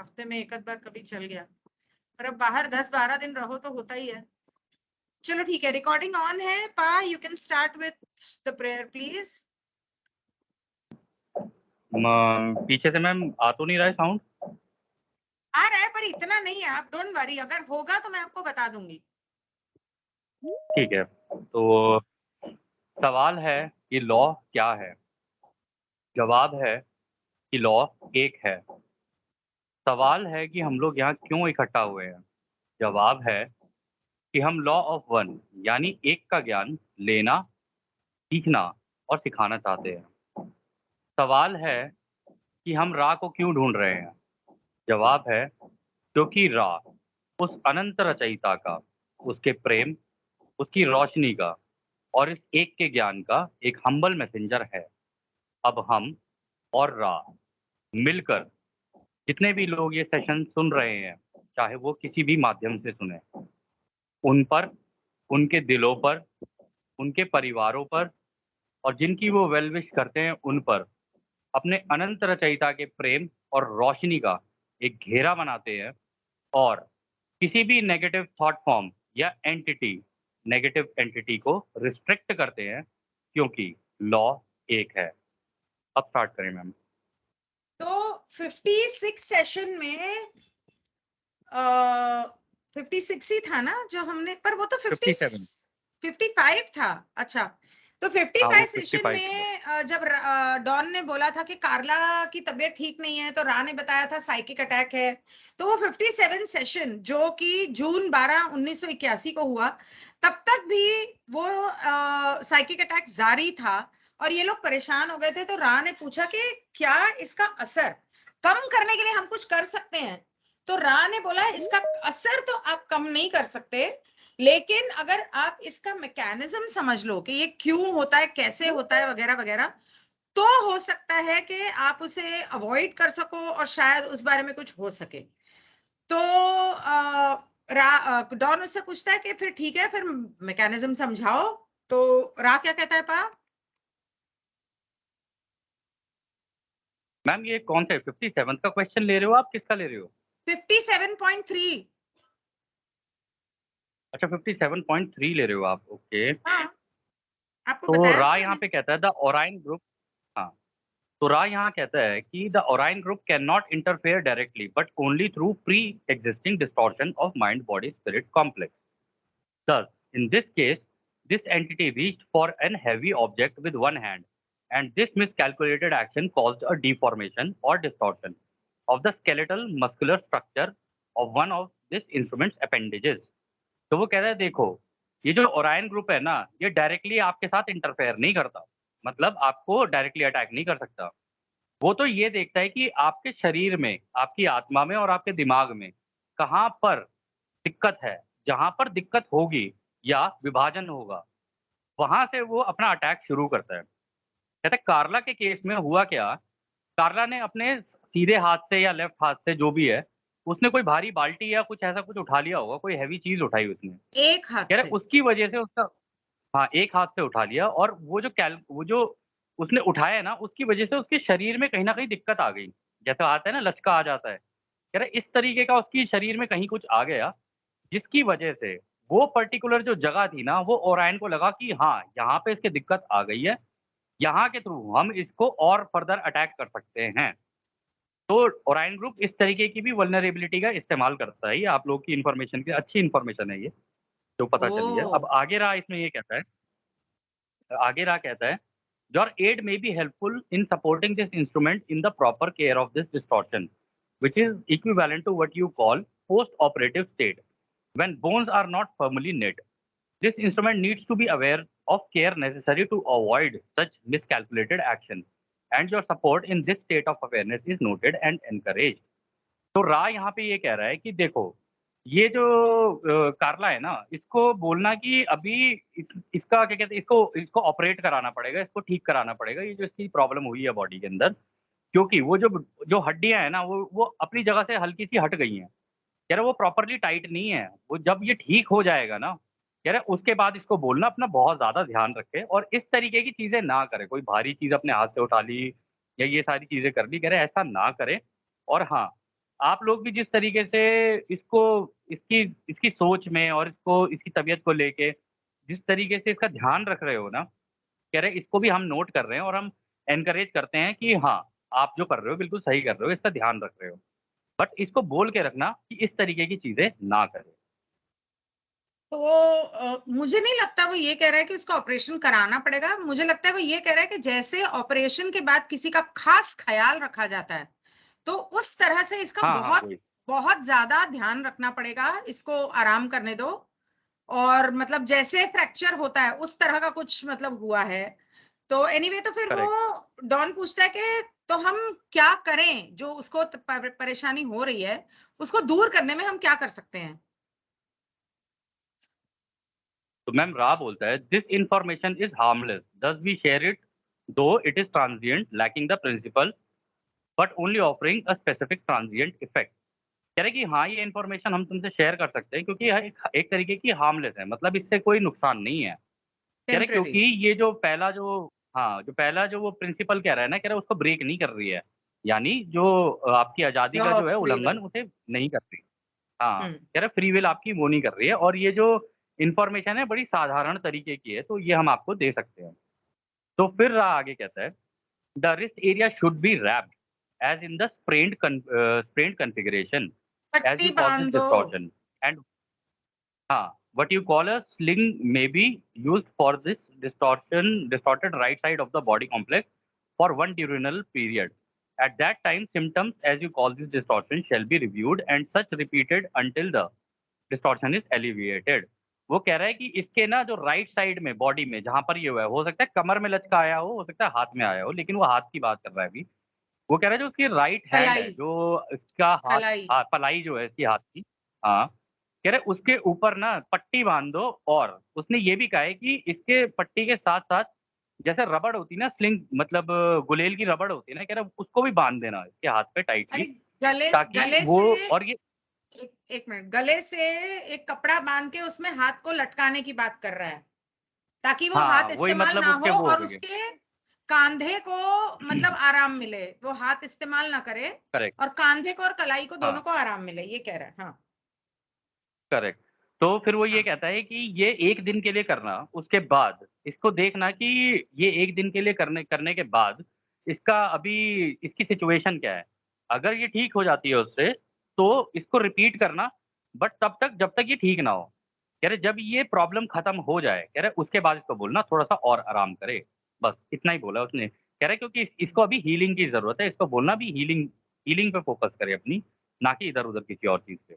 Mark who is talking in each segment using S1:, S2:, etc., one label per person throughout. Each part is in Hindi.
S1: हफ्ते में एक आध बार कभी चल गया, पर अब बाहर 10-12 दिन रहो तो होता ही है। चलो ठीक है, रिकॉर्डिंग ऑन है। पा, you can start with the prayer please.
S2: पीछे से मैम आ तो नहीं रहा है साउंड?
S1: आ रहा है पर इतना नहीं है, आप डोंट वरी, अगर होगा तो मैं आपको बता दूंगी।
S2: ठीक है, तो सवाल है कि लॉ क्या है। जवाब है कि लॉ एक है। सवाल है कि हम लोग यहाँ क्यों इकट्ठा हुए हैं। जवाब है कि हम लॉ ऑफ वन यानी एक का ज्ञान लेना, सीखना और सिखाना चाहते हैं। सवाल है कि हम रा को क्यों ढूंढ रहे हैं। जवाब है क्योंकि रा उस अनंत रचयिता का, उसके प्रेम, उसकी रोशनी का और इस एक के ज्ञान का एक हम्बल मैसेंजर है। अब हम और रा मिलकर, जितने भी लोग ये सेशन सुन रहे हैं, चाहे वो किसी भी माध्यम से सुने, उन पर, उनके दिलों पर, उनके परिवारों पर और जिनकी वो वेल विश करते हैं उन पर अपने अनंत रचयिता के प्रेम और रोशनी का एक घेरा बनाते हैं और किसी भी नेगेटिव थॉट फॉर्म या एंटिटी, नेगेटिव एंटिटी को रिस्ट्रिक्ट करते हैं, क्योंकि लॉ एक है। अब स्टार्ट करें मैम।
S1: तो 56 सेशन में 56 ही था ना जो हमने, पर वो तो
S2: 57।
S1: 55 था। अच्छा, तो
S2: हाँ, वो
S1: 55 सेशन
S2: 55 था।
S1: में जब डॉन ने बोला था कि कार्ला की तबीयत ठीक नहीं है, तो रा ने बताया था साइकिक अटैक है। तो वो 57 सेशन जो कि जून 12 1981 को हुआ, तब तक भी वो साइकिक अटैक जारी था और ये लोग परेशान हो गए थे। तो रा ने पूछा कि क्या इसका असर कम करने के लिए हम कुछ कर सकते हैं। तो रा ने बोला इसका असर तो आप कम नहीं कर सकते, लेकिन अगर आप इसका मैकेनिज्म समझ लो कि ये क्यों होता है, कैसे होता है, वगैरह वगैरह, तो हो सकता है कि आप उसे अवॉइड कर सको और शायद उस बारे में कुछ हो सके। तो डॉन उससे पूछता है कि फिर ठीक है, फिर मैकेनिज्म समझाओ। तो रा क्या कहता है पा?
S2: मैम ये कौन सा 57 का क्वेश्चन ले रहे हो आप, किसका ले रहे हो?
S1: 57.3।
S2: अच्छा, 57.3 ले रहे हो आप, ओके।
S1: हाँ, आपको
S2: तो
S1: बताया
S2: रा
S1: ना
S2: यहाँ
S1: मैंने।
S2: पे कहता है द ओराइन ग्रुप। हाँ, तो रा यहाँ कहता है कि the Orion group can not interfere directly but only through pre existing distortion of mind body spirit complex. Thus, in this case, this entity reached for an heavy object with one hand, and this miscalculated action caused a deformation or distortion of the skeletal muscular structure of one of this instrument's appendages. तो वो कह रहा है देखो, ये जो ओरायन ग्रुप है ना, ये डायरेक्टली आपके साथ इंटरफेयर नहीं करता, मतलब आपको डायरेक्टली अटैक नहीं कर सकता। वो तो ये देखता है कि आपके शरीर में, आपकी आत्मा में और आपके दिमाग में कहाँ पर दिक्कत है। जहाँ पर दिक्कत होगी या विभाजन होगा, वहाँ से वो अपना अटैक शुरू करता है। कहते हैं कार्ला के केस में हुआ क्या, कार्ला ने अपने सीधे हाथ से या लेफ्ट हाथ से जो भी है, उसने कोई भारी बाल्टी या कुछ ऐसा कुछ उठा लिया होगा, कोई हैवी चीज़ उठाई उसने।
S1: एक हाथ
S2: कह रहे
S1: से।
S2: उसकी वजह से उसका, हाँ, एक हाथ से उठा लिया और वो जो उसने उठाया है ना, उसकी वजह से उसके शरीर में कहीं न कहीं दिक्कत आ गई। जैसे आता है ना, लचका आ जाता है। कह रहे इस तरीके का उसकी शरीर में कहीं कुछ आ गया, जिसकी वजह से वो पर्टिकुलर जो जगह थी ना, वो ओरायन को लगा कि हाँ, यहाँ पे इसके दिक्कत आ गई है, यहाँ के थ्रू हम इसको और फर्दर अटैक कर सकते हैं। तो ओरायन ग्रुप इस तरीके की भी वल्नरेबिलिटी का इस्तेमाल करता है। ये आप लोग की इन्फॉर्मेशन के, अच्छी इन्फॉर्मेशन है ये, जो पता चली है।
S1: ओ,
S2: अब आगे रहा इसमें ये कहता है, आगे रहा कहता है, your aid may be helpful in supporting this instrument in the proper care of this distortion, which is equivalent to what you call post-operative state, when bones are not firmly knit. This instrument needs to be aware of care necessary to avoid such miscalculated action, and your support in this state of awareness is noted and encouraged. तो रा यहाँ पे ये कह रहा है कि देखो, ये जो कार्ला है ना, इसको बोलना कि अभी इसका क्या कहते हैं, इसको इसको ऑपरेट कराना पड़ेगा, इसको ठीक कराना पड़ेगा, ये जो इसकी प्रॉब्लम हुई है बॉडी के अंदर। क्योंकि वो जो जो हड्डियाँ हैं ना, वो अपनी जगह से हल्की-सी हट गई हैं। कह रहा वो प्रॉपर्ली टाइट नहीं है। वो जब ये ठीक हो जाएगा ना, कह रहा उसके बाद इसको बोलना अपना बहुत ज़्यादा ध्यान रखे और इस तरीके की चीज़ें ना करे। कोई भारी चीज़ अपने हाथ से उठा ली या ये सारी चीज़ें कर ली, कह रहे ऐसा ना करे। और हाँ, आप लोग भी जिस तरीके से इसको इसकी इसकी सोच में और इसको इसकी तबीयत को लेके जिस तरीके से इसका ध्यान रख रहे हो ना, कह रहे इसको भी हम नोट कर रहे हैं और हम एनकरेज करते हैं कि हाँ, आप जो कर रहे हो बिल्कुल सही कर रहे हो, इसका ध्यान रख रहे हो। बट इसको बोल के रखना कि इस तरीके की चीज़ें ना करें।
S1: तो मुझे नहीं लगता वो ये कह रहा है कि उसको ऑपरेशन कराना पड़ेगा। मुझे लगता है वो ये कह रहा है कि जैसे ऑपरेशन के बाद किसी का खास ख्याल रखा जाता है, तो उस तरह से इसका
S2: हाँ, हाँ,
S1: बहुत
S2: वही।
S1: बहुत ज्यादा ध्यान रखना पड़ेगा। इसको आराम करने दो। और मतलब जैसे फ्रैक्चर होता है उस तरह का कुछ मतलब हुआ है। तो एनीवे तो फिर वो
S2: करेक्ट।
S1: डॉन पूछता है कि तो हम क्या करें, जो उसको परेशानी हो रही है उसको दूर करने में हम क्या कर सकते हैं।
S2: तो मैम रा बोलता है, "this information is harmless, thus we share it, though it is transient, lacking the principle, but only offering a specific transient effect." कह रहे हैं कि हाँ, ये इन्फॉर्मेशन हम तुमसे शेयर कर सकते हैं क्योंकि यह एक एक तरीके की हार्मलेस है, मतलब इससे कोई नुकसान नहीं है। कह रहे
S1: टेम्पररी।
S2: क्योंकि ये जो पहला जो हाँ, जो पहला जो वो प्रिंसिपल कह रहा है ना, कह रहा है उसको ब्रेक नहीं कर रही है। यानी जो आपकी आज़ादी
S1: लॉ
S2: का जो
S1: ऑफ
S2: है
S1: फ्री
S2: उल्लंघन
S1: विल।
S2: उसे नहीं कर रही। हाँ,
S1: हम्म।
S2: कह रहा है फ्री विल आपकी वो नहीं कर रही है और ये जो इन्फॉर्मेशन है बड़ी साधारण तरीके की है, तो ये हम आपको दे सकते हैं। तो फिर रा आगे कहता है, "the wrist area should be wrapped as in the sprained configuration as
S1: पट्टी
S2: you call this
S1: बांध दो।
S2: distortion and what you call a sling may be used for this distorted right side of the body complex for one diurnal period. At that time, symptoms, as you call this distortion, shall be reviewed and such repeated until the distortion is alleviated." वो कह रहा है कि इसके ना जो राइट साइड में बॉडी में जहाँ पर ये हुआ है, हो सकता है कमर में लचका आया हो सकता है हाथ में आया हो, लेकिन वो हाथ की बात कर रहा है अभी। वो कह रहा है जो उसकी राइट हैंड है,
S1: कलाई।
S2: जो इसका हाथ
S1: कलाई।
S2: पलाई जो है इसकी हाथ की, हाँ, कह रहे उसके ऊपर ना पट्टी बाँध दो और उसने ये भी कहा है कि इसके पट्टी के साथ-साथ जैसे रबड़ होती है ना स्लिंग मतलब गुलेल की रबड़ होती है ना, कह रहा उसको भी बाँध देना इसके हाथ पे टाइटली
S1: अरे गले
S2: ताकि
S1: गले
S2: वो
S1: से
S2: और ये
S1: एक एक मिनट, गले से एक कपड़ा बांध के उसमें हाथ को लटकाने की बात कर रहा है, ताकि वो
S2: हाँ,
S1: हाथ
S2: वही
S1: इस्तेमाल
S2: मतलब
S1: ना
S2: उसके
S1: हो
S2: वो हो
S1: और
S2: गए।
S1: उसके कांधे को मतलब आराम मिले, वो हाथ इस्तेमाल ना करे।
S2: करेक्ट।
S1: और कांधे को और कलाई को दोनों
S2: हाँ।
S1: को आराम मिले, ये कह रहा है। हाँ।
S2: करेक्ट। तो फिर वो ये
S1: हाँ।
S2: कहता है कि ये 1 दिन के लिए करना, उसके बाद इसको देखना कि ये 1 दिन के लिए करने करने के बाद इसका अभी इसकी सिचुएशन क्या है। अगर ये ठीक हो जाती है उससे, तो इसको रिपीट करना, बट तब तक जब तक ये ठीक ना हो। कह रहे जब ये प्रॉब्लम खत्म हो जाए, कह रहे उसके बाद इसको बोलना थोड़ा-सा और आराम करे। बस इतना ही बोला उसने। कह रहे क्योंकि इसको अभी हीलिंग की ज़रूरत है, इसको बोलना भी हीलिंग हीलिंग पे फ़ोकस करे अपनी, ना कि इधर-उधर किसी और चीज़ पे।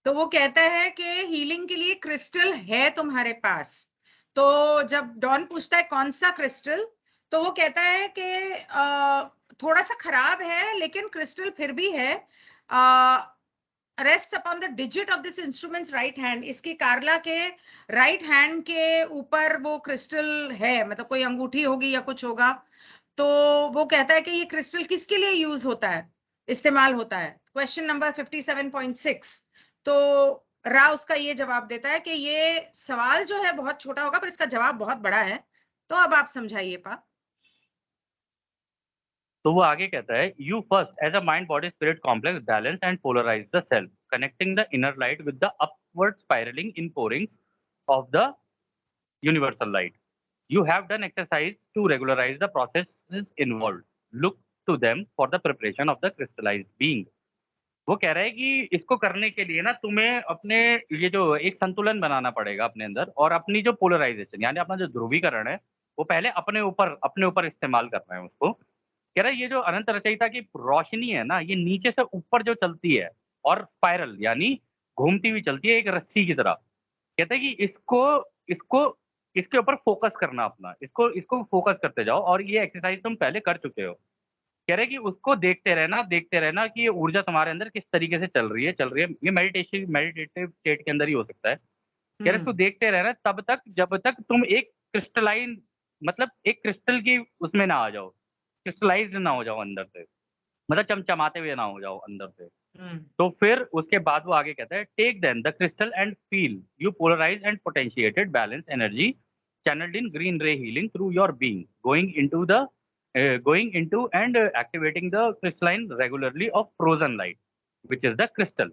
S1: तो वो कहता है कि हीलिंग के लिए क्रिस्टल है तुम्हारे पास। तो जब डॉन पूछता है कौन सा क्रिस्टल, तो वो कहता है कि थोड़ा सा खराब है लेकिन क्रिस्टल फिर भी है। Rest upon the digit of this instruments right hand. इसकी कार्ला के राइट हैंड के ऊपर वो क्रिस्टल है, मतलब कोई अंगूठी होगी या कुछ होगा। तो वो कहता है कि ये क्रिस्टल किसके लिए यूज होता है, इस्तेमाल होता है। Question number 57.6। तो रा उसका ये जवाब देता है कि ये सवाल जो है बहुत छोटा होगा पर इसका जवाब बहुत बड़ा है। तो अब आप समझाइए पा।
S2: तो वो आगे कहता है, "you first as a mind body spirit complex balance and polarize the self, connecting the inner light with the upward spiraling inpourings of the universal light. You have done exercise to regularize the processes involved. Look to them for the preparation of the crystallized being." वो कह रहा है कि इसको करने के लिए ना तुम्हें अपने ये जो एक संतुलन बनाना पड़ेगा अपने अंदर और अपनी जो पोलराइजेशन यानी अपना जो ध्रुवीकरण है, वो पहले अपने ऊपर इस्तेमाल करना है उसको। कह रहा है ये जो अनंत रचयिता की रोशनी है ना, ये नीचे से ऊपर जो चलती है और स्पाइरल यानी घूमती हुई चलती है एक रस्सी की तरह। कहते हैं कि इसको इसको इसके ऊपर फ़ोकस करना अपना, इसको इसको फ़ोकस करते जाओ और ये एक्सरसाइज़ तुम पहले कर चुके हो। कह रहे हैं कि उसको देखते रहना कि ये ऊर्जा तुम्हारे अंदर किस तरीके से चल रही है। ये मेडिटेटिव स्टेट के अंदर ही हो सकता है। कह रहे इसको
S1: हम्म।
S2: देखते रहना तब तक जब तक तुम एक क्रिस्टलाइन मतलब एक क्रिस्टल की उसमें ना आ जाओ, क्रिस्टलाइज़्ड ना हो जाओ अंदर से, मतलब चमचमाते हुए ना हो जाओ अंदर से।
S1: हम्म।
S2: तो फिर उसके बाद वो आगे कहता है, take then the crystal and feel you polarize and potentiated balance energy channelled in green ray healing through your being going into the going into and activating the crystalline regularly of frozen light, which is the crystal.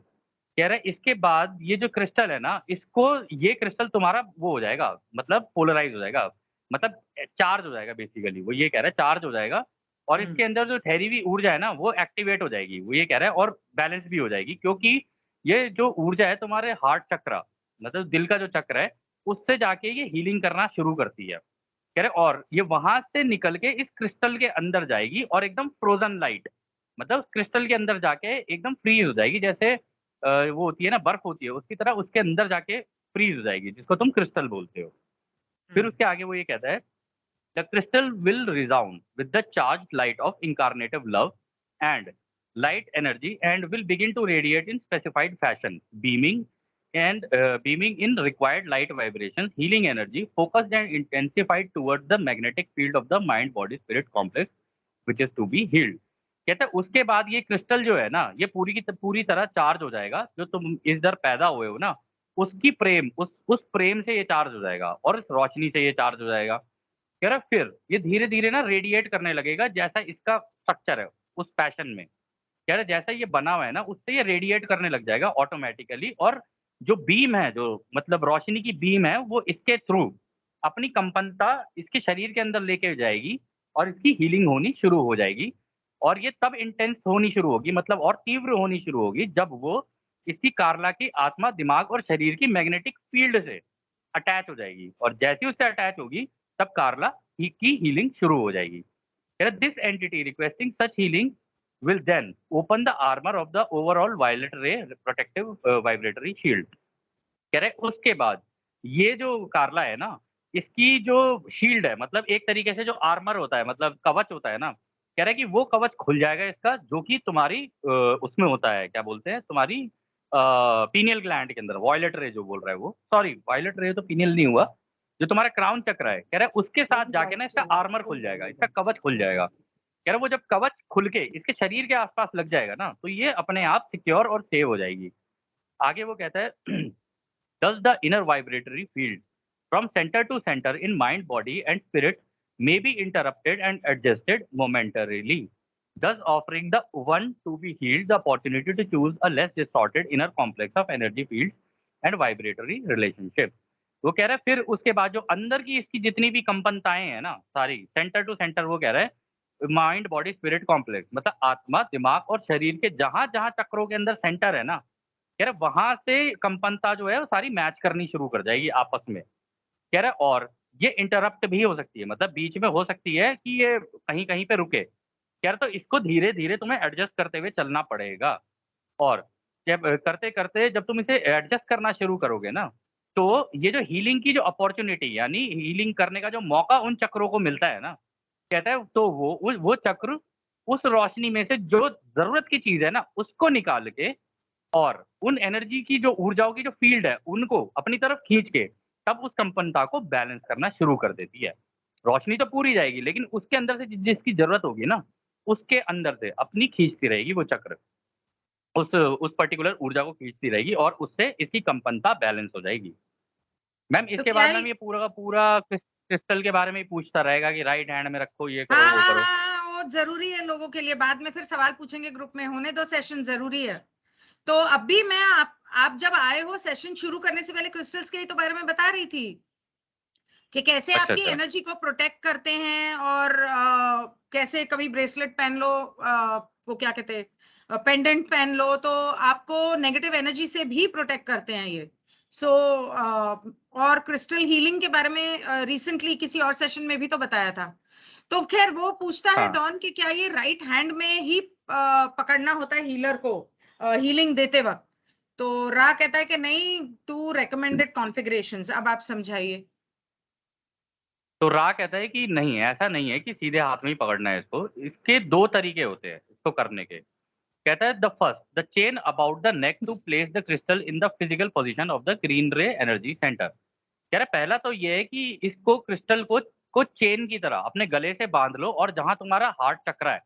S2: कह रहा है इसके बाद ये जो क्रिस्टल है ना, इसको ये क्रिस्टल तुम्हारा वो हो जाएगा, मतलब पोलराइज हो जाएगा, मतलब चार्ज हो जाएगा बेसिकली। वो ये कह रहा है चार्ज हो जाएगा और इसके अंदर जो ठहरी हुई ऊर्जा है ना वो एक्टिवेट हो जाएगी, वो ये कह रहा है, और बैलेंस भी हो जाएगी, क्योंकि ये जो ऊर्जा है तुम्हारे हार्ट चक्र, मतलब दिल का जो चक्र है, उससे जाके ये हीलिंग करना शुरू करती है। कह रहे और ये वहां से निकल के इस क्रिस्टल के अंदर जाएगी और एकदम फ्रोजन लाइट, मतलब क्रिस्टल के अंदर जाके एकदम फ्रीज हो जाएगी, जैसे वो होती है ना बर्फ होती है उसकी तरह उसके अंदर जाके फ्रीज हो जाएगी, जिसको तुम क्रिस्टल बोलते हो। फिर उसके आगे वो ये कहता है the crystal will resound with the charge light of incarnative love and light energy and will begin to radiate in specified fashion, beaming in required light vibrations, healing energy, focused and intensified towards the magnetic field of the mind body spirit complex, which is to be healed. कहता है उसके बाद ये क्रिस्टल जो है ना ये पूरी की पूरी तरह चार्ज हो जाएगा, जो तुम इस दर पैदा हुए हो ना उसकी प्रेम उस प्रेम से ये चार्ज हो जाएगा और इस रोशनी से ये चार्ज हो जाएगा। कह रहा फिर ये धीरे धीरे ना रेडिएट करने लगेगा, जैसा इसका स्ट्रक्चर है उस पैशन में। कह रहे जैसा ये बना हुआ है ना उससे ये रेडिएट करने लग जाएगा ऑटोमेटिकली, और जो बीम है, जो मतलब रोशनी की बीम है, वो इसके थ्रू अपनी कंपनता इसके शरीर के अंदर लेके जाएगी और इसकी हीलिंग होनी शुरू हो जाएगी। और ये तब इंटेंस होनी शुरू होगी, मतलब और तीव्र होनी शुरू होगी, जब वो इसकी कार्ला की आत्मा, दिमाग और शरीर की मैग्नेटिक फील्ड से अटैच हो जाएगी, और जैसे ही उससे अटैच होगी तब कार्ला की हीलिंग शुरू हो जाएगी। This entity requesting such healing will then open the armor of the overall violet ray protective vibratory shield। कह रहे उसके बाद ये जो कार्ला है ना इसकी जो शील्ड है, मतलब एक तरीके से जो आर्मर होता है, मतलब कवच होता है ना, कह रहा है कि वो कवच खुल जाएगा इसका, जो कि तुम्हारी उसमें होता है, क्या बोलते हैं, तुम्हारी पीनियल ग्लैंड के अंदर वायलेट रे जो बोल रहा है वो, सॉरी वायलेट रे तो पीनियल नहीं हुआ, जो तुम्हारा क्राउन चक्र है, कह रहा है उसके साथ जाके ना इसका आर्मर खुल जाएगा, इसका कवच खुल जाएगा। कह रहा वो जब कवच खुल के इसके शरीर के आसपास लग जाएगा ना तो ये अपने आप सिक्योर और सेव हो जाएगी। आगे वो कहता है thus the inner vibratory field from center to center in mind body and spirit may be interrupted and adjusted momentarily, thus offering the one to be healed the opportunity to choose a less distorted inner complex of energy fields and vibratory relationship। वो कह रहा है फिर उसके बाद जो अंदर की इसकी जितनी भी कंपनताएं हैं ना सारी सेंटर टू सेंटर, वो कह रहा है माइंड बॉडी स्पिरिट कॉम्प्लेक्स, मतलब आत्मा दिमाग और शरीर के जहां जहां चक्रों के अंदर सेंटर है ना, कह रहा वहां से कंपनता जो है वो सारी मैच करनी शुरू कर जाएगी आपस में। कह रहा और ये इंटरप्ट भी हो सकती है, मतलब बीच में हो सकती है कि ये कहीं कहीं पे रुके। कह रहा तो इसको धीरे धीरे तुम्हें एडजस्ट करते हुए चलना पड़ेगा, और जब करते करते जब तुम इसे एडजस्ट करना शुरू करोगे ना, तो ये जो हीलिंग की जो अपॉर्चुनिटी, यानी हीलिंग करने का जो मौका उन चक्रों को मिलता है ना, कहता है तो वो चक्र उस रोशनी में से जो ज़रूरत की चीज़ है ना, उसको निकाल के और उन एनर्जी की जो ऊर्जाओं की जो फ़ील्ड है, उनको अपनी तरफ खींच के तब उस कंपनता को बैलेंस करना शुरू कर देती है। रोशनी तो पूरी जाएगी, लेकिन उसके अंदर से जिसकी ज़रूरत होगी ना, उसके अंदर से अपनी खींचती रहेगी वो चक्र। उस पर्टिकुलर ऊर्जा को खींचती रहेगी और उससे इसकी कंपनता बैलेंस हो जाएगी। मैम
S1: तो
S2: इसके
S1: क्या
S2: बाद मैम ये पूरा का पूरा क्रिस्टल के बारे में ही पूछता रहेगा कि राइट हैंड में रखो, ये करो,
S1: हाँ
S2: वो
S1: हाँ
S2: करो।
S1: हाँ, वो जरूरी है लोगों के लिए, बाद में फिर सवाल पूछेंगे ग्रुप में, होने दो सेशन, जरूरी है। तो अभी मैं आप जब आए हो सेशन शुरू करने से पहले क्रिस्टल्स के ही तो बारे में बता रही थी कि कैसे
S2: अच्छा,
S1: आपकी
S2: अच्छा।
S1: एनर्जी को प्रोटेक्ट करते हैं, और कैसे कभी ब्रेसलेट पहन लो, वो क्या कहते हैं, पेंडेंट पहन लो, तो आपको नेगेटिव एनर्जी से भी प्रोटेक्ट करते हैं ये। सो और क्रिस्टल हीलिंग के बारे में रिसेंटली किसी और सेशन में भी तो बताया था। तो खैर वो पूछता है
S2: हाँ।
S1: डॉन कि क्या ये राइट हैंड में ही पकड़ना होता है हीलर को हीलिंग देते वक्त? तो रा कहता है कि नहीं, टू रेकमेंडेड कॉन्फ़िगरेशंस। अब आप समझाइए।
S2: तो रा कहता है कि नहीं, ऐसा नहीं है कि सीधे हाथ में ही पकड़ना है इसको, इसके 2 तरीके होते हैं इसको करने के। कहता है the first the chain about the neck to place the crystal in the physical position of the green ray energy centre. कह रहा है पहला तो ये है कि इसको क्रिस्टल को चेन की तरह अपने गले से बांध लो, और जहां तुम्हारा हार्ट चक्र है,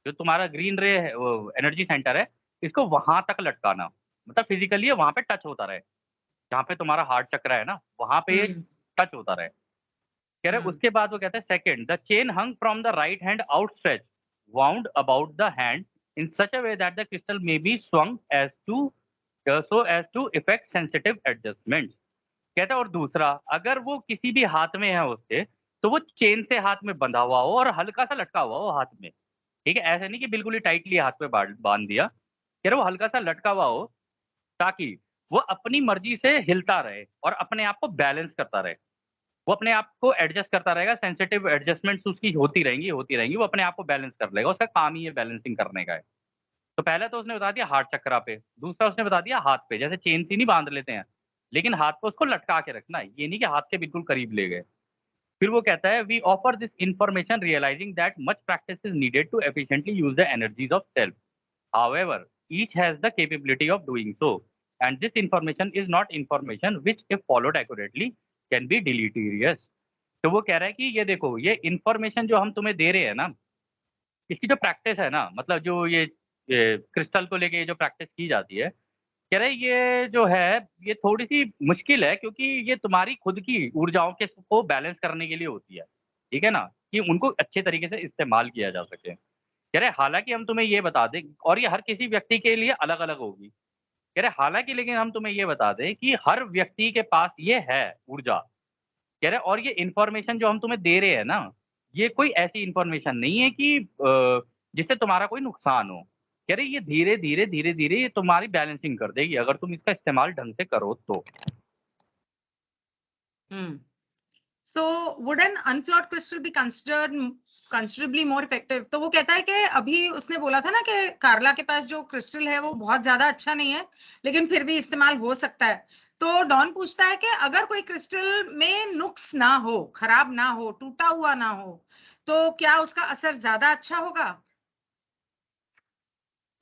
S2: जो तुम्हारा ग्रीन रे एनर्जी सेंटर है, इसको वहां तक लटकाना, मतलब फिजिकली वहां पे टच होता रहे, जहाँ पे तुम्हारा हार्ट चक्र है ना वहां पे ये
S1: हम्म।
S2: टच होता रहे। कह रहे उसके बाद वो कहता है second, the chain hung from the right hand outstretch wound about the hand in such a way that the crystal may be swung as to effect sensitive adjustment। कहता है और दूसरा, अगर वो किसी भी हाथ में है उसके, तो वो चेन से हाथ में बंधा हुआ हो और हल्का सा लटका हुआ हो हाथ में, ठीक है, ऐसे नहीं कि बिल्कुल ही टाइटली हाथ में बांध दिया। कह रहे वो हल्का सा लटका हुआ हो, ताकि वो अपनी मर्जी से हिलता रहे और अपने आप को बैलेंस करता रहे। वो अपने आप को एडजस्ट करता रहेगा, सेंसिटिव एडजस्टमेंट्स उसकी होती रहेंगी, वो अपने आप को बैलेंस कर लेगा, उसका काम ही है बैलेंसिंग करने का है। तो पहले तो उसने बता दिया हार्ट चक्रा पे, दूसरा उसने बता दिया हाथ पे, जैसे चेन सी नहीं बांध लेते हैं, लेकिन हाथ को उसको लटका के रखना है, ये नहीं कि हाथ के बिल्कुल करीब ले गए। फिर वो कहता है we offer this information realising that much practice is needed to efficiently use the energies of self. However, each has the capability of doing so, and this information is not information which, if followed accurately, can be deleterious। तो वो कह रहा है कि ये देखो, ये इन्फॉर्मेशन जो हम तुम्हें दे रहे हैं ना, इसकी जो प्रैक्टिस है ना, मतलब जो ये क्रिस्टल को लेके जो प्रैक्टिस की जाती है, कह रहे ये जो है, ये थोड़ी-सी मुश्किल है, क्योंकि ये तुम्हारी खुद की ऊर्जाओं के को बैलेंस करने के लिए होती है, ठीक है ना? कि उनको अच्छे तरीके से इस्तेमाल किया जा सके। कह रहे हालाँकि हम तुम्हें ये बता दें, और ये हर किसी व्यक्ति के लिए अलग-अलग होगी। कह रहे हालाँकि लेकिन हम तुम्हें ये बता दें कि हर व्यक्ति के पास ये है ऊर्जा। कह रहे और ये इन्फॉर्मेशन जो हम तुम्हें दे रहे हैं ना, ये कोई ऐसी इन्फॉर्मेशन नहीं है कि जिससे तुम्हारा कोई नुकसान हो। कह रहे ये धीरे-धीरे, धीरे-धीरे ये तुम्हारी बैलेंसिंग कर देगी, अगर तुम इसका इस्तेमाल ढंग से करो तो।
S1: So would an unflawed crystal be considered considerably more effective? तो वो कहता है कि अभी उसने बोला था ना कि कार्ला के पास जो क्रिस्टल है वो बहुत ज्यादा अच्छा नहीं है, लेकिन फिर भी इस्तेमाल हो सकता है। तो डॉन पूछता है कि अगर कोई क्रिस्टल में नुक्स ना हो, खराब ना हो, टूटा हुआ ना हो, तो क्या उसका असर ज्यादा अच्छा होगा?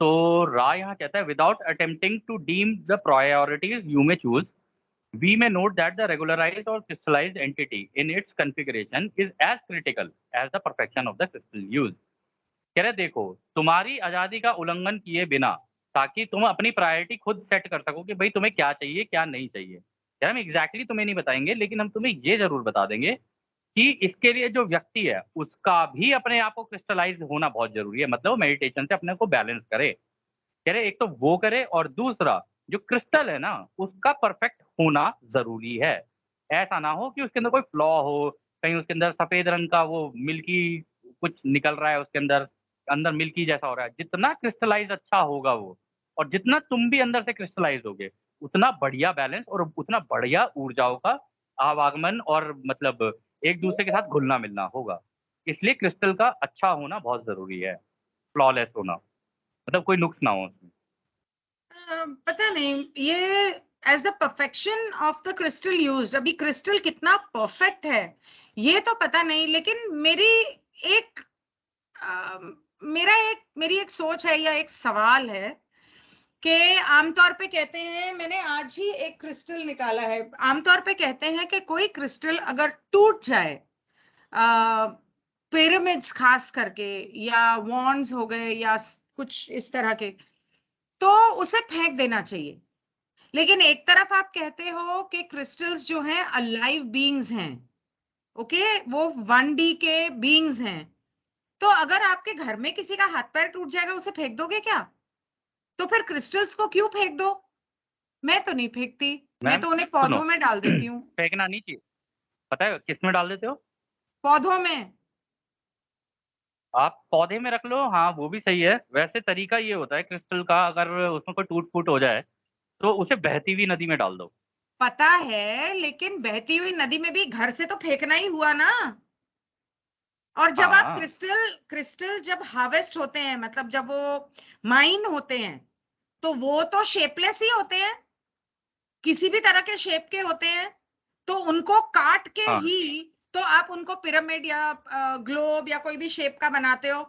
S2: तो रा यहाँ कहता है without attempting to deem the priorities you may choose, we may note that the regularized or crystallized entity in its configuration is as critical as the perfection of the crystal used। कह रहे देखो, तुम्हारी आजादी का उल्लंघन किए बिना, ताकि तुम अपनी प्रायोरिटी खुद सेट कर सको कि भाई तुम्हें क्या चाहिए क्या नहीं चाहिए। यार हम एग्जैक्टली तुम्हें नहीं बताएंगे, लेकिन हम तुम्हें ये जरूर बता देंगे कि इसके लिए जो व्यक्ति है उसका भी अपने आप को क्रिस्टलाइज होना बहुत जरूरी है, मतलब मेडिटेशन से अपने को बैलेंस करे। कह रहे एक तो वो करे, और दूसरा जो क्रिस्टल है ना उसका परफेक्ट होना जरूरी है। ऐसा ना हो कि उसके अंदर कोई फ्लॉ हो, कहीं उसके अंदर सफेद रंग का वो मिल्की कुछ निकल रहा है, उसके अंदर अंदर मिल्की जैसा हो रहा है। जितना क्रिस्टलाइज अच्छा होगा वो, और जितना तुम भी अंदर से क्रिस्टलाइज होगे, उतना बढ़िया बैलेंस और उतना बढ़िया ऊर्जाओं का आवागमन, और मतलब एक दूसरे के साथ घुलना मिलना होगा। इसलिए क्रिस्टल का अच्छा होना बहुत जरूरी है, फ्लॉलेस होना, मतलब कोई नुक्स ना हो उसमें।
S1: पता नहीं ये as the perfection of the crystal used, अभी क्रिस्टल कितना परफेक्ट है ये तो पता नहीं, लेकिन एक मेरी एक सोच है या एक सवाल है कि आमतौर पे कहते हैं, मैंने आज ही एक क्रिस्टल निकाला है, आमतौर पे कहते हैं कि कोई क्रिस्टल अगर टूट जाए, पिरामिड्स खास करके, या वॉन्ड्स हो गए या कुछ इस तरह के, तो उसे फेंक देना चाहिए। लेकिन एक तरफ आप कहते हो कि क्रिस्टल्स जो हैं अलाइव बीइंग्स हैं, ओके, वो 1D के बीइंग्स हैं, तो अगर आपके घर में किसी का हाथ पैर टूट जाएगा उसे फेंक दोगे क्या? तो फिर क्रिस्टल्स को क्यों फेंक दो? मैं तो नहीं फेंकती, मैं
S2: मैम
S1: तो उन्हें
S2: सुनो,
S1: पौधों में डाल देती हूँ।
S2: फेंकना नहीं चाहिए। पता है किस में डाल देते हो?
S1: पौधों में।
S2: आप पौधे में रख लो, हाँ वो भी सही है। वैसे तरीका ये होता है क्रिस्टल का, अगर उसमें कोई टूट फूट हो जाए तो उसे बहती हुई नदी में डाल दो।
S1: पता है, लेकिन बहती हुई नदी में भी घर से तो फेंकना ही हुआ ना। और जब आप
S2: हाँ
S1: क्रिस्टल जब हार्वेस्ट होते हैं, मतलब जब वो माइन होते हैं, तो वो तो शेपलेस ही होते हैं, किसी भी तरह के शेप के होते हैं। तो उनको काट के
S2: हाँ
S1: ही तो आप उनको पिरामिड या ग्लोब या कोई भी शेप का बनाते हो।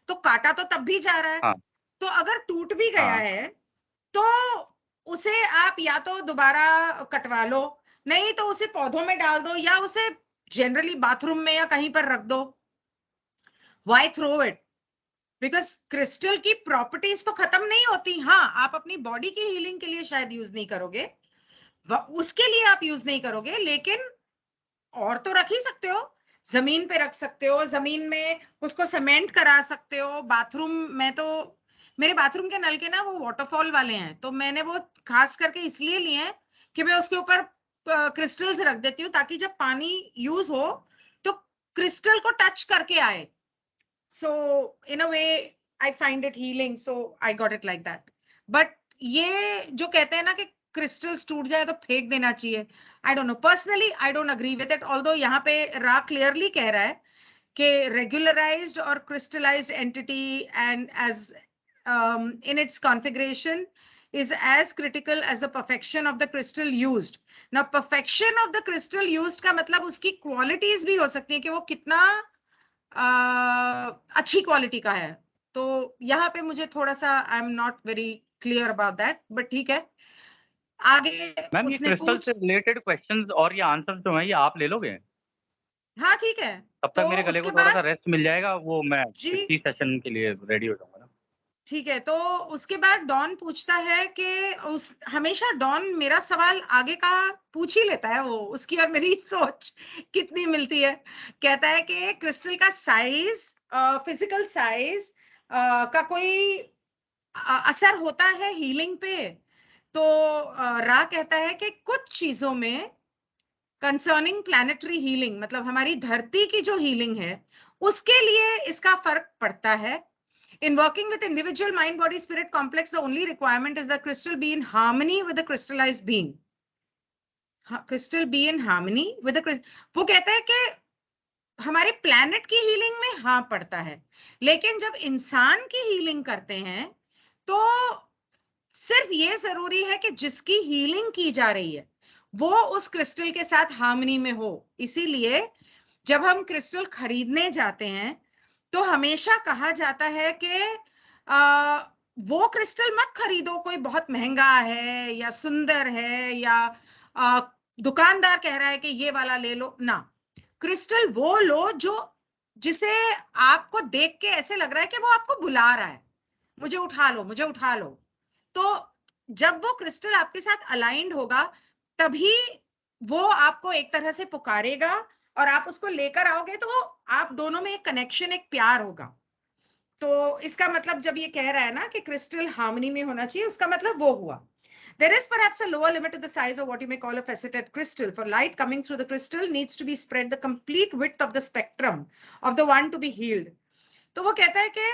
S1: तो काटा तो तब भी जा रहा है।
S2: हाँ
S1: तो अगर टूट भी गया
S2: हाँ
S1: है तो उसे आप या तो दोबारा कटवा लो, नहीं तो उसे पौधों में डाल दो, या उसे जनरली बाथरूम में या कहीं पर रख दो। Why throw it? Because crystal की प्रॉपर्टीज तो खत्म नहीं होती। हाँ, आप अपनी बॉडी की हीलिंग के लिए शायद यूज नहीं करोगे, उसके लिए आप यूज नहीं करोगे, लेकिन और तो रख ही सकते हो। जमीन पे रख सकते हो, जमीन में उसको सीमेंट करा सकते हो। बाथरूम में तो मेरे बाथरूम के नल के ना वो वाटरफॉल वाले हैं, तो मैंने वो खास करके इसलिए लिए हैं कि मैं उसके ऊपर क्रिस्टल्स रख देती हूँ ताकि जब पानी यूज हो तो क्रिस्टल को टच करके आए। So in a way I find it healing, so I got it like that. But ये जो कहते हैं ना कि क्रिस्टल्स टूट जाए तो फेंक देना चाहिए, आई don't no, personally I don't agree with it. Although यहाँ पे रा क्लियरली कह रहा है कि regularized or crystallized entity and as in its configuration is as critical as the perfection of the crystal used. Now perfection of the crystal used का मतलब उसकी qualities भी हो सकती है कि वो कितना अच्छी क्वालिटी का है। तो यहाँ पे मुझे थोड़ा सा आई am not very clear about that, but ठीक है। आगे
S2: मैम ये
S1: उसने
S2: क्रिस्टल
S1: पूछ,
S2: से रिलेटेड क्वेश्चंस और ये आंसर्स जो हैं ये आप ले लोगे?
S1: हाँ ठीक है।
S2: तब
S1: तो
S2: तक मेरे गले को
S1: उसके
S2: थोड़ा सा
S1: बाद
S2: रेस्ट मिल जाएगा, वो मैं
S1: जी
S2: इसी सेशन के लिए रेडी हो जाऊंगा ना।
S1: ठीक है। तो उसके बाद डॉन पूछता है कि उस हमेशा डॉन मेरा सवाल आगे का पूछ ही लेता है, वो उसकी और मेरी सोच कितनी मिलती है। कहता है कि क्रिस्टल का साइज, फिजिकल साइज का कोई असर होता है हीलिंग पे। तो रा कहता है कि कुछ चीजों में कंसर्निंग प्लैनेटरी हीलिंग, मतलब हमारी धरती की जो हीलिंग है उसके लिए इसका फर्क पड़ता है। In working with individual mind, body, spirit complex, the only requirement is the crystal be in harmony with the crystallized being. Crystal be in harmony with the वो कहता है कि हमारे प्लैनेट की हीलिंग में हाँ पड़ता है, लेकिन जब इंसान की हीलिंग करते हैं तो सिर्फ ये जरूरी है कि जिसकी हीलिंग की जा रही है वो उस क्रिस्टल के साथ हार्मनी में हो। इसीलिए जब हम क्रिस्टल खरीदने जाते हैं तो हमेशा कहा जाता है कि वो क्रिस्टल मत खरीदो कोई बहुत महंगा है या सुंदर है या आ, दुकानदार कह रहा है कि ये वाला ले लो ना। क्रिस्टल वो लो जो जिसे आपको देख के ऐसे लग रहा है कि वो आपको बुला रहा है, मुझे उठा लो, मुझे उठा लो। तो जब वो क्रिस्टल आपके साथ अलाइंड होगा तभी वो आपको एक तरह से पुकारेगा और आप उसको लेकर आओगे, तो आप दोनों में एक कनेक्शन, एक प्यार होगा। तो इसका मतलब जब ये कह रहा है ना कि क्रिस्टल हार्मनी में होना चाहिए, उसका मतलब वो हुआ। There is perhaps a lower limit to the size of what you may call a faceted crystal. For light coming through the crystal needs to be spread the complete width of the spectrum of the one to be healed. तो वो कहता है कि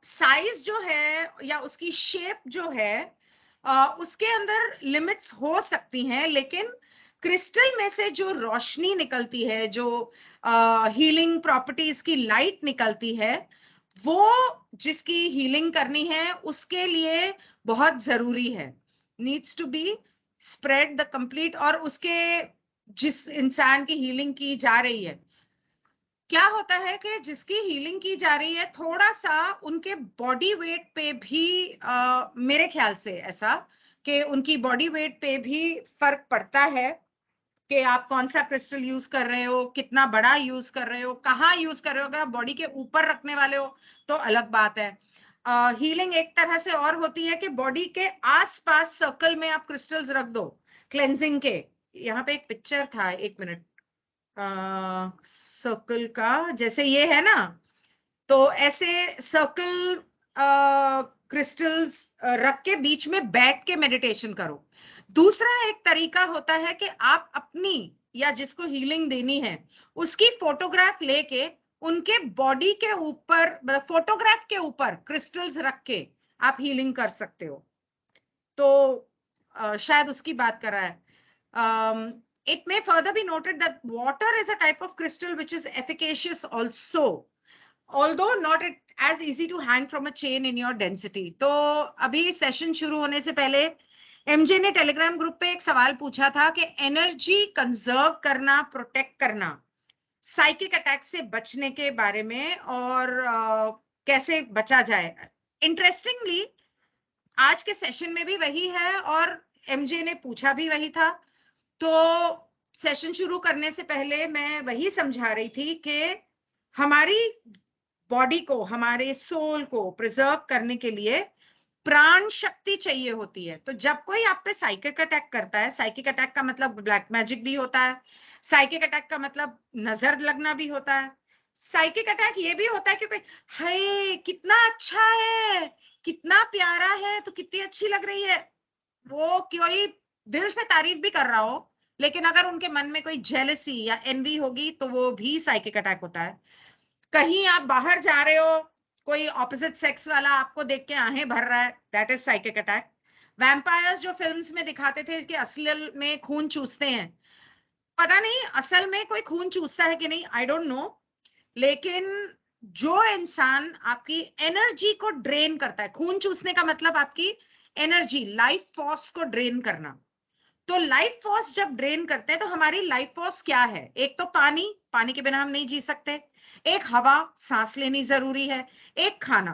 S1: साइज जो है या उसकी शेप जो है उसके अंदर लिमिट्स हो सकती हैं, लेकिन क्रिस्टल में से जो रोशनी निकलती है, जो हीलिंग प्रॉपर्टीज की लाइट निकलती है, वो जिसकी हीलिंग करनी है उसके लिए बहुत जरूरी है। Needs to be spread the complete, और उसके जिस इंसान की हीलिंग की जा रही है, क्या होता है कि जिसकी हीलिंग की जा रही है थोड़ा सा उनके बॉडी वेट पे भी मेरे ख्याल से ऐसा कि उनकी बॉडी वेट पे भी फर्क पड़ता है कि आप कौन सा क्रिस्टल यूज कर रहे हो, कितना बड़ा यूज कर रहे हो, कहाँ यूज कर रहे हो। अगर आप बॉडी के ऊपर रखने वाले हो तो अलग बात है। हीलिंग एक तरह से और होती है कि बॉडी के आसपास सर्कल में आप क्रिस्टल्स रख दो क्लेंजिंग के। यहाँ पे एक पिक्चर था, एक मिनट, सर्कल का, जैसे ये है ना, तो ऐसे सर्कल क्रिस्टल्स रख के बीच में बैठ के मेडिटेशन करो। दूसरा एक तरीका होता है कि आप अपनी या जिसको हीलिंग देनी है उसकी फोटोग्राफ लेके उनके बॉडी के ऊपर, फोटोग्राफ के ऊपर क्रिस्टल्स रख के आप हीलिंग कर सकते हो। तो शायद उसकी बात कर रहा है। It may further be noted that water is a type of crystal which is efficacious also, although not as easy to hang from a chain in your density. तो अभी सेशन शुरू होने से पहले एमजे ने टेलीग्राम ग्रुप पे एक सवाल पूछा था कि एनर्जी कंजर्व करना, प्रोटेक्ट करना साइकिक अटैक से बचने के बारे में, और कैसे बचा जाए। इंटरेस्टिंगली आज के सेशन में भी वही है और एमजे ने पूछा भी वही था। तो सेशन शुरू करने से पहले मैं वही समझा रही थी कि हमारी बॉडी को, हमारे सोल को प्रिजर्व करने के लिए प्राण शक्ति चाहिए होती है। तो जब कोई आप पे साइकिक अटैक करता है, साइकिक अटैक का मतलब ब्लैक मैजिक भी होता है, साइकिक अटैक का मतलब नजर लगना भी होता है, साइकिक अटैक ये भी होता है कि कोई हाय कितना अच्छा है, कितना प्यारा है, तो कितनी अच्छी लग रही है, वो कोई दिल से तारीफ भी कर रहा हो, लेकिन अगर उनके मन में कोई जेलसी या एनवी होगी तो वो भी साइकिक अटैक होता है। कहीं आप बाहर जा रहे हो, कोई ऑपोजिट सेक्स वाला आपको देख के आहें भर रहा है, that is psychic attack. Vampires जो फिल्म्स में दिखाते थे कि असल में खून चूसते हैं, पता नहीं असल में कोई खून चूसता है कि नहीं, आई डोंट नो, लेकिन जो इंसान आपकी एनर्जी को ड्रेन करता है, खून चूसने का मतलब आपकी एनर्जी, लाइफ फोर्स को ड्रेन करना। तो लाइफ फोर्स जब ड्रेन करते हैं तो हमारी लाइफ फोर्स क्या है? एक तो पानी, पानी के बिना हम नहीं जी सकते, एक हवा, सांस लेनी जरूरी है, एक खाना।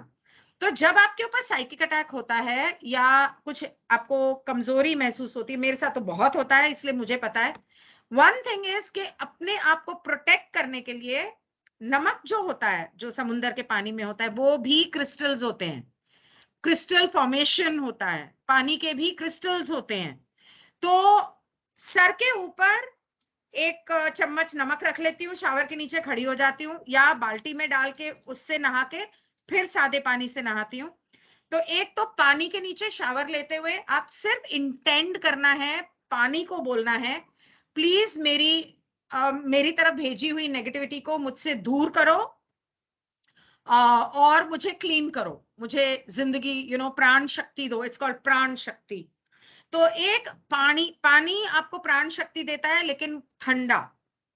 S1: तो जब आपके ऊपर साइकिक अटैक होता है या कुछ आपको कमजोरी महसूस होती है, मेरे साथ तो बहुत होता है इसलिए मुझे पता है, वन थिंग इज कि अपने आप को प्रोटेक्ट करने के लिए नमक जो होता है, जो समुद्र के पानी में होता है, वो भी क्रिस्टल्स होते हैं, क्रिस्टल फॉर्मेशन होता है, पानी के भी क्रिस्टल्स होते हैं। तो सर के ऊपर एक चम्मच नमक रख लेती हूँ, शावर के नीचे खड़ी हो जाती हूँ या बाल्टी में डाल के उससे नहा के फिर सादे पानी से नहाती हूँ। तो एक तो पानी के नीचे शावर लेते हुए आप सिर्फ इंटेंड करना है, पानी को बोलना है प्लीज मेरी तरफ भेजी हुई नेगेटिविटी को मुझसे दूर करो, और मुझे क्लीन करो, मुझे जिंदगी प्राण शक्ति दो, इट्स कॉल्ड प्राण शक्ति। तो एक पानी, पानी आपको प्राण शक्ति देता है, लेकिन ठंडा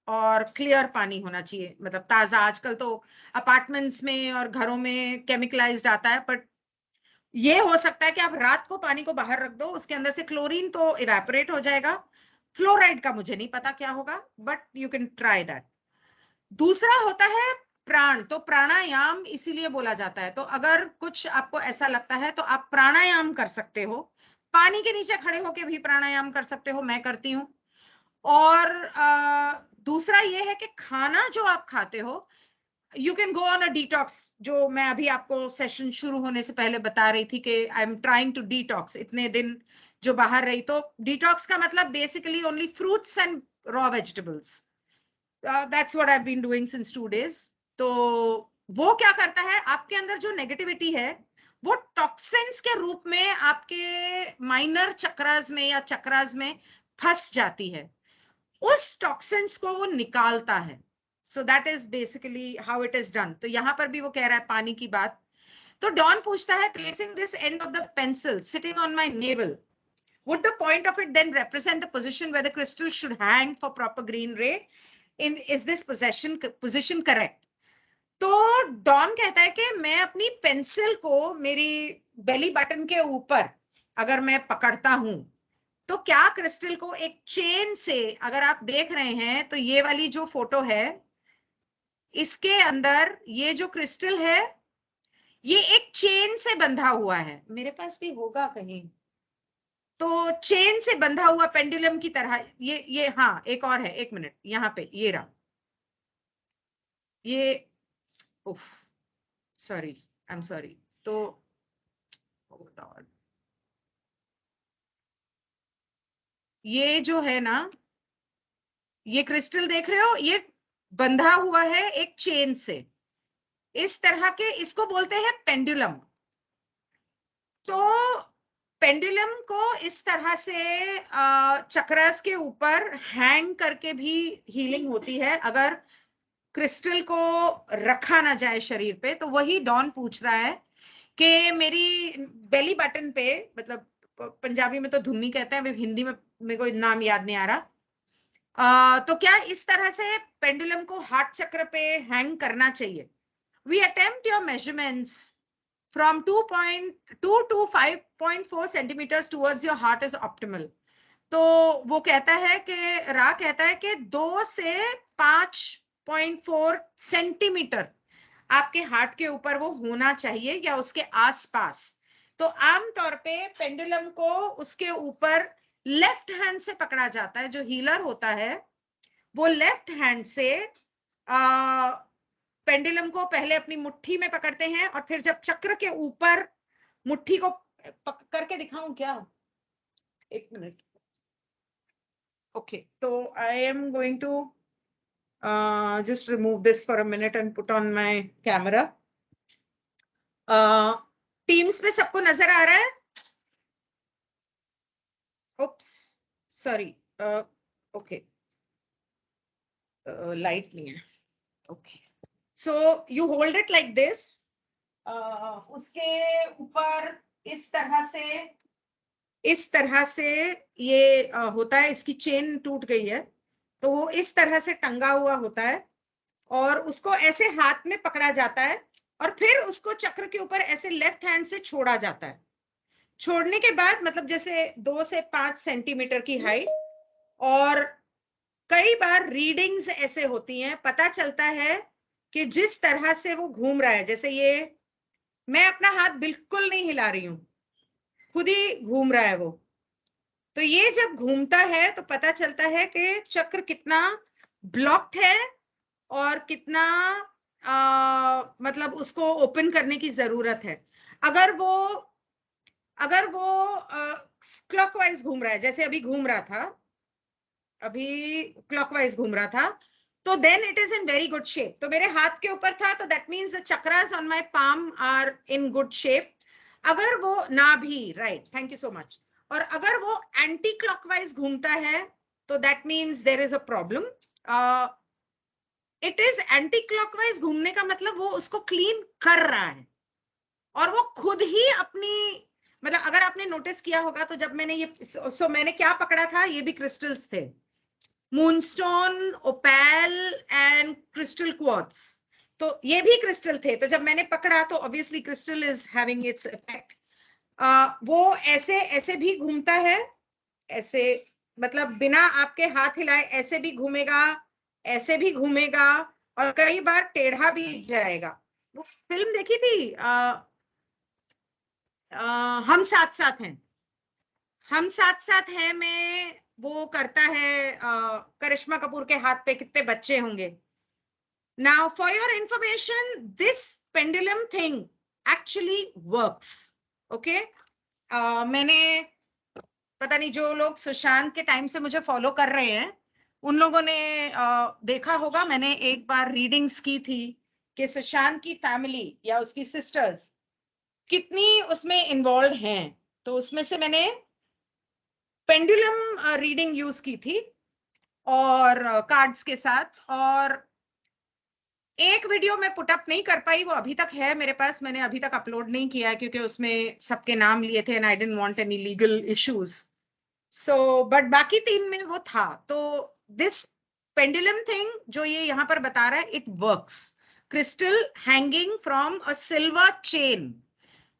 S1: और क्लियर पानी होना चाहिए, मतलब ताजा। आजकल तो अपार्टमेंट्स में और घरों में केमिकलाइज्ड आता है, बट ये हो सकता है कि आप रात को पानी को बाहर रख दो, उसके अंदर से क्लोरीन तो इवेपोरेट हो जाएगा, फ्लोराइड का मुझे नहीं पता क्या होगा, but you can try that. दूसरा होता है प्राण, तो प्राणायाम इसीलिए बोला जाता है। तो अगर कुछ आपको ऐसा लगता है तो आप प्राणायाम कर सकते हो, पानी के नीचे खड़े होके भी प्राणायाम कर सकते हो, मैं करती हूँ। और दूसरा ये है कि खाना जो आप खाते हो, you can go on a detox, जो मैं अभी आपको सेशन शुरू होने से पहले बता रही थी कि I am trying to detox. इतने दिन जो बाहर रही, तो डिटॉक्स का मतलब basically only fruits and raw vegetables, that's what I have been doing since 2 days। तो वो क्या करता है, आपके अंदर जो नेगेटिविटी है वो टॉक्सिन्स के रूप में आपके माइनर चक्रास में या चक्रास में फंस जाती है, उस टॉक्सिन्स को वो निकालता है। So that is basically how it is done. तो यहां पर भी वो कह रहा है पानी की बात। तो डॉन पूछता है, placing this end of the pencil sitting on my naval, would the point of it then represent the position where the crystal should hang for proper green ray? Is this position correct? तो डॉन कहता है कि मैं अपनी पेंसिल को मेरी बेली बटन के ऊपर अगर मैं पकड़ता हूं, तो क्या क्रिस्टल को एक चेन से, अगर आप देख रहे हैं तो ये वाली जो फोटो है, इसके अंदर ये जो क्रिस्टल है ये एक चेन से बंधा हुआ है, मेरे पास भी होगा कहीं, तो चेन से बंधा हुआ पेंडुलम की तरह। ये हाँ, एक और है, एक मिनट, यहाँ पे ये रहा, ये, उफ, सॉरी, आई एम सॉरी। तो ये जो है ना, ये क्रिस्टल देख रहे हो, ये बंधा हुआ है एक चेन से, इस तरह के, इसको बोलते हैं पेंडुलम। तो पेंडुलम को इस तरह से चक्रास के ऊपर हैंग करके भी हीलिंग होती है, अगर क्रिस्टल को रखा ना जाए शरीर पे। तो वही डॉन पूछ रहा है कि मेरी बेली बटन पे, मतलब पंजाबी में तो धुन्नी कहते हैं, हिंदी में मेरे को नाम याद नहीं आ रहा, तो क्या इस तरह से पेंडुलम को हार्ट चक्र पे हैंग करना चाहिए? We attempt your measurements from 2.2 to 5.4 centimetres towards your heart is optimal. तो वो कहता है कि रा कहता है कि 2 से 5.4 सेंटीमीटर आपके हार्ट के ऊपर वो होना चाहिए या उसके आसपास। तो आमतौर पे पेंडुलम को उसके ऊपर लेफ्ट हैंड से पकड़ा जाता है, जो हीलर होता है वो लेफ्ट हैंड से पेंडुलम को पहले अपनी मुट्ठी में पकड़ते हैं, और फिर जब चक्र के ऊपर मुट्ठी को करके दिखाऊं क्या? एक मिनट. ओके, तो I am going to just remove this for a minute and put on my camera. Teams पे सबको नजर आ रहा है? oops, sorry. Okay, लाइट नहीं है. okay, so you hold it like this. उसके ऊपर इस तरह से ये होता है. इसकी चेन टूट गई है तो वो इस तरह से टंगा हुआ होता है और उसको ऐसे हाथ में पकड़ा जाता है और फिर उसको चक्र के ऊपर ऐसे लेफ्ट हैंड से छोड़ा जाता है. छोड़ने के बाद मतलब जैसे 2 से 5 सेंटीमीटर की हाइट. और कई बार रीडिंग्स ऐसे होती हैं, पता चलता है कि जिस तरह से वो घूम रहा है, जैसे ये मैं अपना हाथ बिल्कुल नहीं हिला रही हूं, खुद ही घूम रहा है वो. तो ये जब घूमता है तो पता चलता है कि चक्र कितना ब्लॉक्ड है और कितना मतलब उसको ओपन करने की जरूरत है. अगर वो क्लॉकवाइज घूम रहा है, जैसे अभी घूम रहा था, तो then it is in very good shape. तो मेरे हाथ के ऊपर था तो that means the chakras on my palm are in good shape. अगर वो ना भी, right, thank you so much. और अगर वो एंटी क्लॉकवाइज घूमता है तो that means there is a problem. It is anti clockwise घूमने का मतलब वो उसको क्लीन कर रहा है और वो खुद ही अपनी, मतलब अगर आपने नोटिस किया होगा तो जब मैंने ये मैंने क्या पकड़ा था, ये भी क्रिस्टल्स थे, मूनस्टोन, ओपैल एंड क्रिस्टल क्वार्ट्ज. तो ये भी क्रिस्टल थे. तो जब मैंने पकड़ा तो obviously crystal is having its effect. वो ऐसे ऐसे भी घूमता है, ऐसे मतलब बिना आपके हाथ हिलाए ऐसे भी घूमेगा, ऐसे भी घूमेगा और कई बार टेढ़ा भी जाएगा. वो फिल्म देखी थी हम साथ साथ हैं. हम साथ साथ हैं में वो करता है करिश्मा कपूर के हाथ पे कितने बच्चे होंगे. Now for your information, this pendulum thing actually works. Okay, मैंने, पता नहीं जो लोग सुशांत के टाइम से मुझे फॉलो कर रहे हैं उन लोगों ने देखा होगा, मैंने एक बार रीडिंग्स की थी कि सुशांत की फैमिली या उसकी सिस्टर्स कितनी उसमें इन्वॉल्व हैं. तो उसमें से मैंने पेंडुलम रीडिंग यूज की थी और कार्ड्स के साथ. और एक वीडियो मैं पुटअप नहीं कर पाई, वो अभी तक है मेरे पास, मैंने अभी तक अपलोड नहीं किया है क्योंकि उसमें सबके नाम लिए थे and I didn't want any legal issues. So but बाकी 3 में वो था. तो दिस पेंडुलम थिंग जो ये यहाँ पर बता रहा है, it works. Crystal hanging from a silver chain,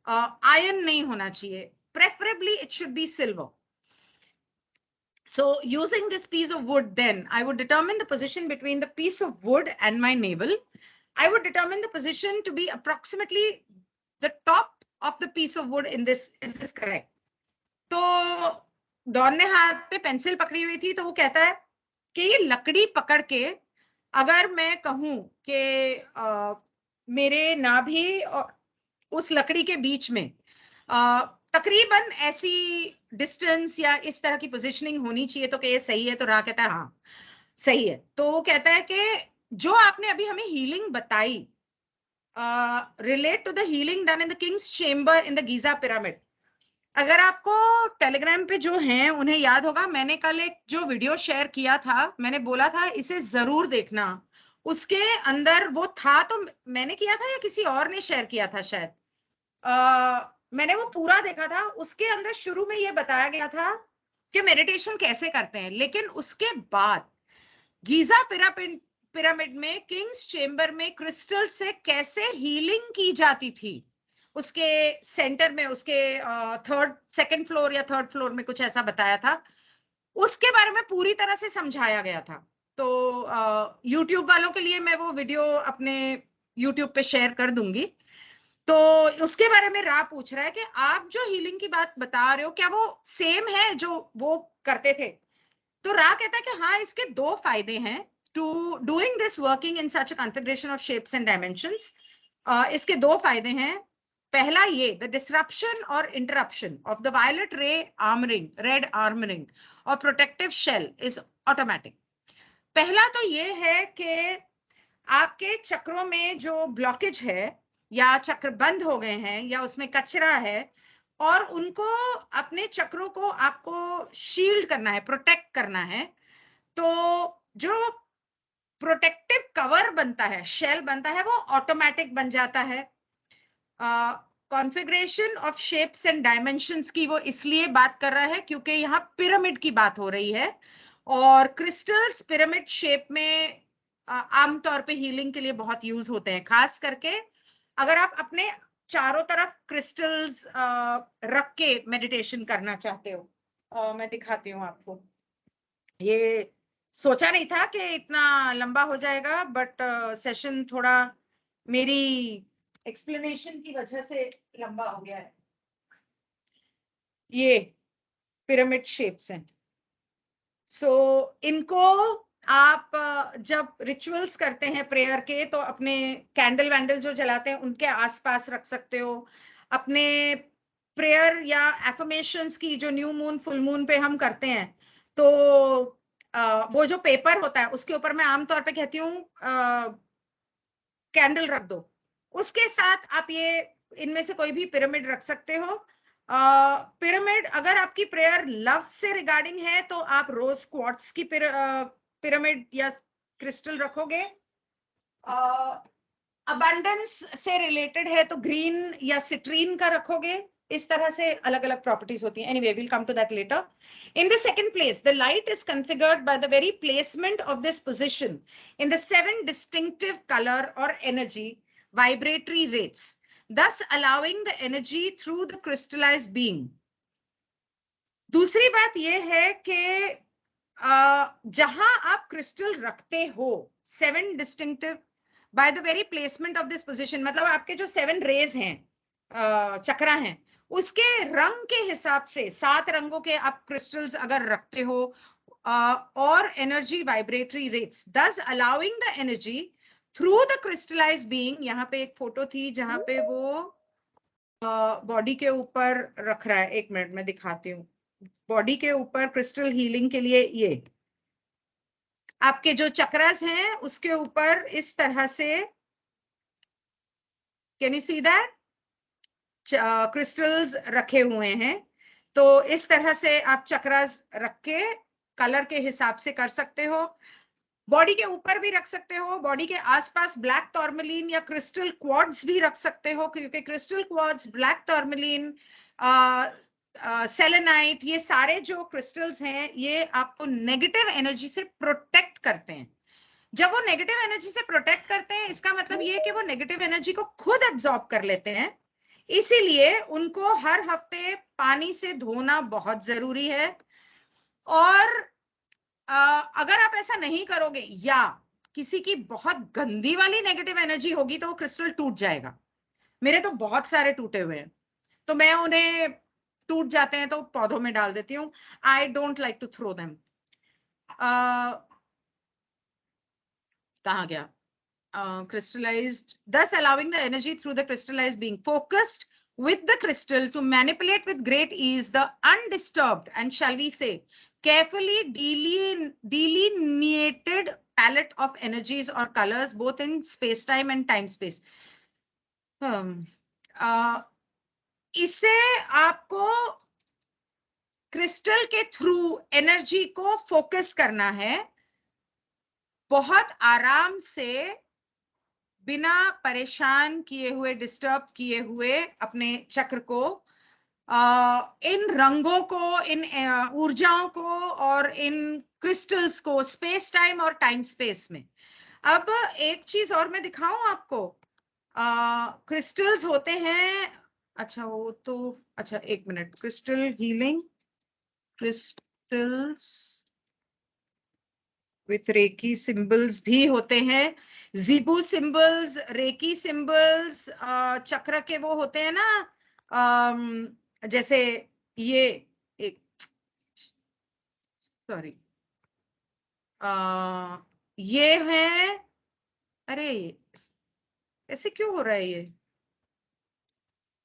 S1: iron नहीं होना चाहिए, preferably it should be silver. So using this piece of wood, then I would determine the position between the piece of wood and my navel. I would determine the position to be approximately the top of the piece of wood in this. Is this correct? तो डॉन ने हाथ पे पेंसिल पकड़ी हुई थी तो वो कहता है कि ये लकड़ी पकड़ के अगर मैं कहूं कि मेरे नाभि और उस लकड़ी के बीच में तकरीबन ऐसी डिस्टेंस या इस तरह की पोजीशनिंग होनी चाहिए तो कि ये सही है. तो रा कहता है हाँ सही है. तो वो कहता है कि जो आपने अभी हमें हीलिंग बताई, relate to the healing done in the king's chamber in the Giza pyramid. अगर आपको टेलीग्राम पे जो हैं उन्हें याद होगा, मैंने कल एक जो वीडियो शेयर किया था, मैंने बोला था इसे जरूर देखना. उसके अंदर वो था, तो मैंने किया था या किसी और ने शेयर किया था शायद, मैंने वो पूरा देखा था. उसके अंदर शुरू में ये बताया गया था कि मेडिटेशन कैसे करते हैं, लेकिन उसके बाद गीजा पिरामिड में किंग्स चेम्बर में क्रिस्टल से कैसे हीलिंग की जाती थी, उसके सेंटर में, उसके सेकंड फ्लोर या थर्ड फ्लोर में कुछ ऐसा बताया था. उसके बारे में पूरी तरह से समझाया गया था. तो यूट्यूब वालों के लिए मैं वो वीडियो अपने यूट्यूब पे शेयर कर दूंगी. तो उसके बारे में रा पूछ रहा है कि आप जो हीलिंग की बात बता रहे हो क्या वो सेम है जो वो करते थे. तो रा कहता है कि हाँ, इसके 2 फायदे हैं to doing this working in such a configuration of shapes and dimensions. इसके 2 फायदे हैं. पहला ये द डिसरप्शन और interruption of the violet ray armouring, red armouring और प्रोटेक्टिव शेल इज ऑटोमेटिक। पहला तो ये है कि आपके चक्रों में जो ब्लॉकेज है या चक्र बंद हो गए हैं या उसमें कचरा है और उनको अपने चक्रों को आपको शील्ड करना है, प्रोटेक्ट करना है, तो जो प्रोटेक्टिव कवर बनता है, शेल बनता है, वो ऑटोमेटिक बन जाता है। Configuration of shapes and dimensions की वो इसलिए बात कर रहा है क्योंकि यहाँ पिरामिड की बात हो रही है और क्रिस्टल्स पिरामिड शेप में आमतौर पे हीलिंग के लिए बहुत यूज होते हैं, खास करके अगर आप अपने चारों तरफ क्रिस्टल्स रख के मेडिटेशन करना चाहते हो। मैं दिखाती हूँ आपको। ये सोचा नहीं था कि इतना लंबा हो जाएगा, बट सेशन थोड़ा मेरी एक्सप्लेनेशन की वजह से लंबा हो गया है। ये पिरामिड शेप्स हैं। इनको आप जब रिचुअल्स करते हैं प्रेयर के, तो अपने कैंडल वैंडल जो जलाते हैं उनके आसपास रख सकते हो। अपने प्रेयर या एफर्मेशंस की जो न्यू मून फुल मून पे हम करते हैं, तो वो जो पेपर होता है उसके ऊपर मैं आमतौर पे कहती हूँ कैंडल रख दो। उसके साथ आप ये इनमें से कोई भी पिरामिड रख सकते हो। पिरामिड अगर आपकी प्रेयर लव से रिगार्डिंग है तो आप रोज क्वार्ट्स की पिरामिड या क्रिस्टल रखोगे। अबंडेंस से रिलेटेड है तो ग्रीन या सिट्रीन का रखोगे। इस तरह से अलग अलग प्रॉपर्टीज होती हैं। Anyway, we'll come to that later. In the second place, the light is configured by the very placement of this position in the 7 distinctive color or energy vibratory rates, thus allowing the energy through the crystallized being. दूसरी बात यह है कि जहां आप क्रिस्टल रखते हो, 7 distinctive by the very placement of this position, मतलब आपके जो 7 रेज हैं, चक्रा हैं, उसके रंग के हिसाब से 7 रंगों के आप क्रिस्टल्स अगर रखते हो और energy vibratory rates, thus allowing the energy through the crystallized being। यहाँ पे एक फोटो थी जहां पे वो बॉडी के ऊपर रख रहा है। एक मिनट में दिखाती हूँ। बॉडी के ऊपर क्रिस्टल हीलिंग के लिए ये आपके जो चक्रास हैं उसके ऊपर इस तरह से, can you see that, crystals रखे हुए हैं। तो इस तरह से आप चक्रास रख के कलर के हिसाब से कर सकते हो। बॉडी के ऊपर भी रख सकते हो, बॉडी के आसपास ब्लैक टॉर्मलिन या क्रिस्टल क्वार्ट्ज भी रख सकते हो, क्योंकि crystal quartz, black tourmaline, selenite, ये सारे जो क्रिस्टल्स हैं ये आपको नेगेटिव एनर्जी से प्रोटेक्ट करते हैं। जब वो नेगेटिव एनर्जी से प्रोटेक्ट करते हैं, इसका मतलब ये है कि वो नेगेटिव एनर्जी को खुद एब्जॉर्ब कर लेते हैं। इसीलिए उनको हर हफ्ते पानी से धोना बहुत जरूरी है। और अगर आप ऐसा नहीं करोगे या किसी की बहुत गंदी वाली नेगेटिव एनर्जी होगी तो वो क्रिस्टल टूट जाएगा। मेरे तो बहुत सारे टूटे हुए हैं, तो मैं उन्हें, टूट जाते हैं तो पौधों में डाल देती हूँ। I don't like to throw them. कहाँ गया? Crystallized, thus allowing the energy through the crystallized being focused with the crystal to manipulate with great ease the undisturbed and, shall we say, carefully delineated palette of energies or colors both in space time and time space. इससे आपको क्रिस्टल के थ्रू एनर्जी को फोकस करना है, बहुत आराम से, बिना परेशान किए हुए, डिस्टर्ब किए हुए अपने चक्र को, इन रंगों को, इन ऊर्जाओं को और इन क्रिस्टल्स को स्पेस टाइम और टाइम स्पेस में। अब एक चीज और मैं दिखाऊं आपको। क्रिस्टल्स होते हैं, अच्छा वो तो, अच्छा एक minute, crystal healing, crystals with reiki symbols भी होते हैं, जीबू सिंबल्स, रेकी सिंबल्स, चक्र के वो होते हैं ना, जैसे ये एक, सॉरी, ये है, अरे ऐसे क्यों हो रहा है ये?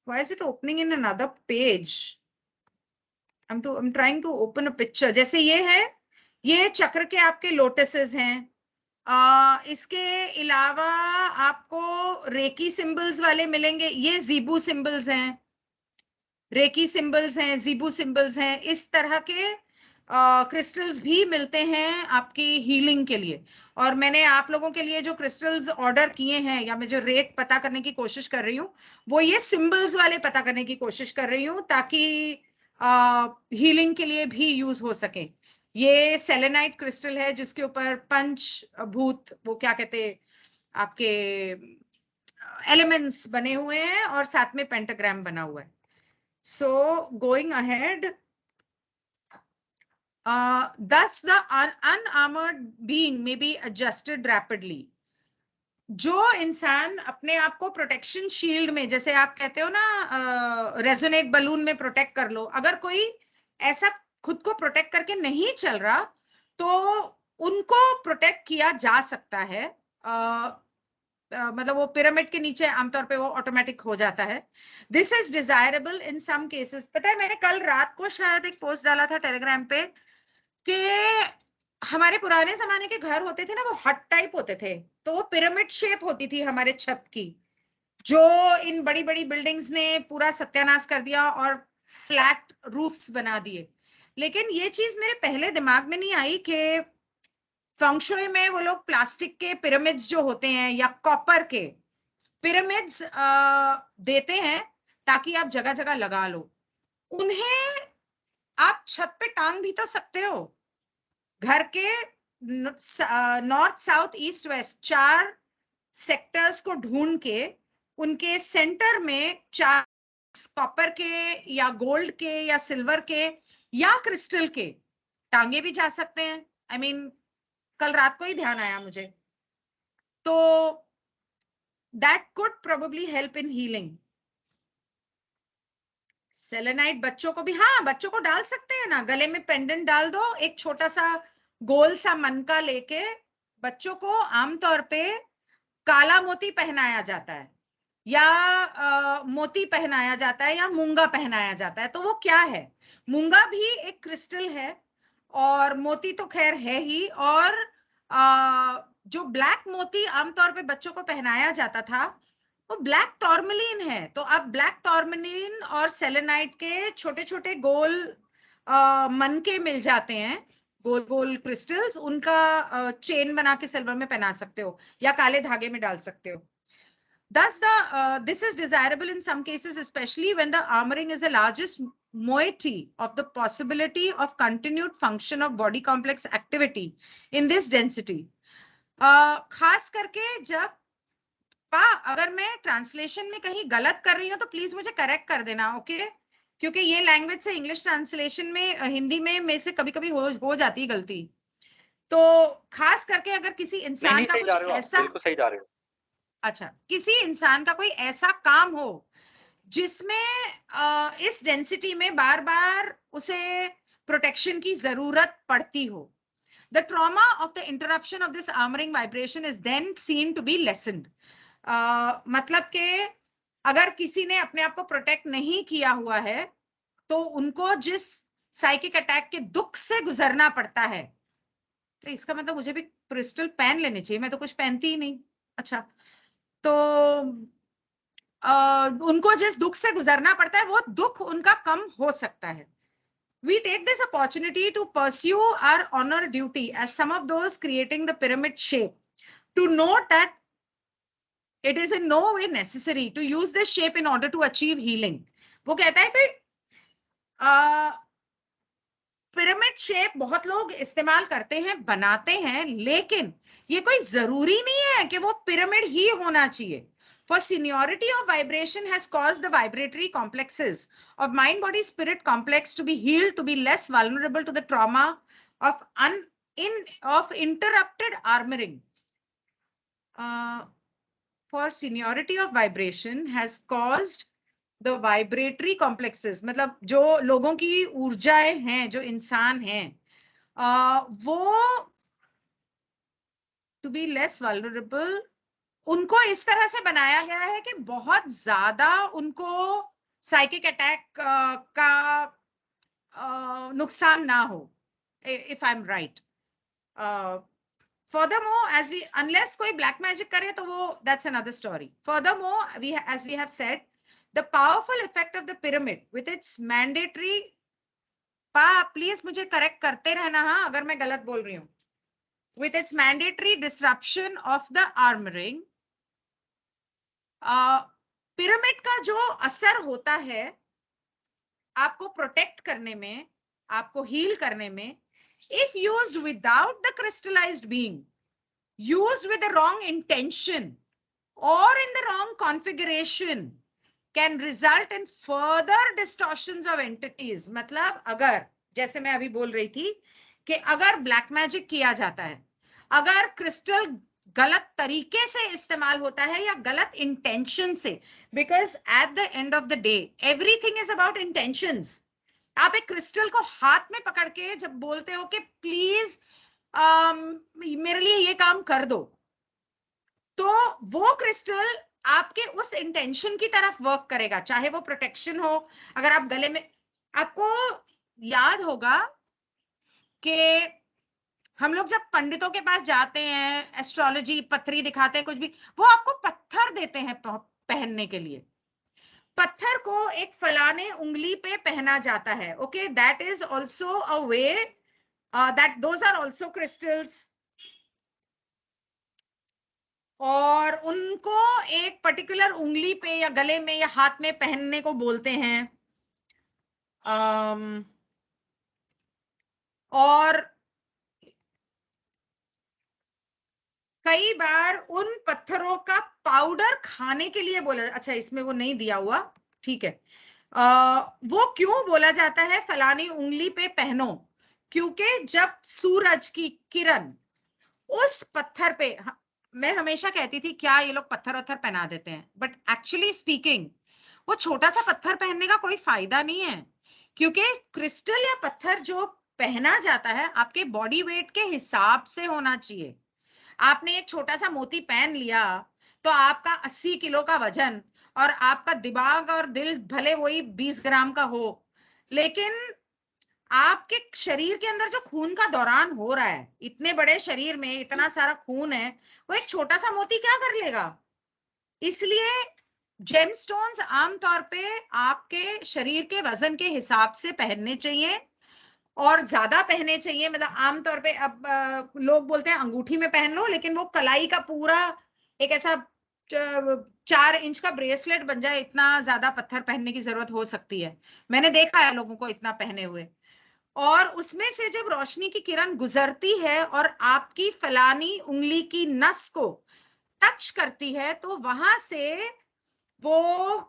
S1: Why is it opening in another page? I'm trying to open a picture. जैसे ये है, ये चक्र के आपके लोटसेस हैं. इसके अलावा आपको रेकी सिंबल्स वाले मिलेंगे. ये जीबू सिंबल्स हैं, रेकी सिंबल्स हैं, जीबू सिंबल्स हैं. इस तरह के क्रिस्टल्स भी मिलते हैं आपकी हीलिंग के लिए. और मैंने आप लोगों के लिए जो क्रिस्टल्स ऑर्डर किए हैं, या मैं जो रेट पता करने की कोशिश कर रही हूँ, वो ये सिंबल्स वाले पता करने की कोशिश कर रही हूँ, ताकि हीलिंग के लिए भी यूज हो सके. ये सेलेनाइट क्रिस्टल है जिसके ऊपर पंचभूत, वो क्या कहते हैं, आपके एलिमेंट्स बने हुए हैं, और साथ में पेंटाग्राम बना हुआ है. So going ahead, thus the unarmored being may be adjusted rapidly. जो इंसान अपने आप को प्रोटेक्शन शील्ड में, जैसे आप कहते हो ना रेजोनेट बलून में प्रोटेक्ट कर लो, अगर कोई ऐसा खुद को प्रोटेक्ट करके नहीं चल रहा, तो उनको प्रोटेक्ट किया जा सकता है. मतलब वो पिरामिड के नीचे आमतौर पे वो ऑटोमेटिक हो जाता है. This is desirable in some cases. पता है, मैंने कल रात को शायद एक पोस्ट डाला था टेलीग्राम पे कि हमारे पुराने जमाने के घर होते थे ना, वो हट टाइप होते थे, तो वो पिरामिड शेप होती थी हमारे छत की, जो इन बड़ी बड़ी बिल्डिंग्स ने पूरा सत्यानाश कर दिया और फ्लैट रूफ्स बना दिए. लेकिन ये चीज मेरे पहले दिमाग में नहीं आई कि फंक्शुई में वो लोग प्लास्टिक के पिरामिड्स जो होते हैं, या कॉपर के पिरामिड्स देते हैं ताकि आप जगह जगह लगा लो. उन्हें आप छत पे टांग भी तो सकते हो. घर के north south east west 4 sectors को ढूंढ के उनके सेंटर में 4 कॉपर के या गोल्ड के या सिल्वर के या क्रिस्टल के टांगे भी जा सकते हैं. आई मीन कल रात को ही ध्यान आया मुझे. तो that could probably help in healing. Selenite बच्चों को भी, हाँ बच्चों को डाल सकते हैं ना, गले में पेंडेंट डाल दो, एक छोटा सा गोल सा मनका लेके. बच्चों को आमतौर पे काला मोती पहनाया जाता है, या मोती पहनाया जाता है, या मूंगा पहनाया जाता है. तो वो क्या है, मूंगा भी एक क्रिस्टल है, और मोती तो खैर है ही. और जो ब्लैक मोती आमतौर पे बच्चों को पहनाया जाता था, वो ब्लैक टॉर्मलिन है. तो अब ब्लैक टॉर्मलिन और सेलेनाइट के छोटे छोटे गोल मनके मिल जाते हैं, गोल गोल क्रिस्टल्स, उनका चेन बना के सिल्वर में पहना सकते हो, या काले धागे में डाल सकते हो. Thus, this is desirable in some cases, especially when the armoring is the largest moiety of the possibility of continued function of body complex activity in this density. खास करके जब अगर मैं ट्रांसलेशन में कहीं गलत कर रही हूँ तो प्लीज मुझे करेक्ट कर देना, ओके? क्योंकि ये लैंग्वेज से इंग्लिश ट्रांसलेशन में, हिंदी में मेरे से कभी कभी हो जाती है गलती. तो खास करके अगर किसी इंसान का कुछ ऐसा,
S2: बिल्कुल सही जा रहे हो.
S1: अच्छा, किसी इंसान का कोई ऐसा काम हो जिसमें इस डेंसिटी में बार बार उसे प्रोटेक्शन की जरूरत पड़ती हो, the trauma of the interruption of this armoring vibration is then seen to be lessened. मतलब के अगर किसी ने अपने आप को प्रोटेक्ट नहीं किया हुआ है, तो उनको जिस साइकिक अटैक के दुख से गुजरना पड़ता है, तो इसका मतलब मुझे भी क्रिस्टल पहन लेने चाहिए, मैं तो कुछ पहनती ही नहीं. अच्छा, तो उनको जिस दुख से गुजरना पड़ता है, वो दुख उनका कम हो सकता है. We take this opportunity to pursue our honor duty as some of those creating the pyramid shape, to note that it is in no way necessary to use this shape in order to achieve healing. वो कहता है कि पिरामिड शेप बहुत लोग इस्तेमाल करते हैं, बनाते हैं, लेकिन ये कोई जरूरी नहीं है कि वो पिरामिड ही होना चाहिए. For seniority of vibration has caused the vibratory complexes of mind, body, spirit complex to be healed, to be less vulnerable to the trauma of interrupted armoring. For seniority of vibration has caused the vibratory complexes, मतलब जो लोगों की ऊर्जाएं हैं, जो इंसान हैं, वो to be less vulnerable, उनको इस तरह से बनाया गया है कि बहुत ज्यादा उनको साइकिक अटैक का नुकसान ना हो, if I'm right. Furthermore, unless कोई black magic करे तो वो that's another story. Furthermore, as we have said, the powerful effect of the pyramid with its mandatory, please मुझे करेक्ट करते रहना हाँ अगर मैं गलत बोल रही हूँ, with its mandatory disruption of the armoring, pyramid का जो असर होता है आपको प्रोटेक्ट करने में, आपको हील करने में, if used without the crystallized being, used with the wrong intention or in the wrong configuration, can result in further distortions of entities. मतलब अगर, जैसे मैं अभी बोल रही थी कि अगर ब्लैक मैजिक किया जाता है, अगर क्रिस्टल गलत तरीके से इस्तेमाल होता है या गलत इंटेंशन से, because at the end of the day everything is about intentions. आप एक क्रिस्टल को हाथ में पकड़ के जब बोलते हो कि प्लीज मेरे लिए ये काम कर दो, तो वो क्रिस्टल आपके उस इंटेंशन की तरफ वर्क करेगा, चाहे वो प्रोटेक्शन हो. अगर आप गले में, आपको याद होगा कि हम लोग जब पंडितों के पास जाते हैं, एस्ट्रोलॉजी पत्थरी दिखाते हैं, कुछ भी, वो आपको पत्थर देते हैं पहनने के लिए. पत्थर को एक फलाने उंगली पे पहना जाता है. Okay, that is also a way, that those are also crystals, और उनको एक पर्टिकुलर उंगली पे या गले में या हाथ में पहनने को बोलते हैं. और कई बार उन पत्थरों का पाउडर खाने के लिए बोला, अच्छा इसमें वो नहीं दिया हुआ, ठीक है. वो क्यों बोला जाता है फलानी उंगली पे पहनो, क्योंकि जब सूरज की किरण उस पत्थर पे, मैं हमेशा कहती थी क्या ये लोग पत्थर वत्थर पहना देते हैं, बट एक्चुअली स्पीकिंग वो छोटा सा पत्थर पहनने का कोई फायदा नहीं है, क्योंकि क्रिस्टल या पत्थर जो पहना जाता है आपके बॉडी वेट के हिसाब से होना चाहिए. आपने एक छोटा सा मोती पहन लिया तो आपका 80 किलो का वजन और आपका दिमाग और दिल भले वही 20 ग्राम का हो, लेकिन आपके शरीर के अंदर जो खून का दौरान हो रहा है, इतने बड़े शरीर में इतना सारा खून है, वो एक छोटा सा मोती क्या कर लेगा. इसलिए जेमस्टोन्स आमतौर पे आपके शरीर के वजन के हिसाब से पहनने चाहिए और ज्यादा पहने चाहिए. मतलब आमतौर पे अब लोग बोलते हैं अंगूठी में पहन लो, लेकिन वो कलाई का पूरा एक ऐसा 4 इंच का ब्रेसलेट बन जाए, इतना ज्यादा पत्थर पहनने की जरूरत हो सकती है. मैंने देखा है लोगों को इतना पहने हुए, और उसमें से जब रोशनी की किरण गुजरती है और आपकी फलानी उंगली की नस को टच करती है, तो वहां से वो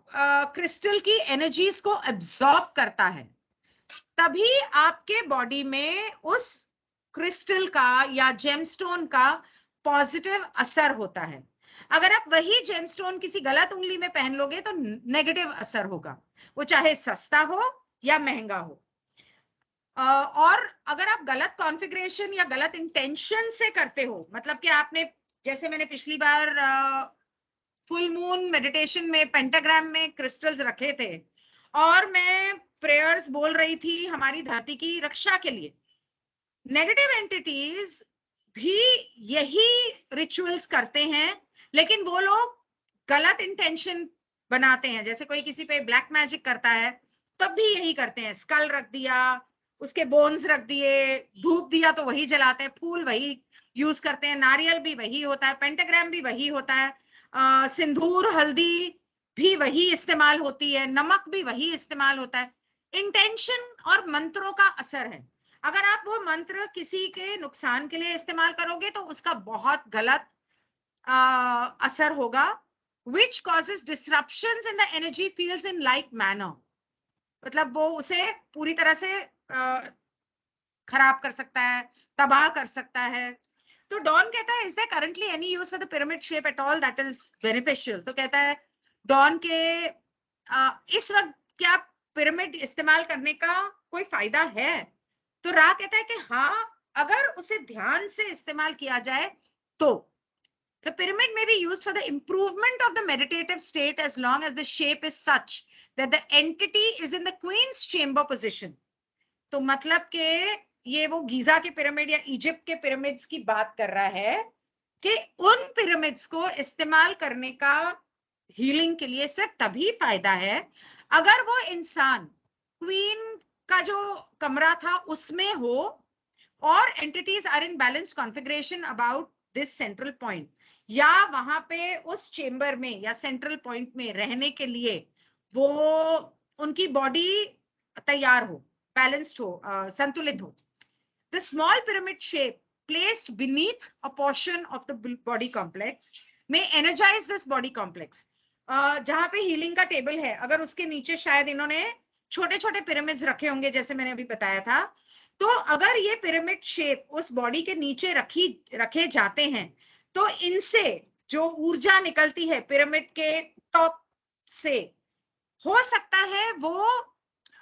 S1: क्रिस्टल की एनर्जीज को एब्जॉर्ब करता है. तभी आपके बॉडी में उस क्रिस्टल का या जेमस्टोन का पॉजिटिव असर होता है. अगर आप वही जेमस्टोन किसी गलत उंगली में पहन लोगे तो नेगेटिव असर होगा, वो चाहे सस्ता हो या महंगा हो. और अगर आप गलत कॉन्फ़िगरेशन या गलत इंटेंशन से करते हो, मतलब कि आपने, जैसे मैंने पिछली बार फुल मून मेडिटेशन में पेंटाग्राम में क्रिस्टल्स रखे थे और मैं प्रेयर्स बोल रही थी हमारी धरती की रक्षा के लिए, नेगेटिव एंटिटीज भी यही रिचुअल्स करते हैं, लेकिन वो लोग गलत इंटेंशन बनाते हैं. जैसे कोई किसी पे ब्लैक मैजिक करता है तब भी यही करते हैं, स्कल रख दिया, उसके बोन्स रख दिए, धूप दिया तो वही जलाते हैं, फूल वही यूज करते हैं, नारियल भी वही होता है, पेंटाग्राम भी वही होता है, सिंदूर हल्दी भी वही इस्तेमाल होती है, नमक भी वही इस्तेमाल होता है. इंटेंशन और मंत्रों का असर है. अगर आप वो मंत्र किसी के नुकसान के लिए इस्तेमाल करोगे तो उसका बहुत गलत असर होगा, which causes disruptions in the energy fields in like manner. मतलब वो उसे पूरी तरह से खराब कर सकता है, तबाह कर सकता है. तो डॉन कहता है, is there currently any use for the pyramid shape at all that is beneficial. तो कहता है डॉन के इस वक्त क्या पिरामिड इस्तेमाल करने का कोई फायदा है. तो रा कहता है कि हाँ, अगर उसे ध्यान से इस्तेमाल किया जाए तो the pyramid may be used for the improvement of the meditative state as long as the shape is such that the entity is in the queen's chamber position. तो मतलब के ये वो गीजा के पिरामिड या इजिप्ट के पिरामिड्स की बात कर रहा है कि उन पिरामिड्स को इस्तेमाल करने का हीलिंग के लिए सिर्फ तभी फायदा है अगर वो इंसान क्वीन का जो कमरा था उसमें हो और entities are in balance configuration about this central point, या वहां पे उस चेंबर में या सेंट्रल पॉइंट में रहने के लिए वो उनकी बॉडी तैयार हो, बैलेंस्ड हो, संतुलित हो. The small pyramid shape placed beneath a portion of the body complex may energize this body complex. जहां पे हीलिंग का टेबल है, अगर उसके नीचे शायद इन्होंने छोटे छोटे पिरामिड्स रखे होंगे जैसे मैंने अभी बताया था, तो अगर ये पिरामिड शेप उस बॉडी के नीचे रखे जाते हैं तो इनसे जो ऊर्जा निकलती है पिरामिड के टॉप से, हो सकता है वो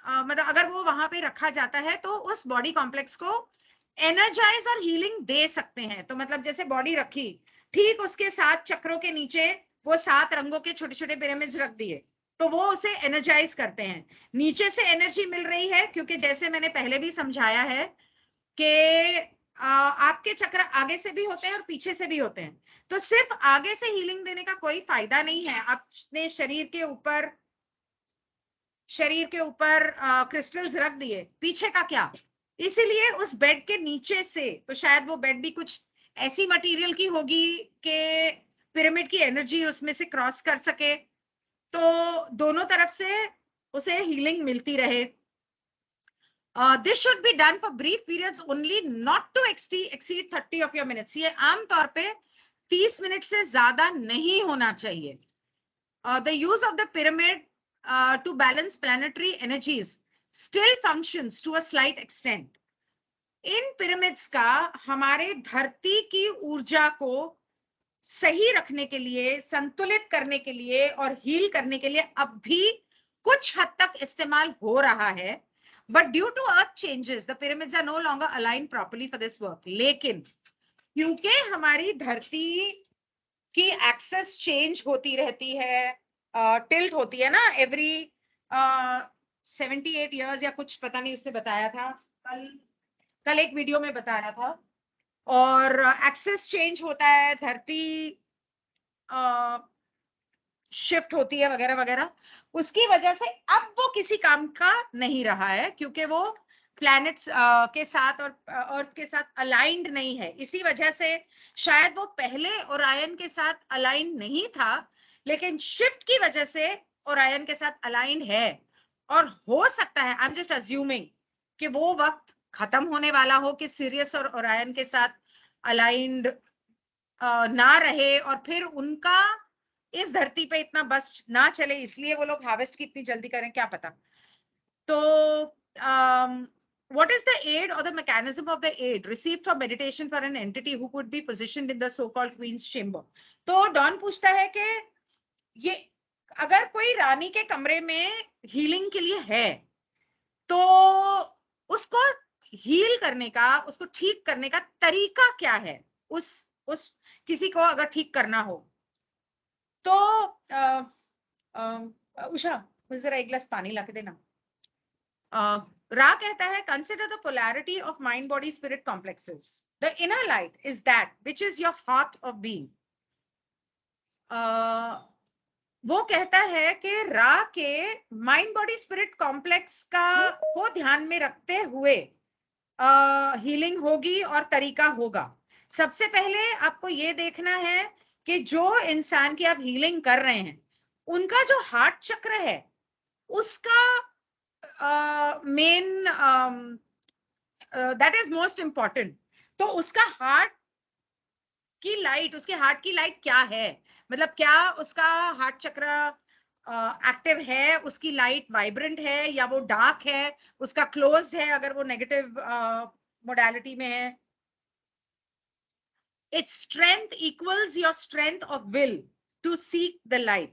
S1: मतलब अगर वो वहां पे रखा जाता है तो उस बॉडी कॉम्प्लेक्स को एनर्जाइज और हीलिंग दे सकते हैं. तो मतलब जैसे बॉडी रखी, ठीक उसके 7 चक्रों के नीचे वो 7 रंगों के छोटे छोटे पिरामिड्स रख दिए, तो वो उसे एनर्जाइज करते हैं. नीचे से एनर्जी मिल रही है क्योंकि जैसे मैंने पहले भी समझाया है कि आपके चक्र आगे से भी होते हैं और पीछे से भी होते हैं, तो सिर्फ आगे से हीलिंग देने का कोई फायदा नहीं है. आपने शरीर के ऊपर क्रिस्टल्स रख दिए, पीछे का क्या? इसीलिए उस बेड के नीचे से, तो शायद वो बेड भी कुछ ऐसी मटेरियल की होगी कि पिरामिड की एनर्जी उसमें से क्रॉस कर सके, तो दोनों तरफ से उसे हीलिंग मिलती रहे. This should be done for brief periods only, not to exceed 30 of your minutes. ये आम तौर पे 30 मिनट से ज्यादा नहीं होना चाहिए. The use of the pyramid to balance planetary energies still functions to a slight extent. In pyramids का हमारे धरती की ऊर्जा को सही रखने के लिए, संतुलित करने के लिए और हील करने के लिए अब भी कुछ हद तक इस्तेमाल हो रहा है. But due to earth changes the pyramids are no longer align properly for this work. लेकिन क्योंकि हमारी धरती की एक्सेस चेंज होती रहती है, टिल्ट होती है ना, एवरी 78 इयर्स या कुछ, पता नहीं उसने बताया था, कल एक वीडियो में बता रहा था, और एक्सेस चेंज होता है, धरती शिफ्ट होती है वगैरह वगैरह. उसकी वजह से अब वो किसी काम का नहीं रहा है क्योंकि वो प्लैनेट्स के साथ और अर्थ के साथ अलाइंड नहीं है. इसी वजह से शायद वो पहले ओरायन के साथ अलाइंड नहीं था, लेकिन शिफ्ट की वजह से ओरायन के साथ अलाइंड है. और हो सकता है, आई एम जस्ट अज्यूमिंग, कि वो वक्त खत्म होने वाला हो कि सिरियस और ओरायन के साथ अलाइंड ना रहे और फिर उनका इस धरती पे इतना बस ना चले, इसलिए वो लोग हार्वेस्ट की इतनी जल्दी करें, क्या पता. तो what is the aid or the mechanism of the aid received for meditation for an entity who could be positioned in the so-called queen's chamber? तो डॉन पूछता है कि ये अगर कोई रानी के कमरे में हीलिंग के लिए है तो उसको हील करने का, उसको ठीक करने का तरीका क्या है? उस किसी को अगर ठीक करना हो तो उषा मुझे जरा एक गिलास पानी ला के देना. रा कहता है, consider the polarity of mind body spirit complexes. The inner light is that which is your heart of being. वो कहता है कि रा के माइंड बॉडी स्पिरिट कॉम्प्लेक्स को ध्यान में रखते हुए हीलिंग होगी और तरीका होगा. सबसे पहले आपको ये देखना है कि जो इंसान की आप हीलिंग कर रहे हैं उनका जो हार्ट चक्र है उसका main that is most important. तो उसका हार्ट की लाइट, उसके हार्ट की लाइट क्या है, मतलब क्या उसका हार्ट चक्र एक्टिव है, उसकी लाइट वाइब्रेंट है या वो डार्क है, उसका क्लोज्ड है अगर वो नेगेटिव मोडालिटी में है. Its strength equals your strength of will to seek the light.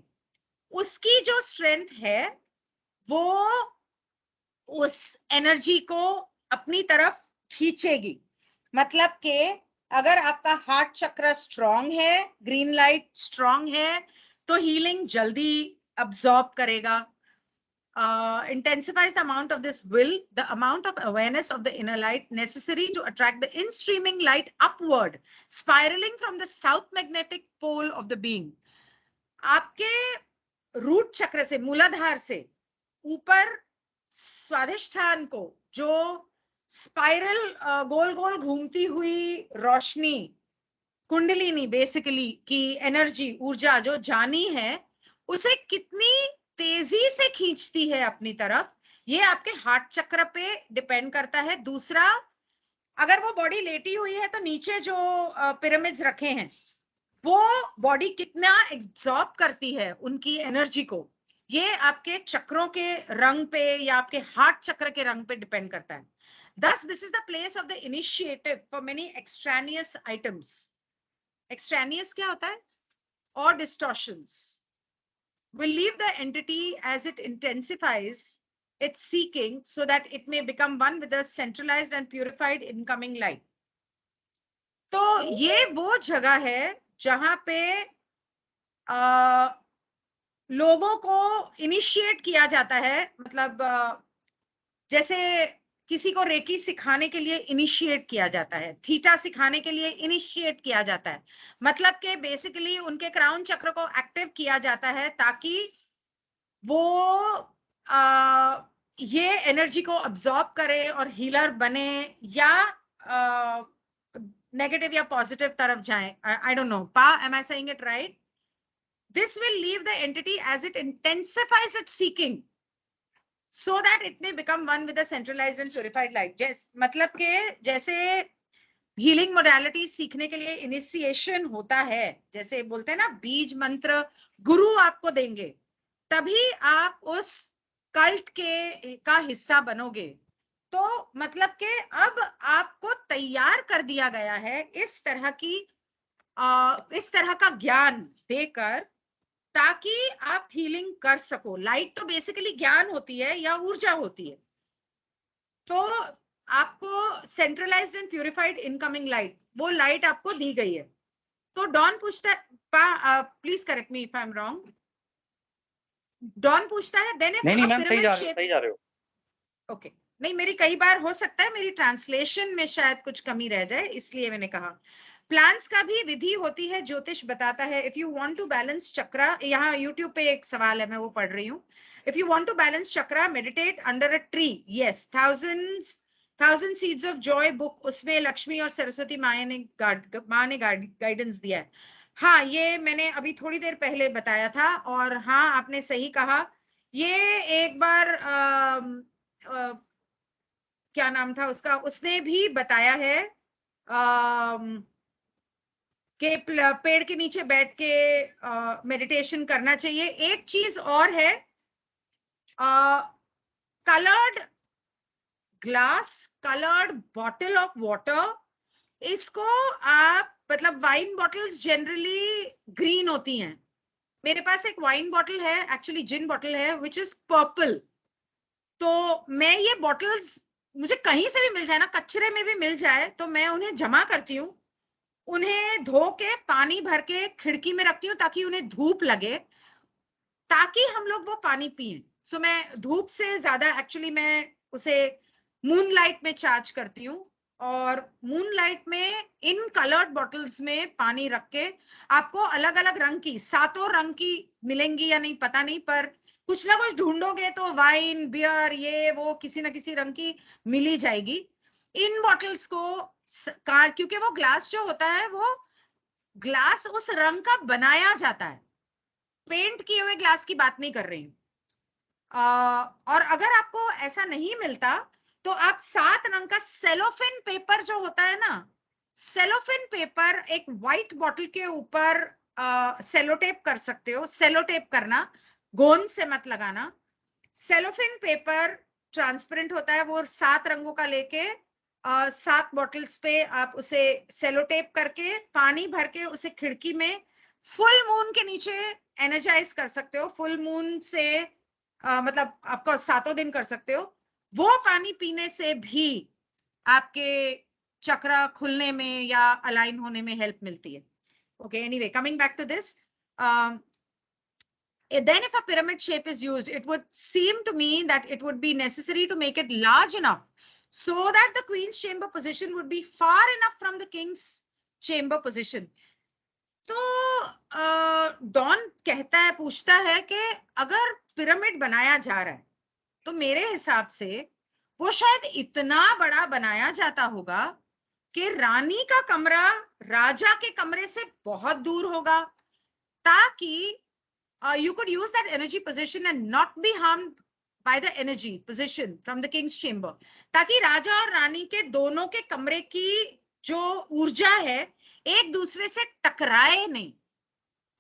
S1: उसकी जो स्ट्रेंथ है वो उस एनर्जी को अपनी तरफ खींचेगी. मतलब कि अगर आपका हार्ट चक्र स्ट्रांग है, ग्रीन लाइट स्ट्रांग है, तो हीलिंग जल्दी अब्सॉर्ब करेगा. intensifies the amount of this will, the amount of awareness of the inner light necessary to attract the in-streaming light upward, spiraling from the south magnetic pole of the being. आपके रूट चक्र से, मूलाधार से ऊपर स्वाधिष्ठान को जो स्पाइरल गोल गोल घूमती हुई रोशनी, कुंडलिनी बेसिकली की एनर्जी, ऊर्जा जो जानी है, उसे कितनी तेजी से खींचती है अपनी तरफ, ये आपके हार्ट चक्र पे डिपेंड करता है। दूसरा, अगर वो बॉडी लेटी हुई है तो नीचे जो पिरामिड्स रखे हैं वो बॉडी कितना एब्जॉर्ब करती है उनकी एनर्जी को, ये आपके चक्रों के रंग पे या आपके हार्ट चक्र के रंग पे डिपेंड करता है। Thus, this is the place of the initiative for many extraneous items. Extraneous क्या होता है? Or distortions will leave the entity as it intensifies its seeking so that it may become one with the centralized and purified incoming light. तो ये वो जगह है जहां पे लोगों को इनिशिएट किया जाता है, मतलब जैसे किसी को रेकी सिखाने के लिए इनिशिएट किया जाता है, थीटा सिखाने के लिए इनिशिएट किया जाता है, मतलब कि बेसिकली उनके क्राउन चक्र को एक्टिव किया जाता है ताकि वो ये एनर्जी को अब्सॉर्ब करे और हीलर बने या नेगेटिव या पॉजिटिव तरफ जाए। आई डोंट नो, पा, am I saying it right? This will leave the entity as it intensifies its seeking so that it may become one with a centralized and purified light. मतलब के जैसे हीलिंग मोडालिटी सीखने के लिए इनिशिएशन होता है, जैसे बोलते हैं ना बीज मंत्र गुरु आपको देंगे, तभी आप उस कल्ट का हिस्सा बनोगे। तो मतलब के अब आपको तैयार कर दिया गया है इस तरह का ज्ञान देकर ताकि आप हीलिंग कर सको। लाइट तो बेसिकली ज्ञान होती है या ऊर्जा होती है, तो आपको centralised and purified incoming light, वो लाइट आपको दी गई है। तो डॉन पूछता है, please correct me if I am wrong, Don पूछता है देन
S2: नहीं मैम, सही जा रहे हो।
S1: ओके, नहीं मेरी कई बार हो सकता है मेरी ट्रांसलेशन में शायद कुछ कमी रह जाए, इसलिए मैंने कहा। प्लान्स का भी विधि होती है, ज्योतिष बताता है। If you want to balance chakra, यहाँ यूट्यूब पे एक सवाल है, मैं वो पढ़ रही हूँ। If you want to balance chakra, meditate under a tree. Yes, thousand seeds of joy book, उसमें लक्ष्मी और सरस्वती माँ ने गाइडेंस दिया है। हाँ, ये मैंने अभी थोड़ी देर पहले बताया था, और हाँ आपने सही कहा, ये एक बार क्या नाम था उसका, उसने भी बताया है कि पेड़ के नीचे बैठ के मेडिटेशन करना चाहिए। एक चीज और है, coloured glass, coloured bottle of water, इसको आप, मतलब वाइन बॉटल्स जनरली ग्रीन होती हैं, मेरे पास एक वाइन बॉटल है, एक्चुअली जिन बॉटल है विच इज पर्पल। तो मैं ये बॉटल्स मुझे कहीं से भी मिल जाए ना, कचरे में भी मिल जाए, तो मैं उन्हें जमा करती हूँ, उन्हें धो के पानी भर के खिड़की में रखती हूँ ताकि उन्हें धूप लगे, ताकि हम लोग वो पानी पिए। सो मैं धूप से ज्यादा एक्चुअली मैं उसे मून लाइट में चार्ज करती हूँ, और मून लाइट में इन कलर्ड बॉटल्स में पानी रख के, आपको अलग अलग रंग की, 7 रंग की मिलेंगी या नहीं पता नहीं, पर कुछ ना कुछ ढूंढोगे तो वाइन, बियर, ये वो किसी ना किसी रंग की मिल ही जाएगी। इन बॉटल्स को क्योंकि वो ग्लास जो होता है, वो ग्लास उस रंग का बनाया जाता है, पेंट किए हुए ग्लास की बात नहीं कर रही हूँ। और अगर आपको ऐसा नहीं मिलता तो आप 7 रंग का सेलोफेन पेपर जो होता है ना, सेलोफेन पेपर एक व्हाइट बॉटल के ऊपर सेलोटेप कर सकते हो। सेलोटेप करना, गोंद से मत लगाना। सेलोफेन पेपर ट्रांसपेरेंट होता है, वो 7 रंगों का लेके 7 बॉटल्स पे आप उसे सेलोटेप करके पानी भर के उसे खिड़की में फुल मून के नीचे एनर्जाइज कर सकते हो। फुल मून से मतलब आपको 7 दिन कर सकते हो। वो पानी पीने से भी आपके चक्रा खुलने में या अलाइन होने में हेल्प मिलती है। Okay, anyway, coming back to this, then if a pyramid shape is used, it would seem to me that it would be necessary to make it large enough so that the queen's chamber position would be far enough from the king's chamber position. तो डॉन कहता है, पूछता है कि अगर पिरामिड बनाया जा रहा है तो मेरे हिसाब से वो शायद इतना बड़ा बनाया जाता होगा कि रानी का कमरा राजा के कमरे से बहुत दूर होगा, ताकि you could use that energy position and not be harmed by the energy position from the king's chamber, ताकि राजा और रानी के दोनों के कमरे की जो ऊर्जा है एक दूसरे से टकराए नहीं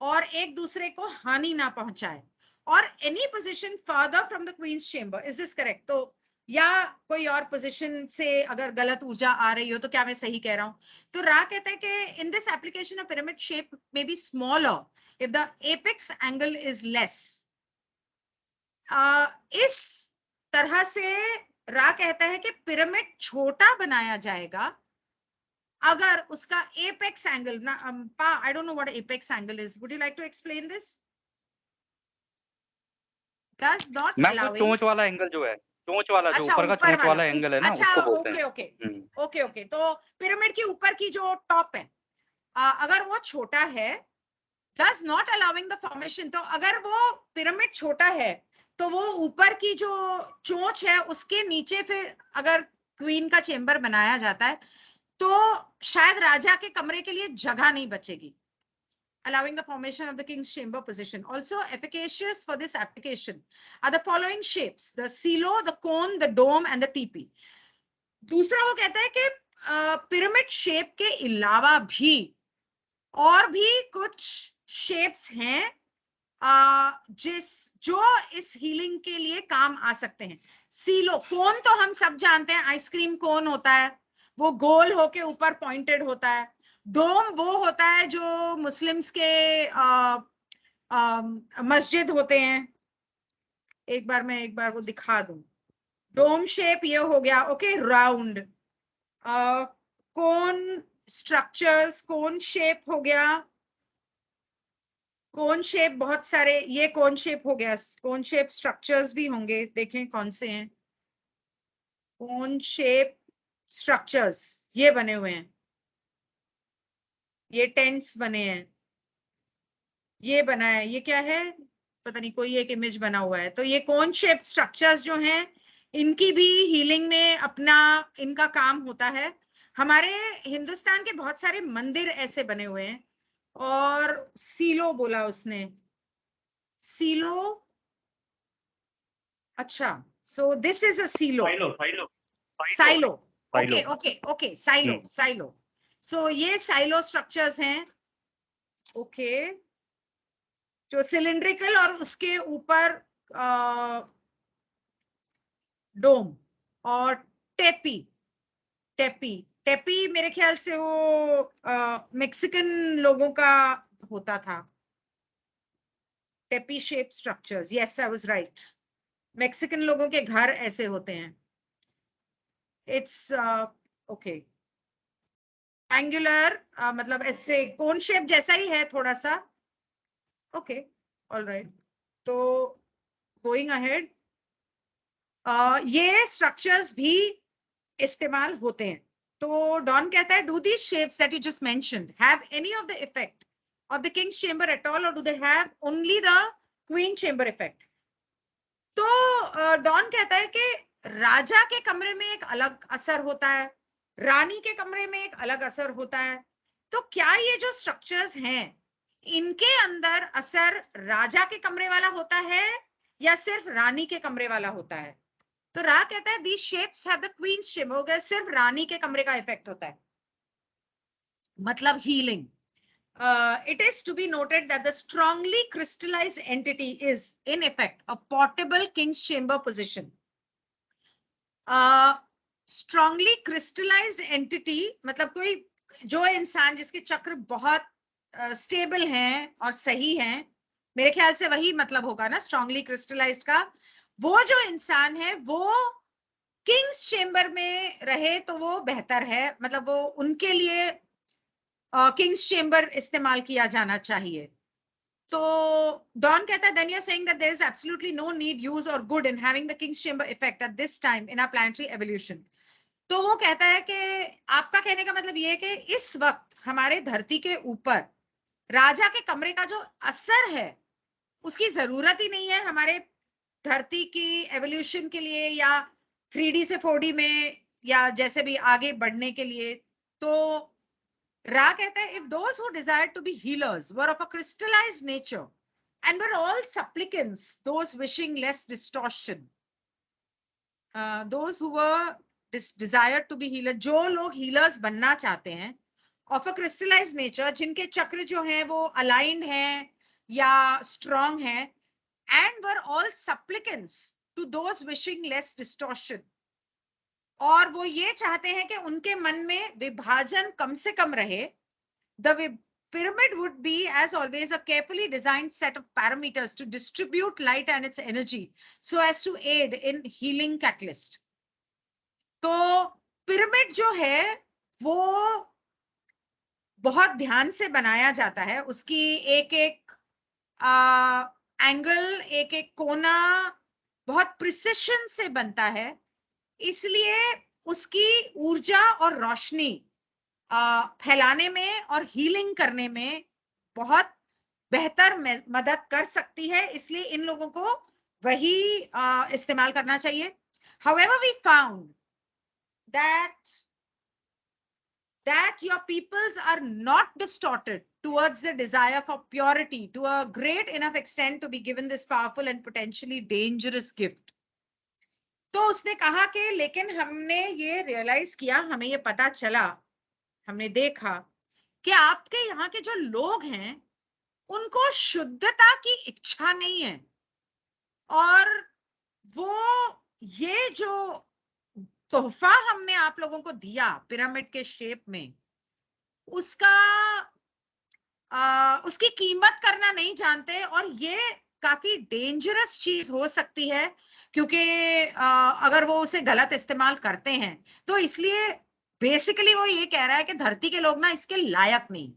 S1: और एक दूसरे को हानि ना पहुंचाए, और any position further from the queen's chamber. Is this correct? तो या कोई और पोजीशन से अगर गलत ऊर्जा आ रही हो तो क्या मैं सही कह रहा हूं? तो रा कहता है कि in this application of pyramid shape may be smaller if the apex angle is less. इस तरह से रा कहता है कि पिरामिड छोटा बनाया जाएगा अगर उसका apex angle ना, I don't know what apex angle is. Would you like to explain this? Does not allowing.
S2: चोंच वाला एंगल जो है, चोंच वाला जो ऊपर का चोंच वाला एंगल है ना, उसको बोलते हैं.
S1: Okay okay. तो पिरामिड के ऊपर की जो टॉप है, अगर वो छोटा है, does not allowing the formation, तो अगर वो पिरामिड छोटा है तो वो ऊपर की जो चोंच है उसके नीचे फिर अगर क्वीन का चेंबर बनाया जाता है तो शायद राजा के कमरे के लिए जगह नहीं बचेगी. Allowing the formation of the king's chamber position. Also efficacious for this application are the following shapes: the silo, the cone, the dome and the teepee. दूसरा वो कहता है कि पिरामिड शेप के अलावा भी और भी कुछ शेप्स हैं जो इस हीलिंग के लिए काम आ सकते हैं. सीलो, कोन तो हम सब जानते हैं, आइसक्रीम कोन होता है, वो गोल होके ऊपर पॉइंटेड होता है. डोम वो होता है जो मुस्लिम्स के मस्जिद होते हैं. एक बार वो दिखा दूं. डोम शेप ये हो गया. Okay, round. Cone structures, cone shape हो गया. कोन शेप बहुत सारे, ये कोन शेप हो गया. कोन शेप स्ट्रक्चर्स भी होंगे, देखें कौन से हैं. कोन शेप स्ट्रक्चर्स ये बने हुए हैं, ये टेंट्स बने हैं, ये बना है, ये क्या है पता नहीं, कोई एक इमेज बना हुआ है. तो ये कोन शेप स्ट्रक्चर्स जो हैं इनकी भी हीलिंग में अपना इनका काम होता है. हमारे हिंदुस्तान के बहुत सारे मंदिर ऐसे बने हुए हैं. और सीलो बोला उसने, सीलो. अच्छा, so this is a silo. Silo. Okay, silo. So ये साइलो स्ट्रक्चर्स हैं. ओके, जो सिलिंड्रिकल और उसके ऊपर डोम. और टेपी. टेपी मेरे ख्याल से वो मेक्सिकन लोगों का होता था. Tepee shape structures, yes I was right. Mexican लोगों के घर ऐसे होते हैं. इट्स ओके, एंगुलर, मतलब ऐसे कोन शेप जैसा ही है थोड़ा सा. Okay, alright. तो गोइंग अहेड, ये स्ट्रक्चर्स भी इस्तेमाल होते हैं. तो डॉन कहता है, do these shapes that you just mentioned have any of the effect of the king's chamber at all, or do they have only the queen chamber effect? तो डॉन कहता है कि राजा के कमरे में एक अलग असर होता है, रानी के कमरे में एक अलग असर होता है. तो क्या ये जो स्ट्रक्चर्स हैं इनके अंदर असर राजा के कमरे वाला होता है या सिर्फ रानी के कमरे वाला होता है? तो रा कहता है these shapes have the queen's chamber, सिर्फ रानी के कमरे का इफेक्ट होता है, मतलब healing. It is to be noted that the strongly crystallized entity is in effect a portable king's chamber position. Strongly crystallized entity मतलब कोई जो इंसान जिसके चक्र बहुत स्टेबल हैं और सही हैं, मेरे ख्याल से वही मतलब होगा ना स्ट्रांगली क्रिस्टलाइज्ड का. वो जो इंसान है वो किंग्स चेंबर में रहे तो वो बेहतर है, मतलब वो उनके लिए किंग्स चेंबर इस्तेमाल किया जाना चाहिए. तो डॉन कहता है then you're saying that there is absolutely no need, use or good in having the King's Chamber effect at this time in our planetary evolution. तो वो कहता है कि आपका कहने का मतलब ये है कि इस वक्त हमारे धरती के ऊपर राजा के कमरे का जो असर है उसकी जरूरत ही नहीं है हमारे धरती की एवोल्यूशन के लिए या 3D से 4D में या जैसे भी आगे बढ़ने के लिए। तो रा कहता है if those who desired to be healers were of a crystallized nature and were all supplicants, those wishing less distortion, those who were desired to be healers, जो लोग healers बनना चाहते हैं of a crystallized nature, जिनके चक्र जो हैं वो aligned हैं या strong हैं, and were all supplicants to those wishing less distortion, और वो ये चाहते हैं कि उनके मन में विभाजन कम से कम रहे। The pyramid would be, as always, a carefully designed set of parameters to distribute light and its energy so as to aid in healing catalyst. तो पिरामिड जो है वो बहुत ध्यान से बनाया जाता है, उसकी एक एक एंगल, एक एक कोना बहुत प्रिसिशन से बनता है, इसलिए उसकी ऊर्जा और रोशनी फैलाने में और हीलिंग करने में बहुत बेहतर मदद कर सकती है, इसलिए इन लोगों को वही इस्तेमाल करना चाहिए। However, we found that your peoples are not distorted towards the desire for purity to a great enough extent to be given this powerful and potentially dangerous gift. तो उसने कहा कि लेकिन हमने ये रियलाइज किया, हमें ये पता चला, हमने देखा कि आपके यहाँ के जो लोग हैं उनको शुद्धता की इच्छा नहीं है, और वो ये जो तोहफा हमने आप लोगों को दिया पिरामिड के शेप में, उसकी कीमत करना नहीं जानते, और ये काफी डेंजरस चीज हो सकती है क्योंकि अगर वो उसे गलत इस्तेमाल करते हैं, तो इसलिए बेसिकली वो ये कह रहा है कि धरती के लोग ना इसके लायक नहीं।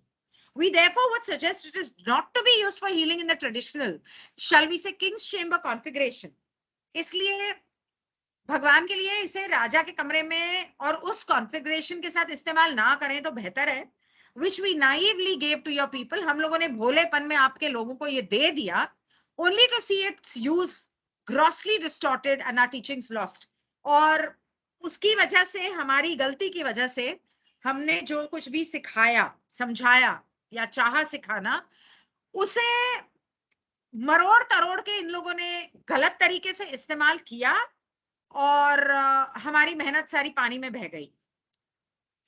S1: We therefore would suggest it is not to be used for healing in the traditional, shall we say, King's Chamber configuration. इसलिए भगवान के लिए इसे राजा के कमरे में और उस कॉन्फ़िगरेशन के साथ इस्तेमाल ना करें तो बेहतर है। Which we naively gave to your people, हम लोगों ने भोलेपन में आपके लोगों को ये दे दिया, only to see its use grossly distorted and our teachings lost. और उसकी वजह से, हमारी गलती की वजह से, हमने जो कुछ भी सिखाया, समझाया या चाहा सिखाना, उसे मरोड़ तरोड़ के इन लोगों ने गलत तरीके से इस्तेमाल किया और हमारी मेहनत सारी पानी में बह गई।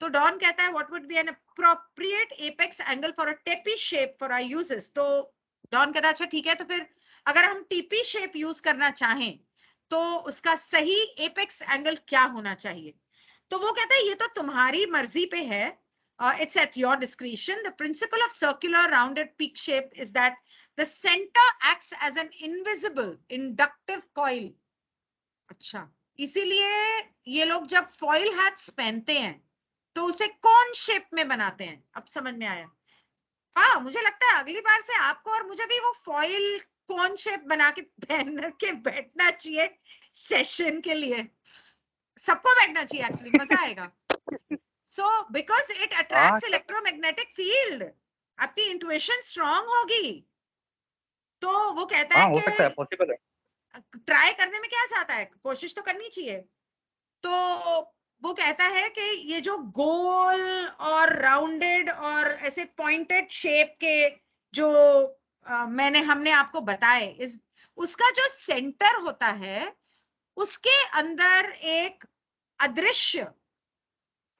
S1: तो डॉन कहता है what would be an appropriate apex angle for a tepee shape for our uses. तो डॉन कहता है अच्छा ठीक है, तो फिर अगर हम टीपी शेप यूज करना चाहें तो उसका सही एपेक्स एंगल क्या होना चाहिए। तो वो कहता है ये तो तुम्हारी मर्जी पे है, it's at your discretion. The principle of circular rounded peak shape is that the center acts as an invisible inductive coil. अच्छा, इसीलिए ये लोग जब फॉइल हैट्स पहनते हैं तो उसे कौन शेप में बनाते हैं, अब समझ में आया। हाँ, मुझे लगता है अगली बार से आपको और मुझे भी वो फॉइल कौन शेप बना के पहन के बैठना चाहिए सेशन के लिए, सबको बैठना चाहिए, एक्चुअली मजा आएगा। So because it attracts electromagnetic field, आपकी इंट्यूशन स्ट्रांग होगी। तो वो कहता है
S2: हो
S1: कि
S2: सकता है, पॉसिबल है।
S1: ट्राई करने में क्या जाता है, कोशिश तो करनी चाहिए। तो वो कहता है कि ये जो गोल और राउंडेड और ऐसे पॉइंटेड शेप के जो हमने आपको बताए, इस उसका जो सेंटर होता है उसके अंदर एक अदृश्य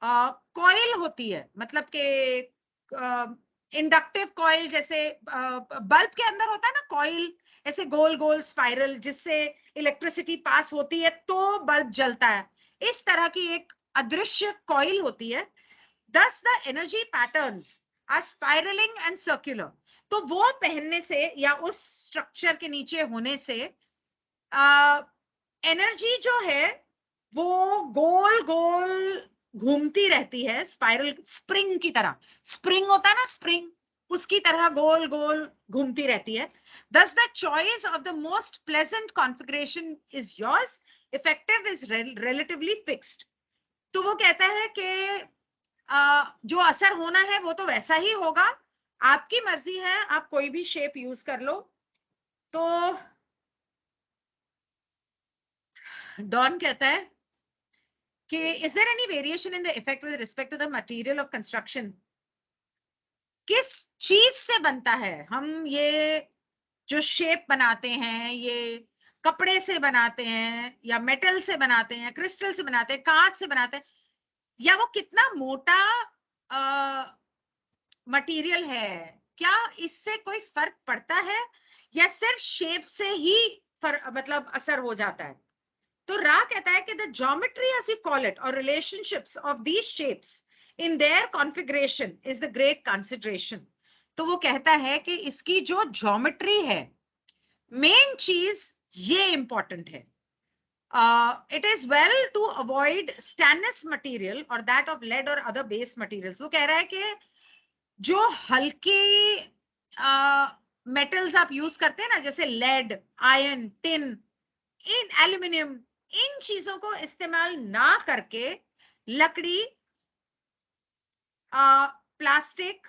S1: कॉइल होती है, मतलब कि इंडक्टिव कॉइल, जैसे बल्ब के अंदर होता है ना कॉइल, ऐसे गोल गोल स्पाइरल जिससे इलेक्ट्रिसिटी पास होती है तो बल्ब जलता है, इस तरह की एक अदृश्य कॉइल होती है। Thus the energy patterns are spiraling and circular. तो वो पहनने से या उस स्ट्रक्चर के नीचे होने से एनर्जी जो है वो गोल गोल घूमती रहती है, स्पाइरल स्प्रिंग की तरह। स्प्रिंग होता है ना, स्प्रिंग, उसकी तरह गोल गोल घूमती रहती है. Thus the choice of the most pleasant configuration is yours. Effective is relatively fixed. तो वो कहता है कि जो असर होना है वो तो वैसा ही होगा, आपकी मर्जी है, आप कोई भी शेप यूज कर लो. तो डॉन कहता है कि is there any variation in the effect with respect to the material of construction. किस चीज से बनता है? हम ये जो शेप बनाते हैं, ये कपड़े से बनाते हैं या मेटल से बनाते हैं, क्रिस्टल से बनाते हैं, कांच से बनाते हैं, या वो कितना मोटा मटेरियल है, क्या इससे कोई फर्क पड़ता है या सिर्फ शेप से ही मतलब असर हो जाता है? तो रा कहता है कि the geometry as you call it or relationships of these shapes in their configuration is the great consideration. तो वो कहता है कि इसकी जो ज्योमेट्री है, मेन चीज ये इंपॉर्टेंट है. It is well to avoid stainless material or that of lead or other base materials. वो कह रहा है कि जो हल्के मेटल्स आप यूज करते हैं ना, जैसे लेड, आयरन, टिन, इन एल्यूमिनियम, इन चीजों को इस्तेमाल ना करके लकड़ी, प्लास्टिक,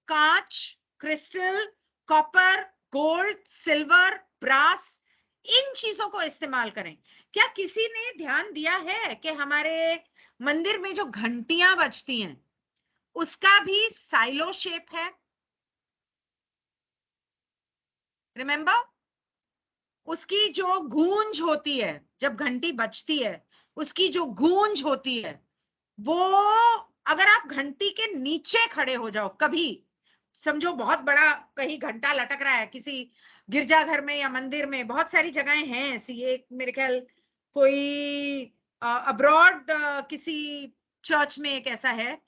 S1: कांच, crystal, copper, gold, silver, brass, इन चीजों को इस्तेमाल करें. क्या किसी ने ध्यान दिया है कि हमारे मंदिर में जो घंटियां बजती हैं उसका भी साइलो शेप है? रिमेंबर, उसकी जो गूंज होती है जब घंटी बजती है, उसकी जो गूंज होती है, वो अगर आप घंटी के नीचे खड़े हो जाओ, कभी समझो बहुत बड़ा कहीं घंटा लटक रहा है किसी गिरजाघर में या मंदिर में, बहुत सारी जगहें हैं ऐसी, एक मेरे ख्याल कोई अब्रॉड किसी चर्च में एक ऐसा है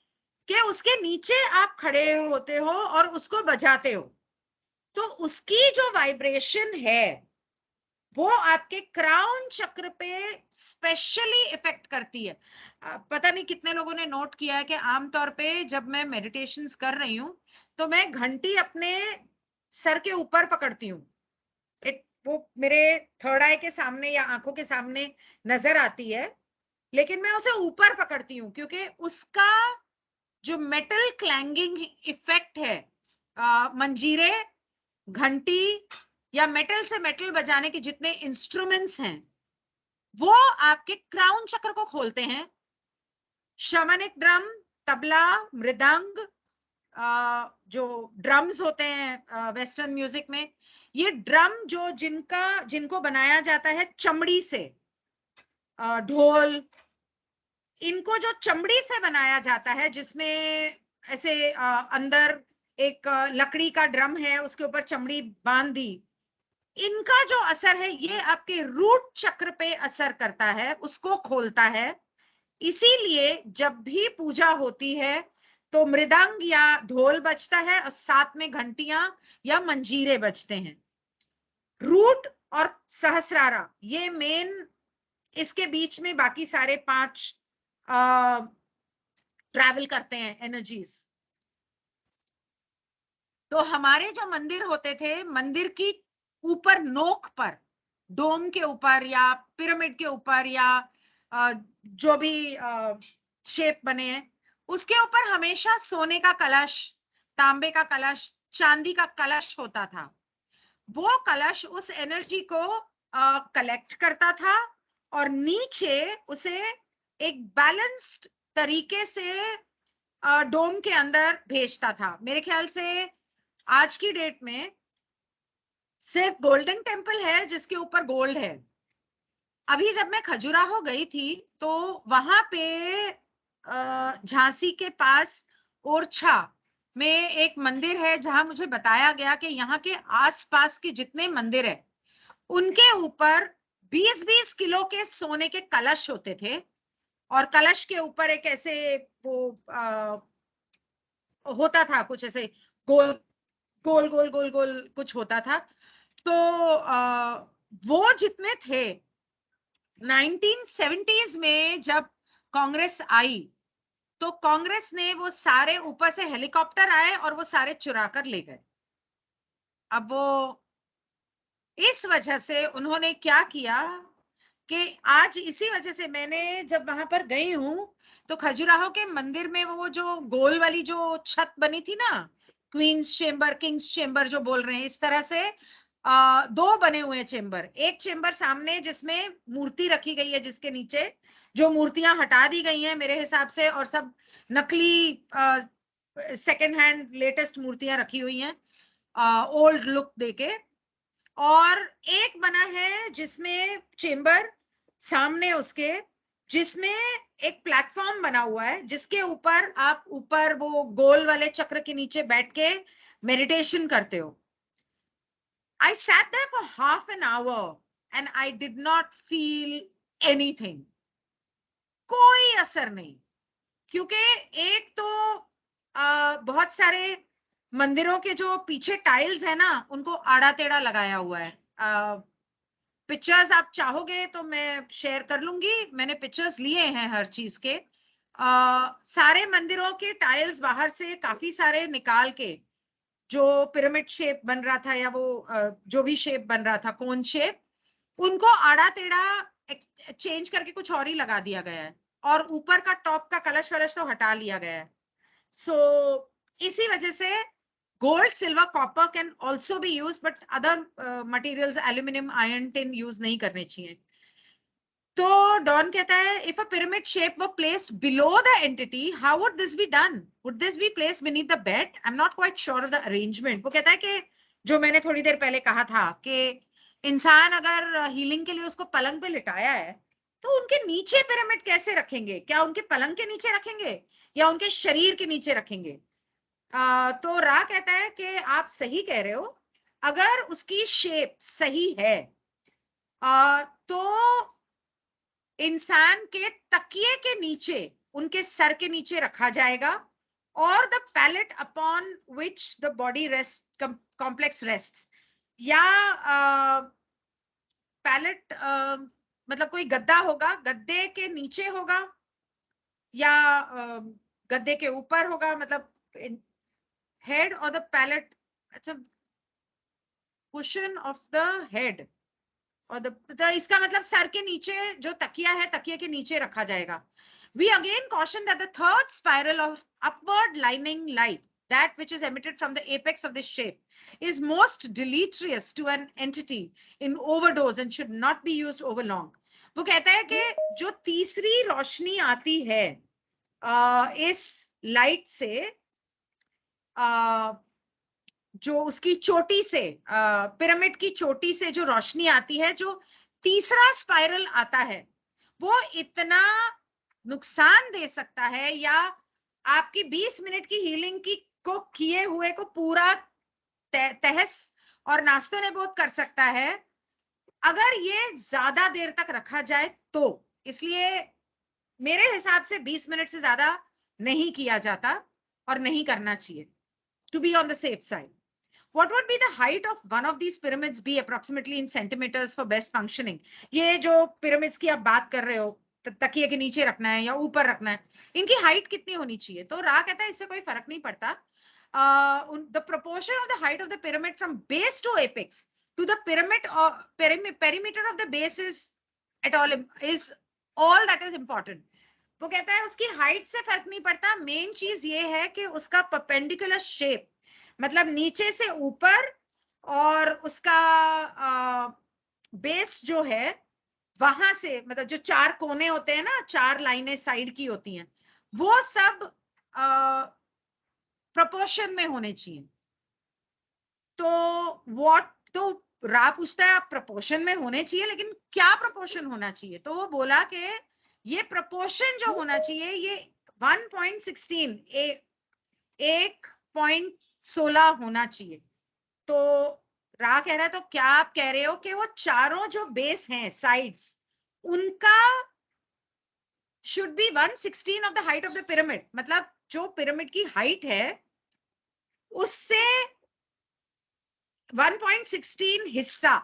S1: कि उसके नीचे आप खड़े होते हो और उसको बजाते हो, तो उसकी जो वाइब्रेशन है वो आपके क्राउन चक्र पे स्पेशली इफेक्ट करती है. पता नहीं कितने लोगों ने नोट किया है कि आमतौर पे जब मैं मेडिटेशंस कर रही हूं तो मैं घंटी अपने सर के ऊपर पकड़ती हूँ. वो मेरे थर्ड आई के सामने या आंखों के सामने नजर आती है, लेकिन मैं उसे ऊपर पकड़ती हूँ क्योंकि उसका जो मेटल क्लैंगिंग इफेक्ट है, मंजीरे, घंटी या मेटल से मेटल बजाने के जितने इंस्ट्रूमेंट्स हैं वो आपके क्राउन चक्र को खोलते हैं. शमनिक ड्रम, तबला, मृदंग, जो ड्रम्स होते हैं वेस्टर्न म्यूजिक में, ये ड्रम जो जिनको बनाया जाता है चमड़ी से, ढोल, इनको जो चमड़ी से बनाया जाता है जिसमें ऐसे अंदर एक लकड़ी का ड्रम है, उसके ऊपर चमड़ी बांध दी, इनका जो असर है ये आपके रूट चक्र पे असर करता है, उसको खोलता है. इसीलिए जब भी पूजा होती है तो मृदंग या ढोल बजता है और साथ में घंटियां या मंजीरे बजते हैं. रूट और सहस्रारा ये मेन, इसके बीच में बाकी सारे 5 ट्रैवल करते हैं एनर्जीज. तो हमारे जो मंदिर होते थे, मंदिर की ऊपर नोक पर, डोम के ऊपर या पिरामिड के ऊपर या जो भी शेप बने हैं, उसके ऊपर हमेशा सोने का कलश, तांबे का कलश, चांदी का कलश होता था. वो कलश उस एनर्जी को कलेक्ट करता था और नीचे उसे एक बैलेंस्ड तरीके से डोम के अंदर भेजता था. मेरे ख्याल से आज की डेट में सिर्फ गोल्डन टेम्पल है जिसके ऊपर गोल्ड है. अभी जब मैं खजुराहो गई थी तो वहां पे झांसी के पास ओरछा में एक मंदिर है जहां मुझे बताया गया कि यहाँ के आसपास के जितने मंदिर है उनके ऊपर 20-20 किलो के सोने के कलश होते थे और कलश के ऊपर एक ऐसे वो होता था कुछ ऐसे गोल गोल गोल गोल गोल कुछ होता था. तो वो जितने थे 1970s में जब कांग्रेस आई तो कांग्रेस ने वो सारे, ऊपर से हेलीकॉप्टर आए और वो सारे चुरा कर ले गए। अब वो इस वजह से उन्होंने क्या किया कि आज इसी वजह से मैंने जब वहां पर गई हूं तो खजुराहो के मंदिर में वो जो गोल वाली जो छत बनी थी ना, क्वींस चेम्बर, किंग्स चेम्बर जो बोल रहे हैं, इस तरह से दो बने हुए चेम्बर। एक चेम्बर सामने जिसमें मूर्ति रखी गई है, जिसके नीचे जो मूर्तियां हटा दी गई हैं मेरे हिसाब से, और सब नकली सेकेंड हैंड लेटेस्ट मूर्तियां रखी हुई हैं ओल्ड लुक देके। और एक बना है जिसमें चेम्बर सामने उसके, जिसमें एक प्लेटफॉर्म बना हुआ है जिसके ऊपर आप ऊपर वो गोल वाले चक्र के नीचे बैठ के मेडिटेशन करते हो। I sat there for half an hour and I did not feel anything. कोई असर नहीं, क्योंकि एक तो बहुत सारे मंदिरों के जो पीछे टाइल्स है ना, उनको आड़ा टेढ़ा लगाया हुआ है। पिक्चर्स आप चाहोगे तो मैं शेयर कर लूंगी, मैंने पिक्चर्स लिए हैं हर चीज के। सारे मंदिरों के टाइल्स बाहर से काफी सारे निकाल के, जो पिरामिड शेप बन रहा था या वो जो भी शेप बन रहा था, कोन शेप, उनको आड़ा टेढ़ा चेंज करके कुछ और ही लगा दिया गया है, और ऊपर का टॉप का कलश वलश तो हटा लिया गया है। सो इसी वजह से gold, silver, copper can also be use, but other materials aluminium, iron, tin use नहीं करने चाहिए। तो डॉन कहता है if a pyramid shape were placed below the entity, how would this be done? Would this be placed beneath the bed? I am not quite sure of the arrangement. वो कहता है कि जो मैंने थोड़ी देर पहले कहा था कि इंसान अगर हीलिंग के लिए उसको पलंग पे लिटाया है, तो उनके नीचे पिरामिड कैसे रखेंगे? क्या उनके पलंग के नीचे रखेंगे या उनके शरीर के नीचे रखेंगे? तो रा कहता है कि आप सही कह रहे हो, अगर उसकी शेप सही है तो इंसान के तकिए के नीचे, उनके सर के नीचे रखा जाएगा, और the pallet upon which the body rest complex rest, या पैलेट मतलब कोई गद्दा होगा, गद्दे के नीचे होगा, या गद्दे के ऊपर होगा, मतलब हेड और द पैलेट, अच्छा, कुशन ऑफ द हेड और इसका मतलब सर के नीचे जो तकिया है, तकिए के नीचे रखा जाएगा। We again caution that the third spiral of upward lining light, that which is emitted from the apex of this shape, is most deleterious to an entity in overdose and should not be used over long. वो कहता है कि जो तीसरी रोशनी आती है इस लाइट से, जो उसकी चोटी से, पिरामिड की चोटी से जो रोशनी आती है, जो तीसरा स्पाइरल आता है, वो इतना नुकसान दे सकता है, या आपकी 20 मिनट की हीलिंग की को किए हुए को पूरा तहस और नाश्ते ने बहुत कर सकता है, अगर ये ज्यादा देर तक रखा जाए तो। इसलिए मेरे हिसाब से 20 मिनट से ज्यादा नहीं किया जाता और नहीं करना चाहिए, to be on the safe side. What would be the height of one of these pyramids be approximately in centimeters for best functioning? ये जो pyramids की आप बात कर रहे हो, तकिए के नीचे रखना है या ऊपर रखना है, इनकी हाइट कितनी होनी चाहिए? तो रा कहता है इससे कोई फर्क नहीं पड़ता। The proportion of the height of the pyramid from base to apex to the pyramid or perimeter of the base is all that is important. वो कहता है उसकी हाइट से फर्क नहीं पड़ता, मेन चीज ये है कि उसका परपेंडिकुलर शेप, मतलब नीचे से ऊपर, और उसका बेस जो है वहां से, मतलब जो चार कोने होते हैं ना, चार लाइनें साइड की होती हैं, वो सब प्रोपोर्शन में होने चाहिए। तो व्हाट, तो रा पूछता है आप प्रोपोर्शन में होने चाहिए, लेकिन क्या प्रोपोर्शन होना चाहिए? तो वो बोला कि ये प्रोपोर्शन जो होना चाहिए ये 1.16 1.16 होना चाहिए। तो रा कह रहा है तो क्या आप कह रहे हो कि वो चारों जो बेस हैं, साइड्स, उनका should be 1/16 of the height of the pyramid, मतलब जो पिरामिड की हाइट है उससे 1.16 हिस्सा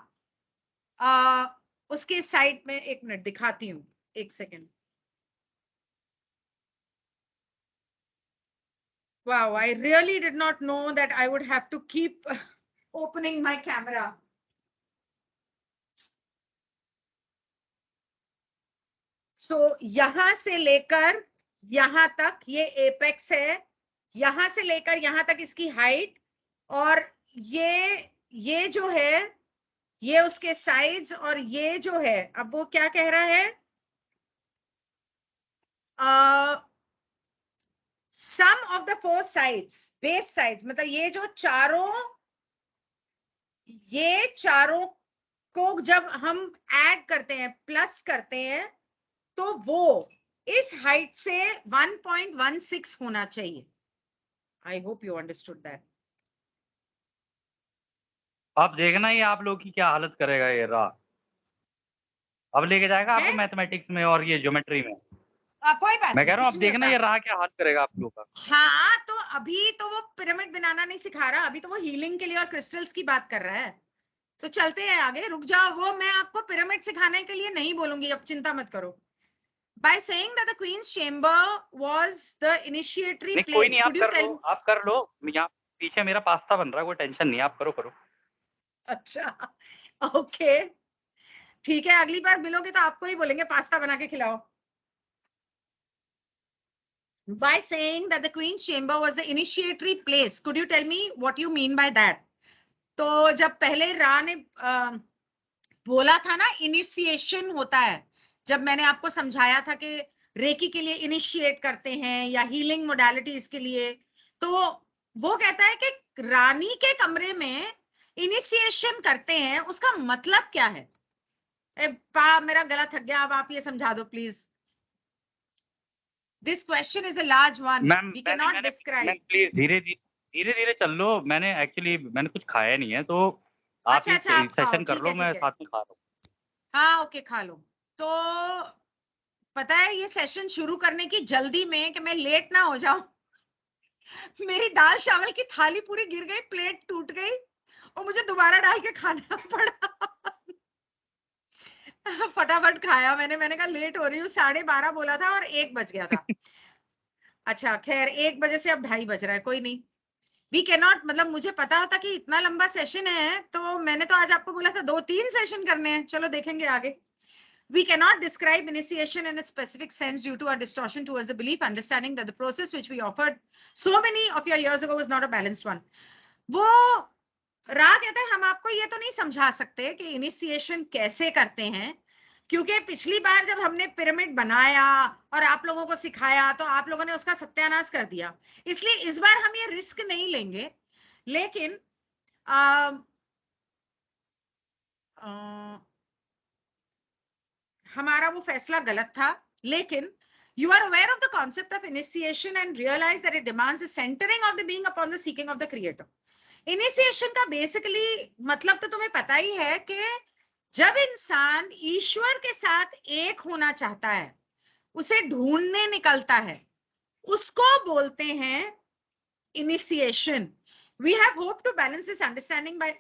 S1: उसके साइड में। एक मिनट दिखाती हूँ, एक second. Wow, I really did not know that I would have to keep opening my camera. So यहां से लेकर यहां तक ये एपेक्स है, यहां से लेकर यहां तक इसकी हाइट, और ये जो है ये उसके साइड्स, और ये जो है अब वो क्या कह रहा है, some of the 4 sides, base sides, मतलब ये चारों को जब हम ऐड करते हैं, प्लस करते हैं, तो वो इस हाइट से 1.16 होना चाहिए. I hope you understood that.
S2: अब देखना ही आप लोग की क्या हालत करेगा ये रा. अब लेके जाएगा आपको मैथमेटिक्स में और ये ज्योमेट्री में.
S1: कोई बात
S2: मैं
S1: नहीं,
S2: कह रहा हूँ
S1: कुछ
S2: अब
S1: नहीं
S2: देखना
S1: होता.
S2: ये राह क्या हाल करेगा आप लोग का.
S1: हाँ, तो अभी तो वो पिरामिड बनाना नहीं सिखा रहा, अभी तो वो हीलिंग के लिए और क्रिस्टल्स की बात कर रहा है. तो चलते हैं आगे, रुक जाओ, वो मैं आपको पिरामिड सिखाने के लिए नहीं बोलूंगी, अब चिंता मत करो. By saying that the Queen's Chamber was the initiatory
S2: नहीं कोई
S1: place,
S2: नहीं, आप
S1: could you
S2: कर
S1: tell
S2: लो,
S1: me?
S2: आप कर लो. यहाँ पीछे मेरा पास्ता बन रहा है, कोई टेंशन नहीं, आप करो करो.
S1: अच्छा, ओके, ठीक है, अगली बार मिलोगे तो आपको ही बोलेंगे पास्ता बना के खिलाओ. By saying that the Queen's Chamber was the initiatory place, could you tell me what you mean by that? तो जब पहले रा ने बोला था ना, इनिशिएशन होता है, जब मैंने आपको समझाया था कि रेकी के लिए इनिशिएट करते हैं या हीलिंग मोडालिटीज के लिए, तो वो कहता है कि रानी के कमरे में इनिशिएशन करते हैं, उसका मतलब क्या है? मेरा गला थक गया, अब आप ये समझा दो please. This question is a large one, we can not describe.
S2: Please धीरे धीरे चल लो. मैंने कुछ खाया नहीं है, तो आप
S1: अच्छा
S2: ही
S1: अच्छा, आप खाओ,
S2: सेशन कर
S1: ठीक
S2: लो,
S1: है
S2: मैं
S1: ठीक है.
S2: साथ में खा रहा हूँ.
S1: हाँ ओके, खा लो. तो पता है ये सेशन शुरू करने की जल्दी में कि मैं लेट ना हो जाऊं, मेरी दाल चावल की थाली पूरी गिर गई, प्लेट टूट गई और मुझे दोबारा डाल के खाना पड़ा. फटाफट खाया मैंने कहा लेट हो रही हूँ, 12:30 बोला था और 1 बज गया था. अच्छा खैर, 1 बजे से अब 2:30 बज रहा है, कोई नहीं. वी कैन नॉट, मतलब मुझे पता होता कि इतना लंबा सेशन है तो मैंने तो आज आपको बोला था 2-3 सेशन करने हैं. चलो देखेंगे आगे. We cannot describe initiation in its specific sense due to our distortion towards the belief understanding that the process which we offered so many of your years ago was not a balanced one. वो रा कहते हैं हम आपको ये तो नहीं समझा सकते कि इनिशिएशन कैसे करते हैं, क्योंकि पिछली बार जब हमने पिरामिड बनाया और आप लोगों को सिखाया तो आप लोगों ने उसका सत्यानाश कर दिया, इसलिए इस बार हम ये रिस्क नहीं लेंगे. लेकिन हमारा वो फैसला गलत था. लेकिन you are aware of the concept of initiation and realize that it demands a centering of the being upon the seeking of the creator. Initiation का बेसिकली मतलब तो तुम्हें पता ही है कि जब इंसान ईश्वर के साथ एक होना चाहता है, उसे ढूंढने निकलता है, उसको बोलते हैं initiation. We have hoped to balance this understanding by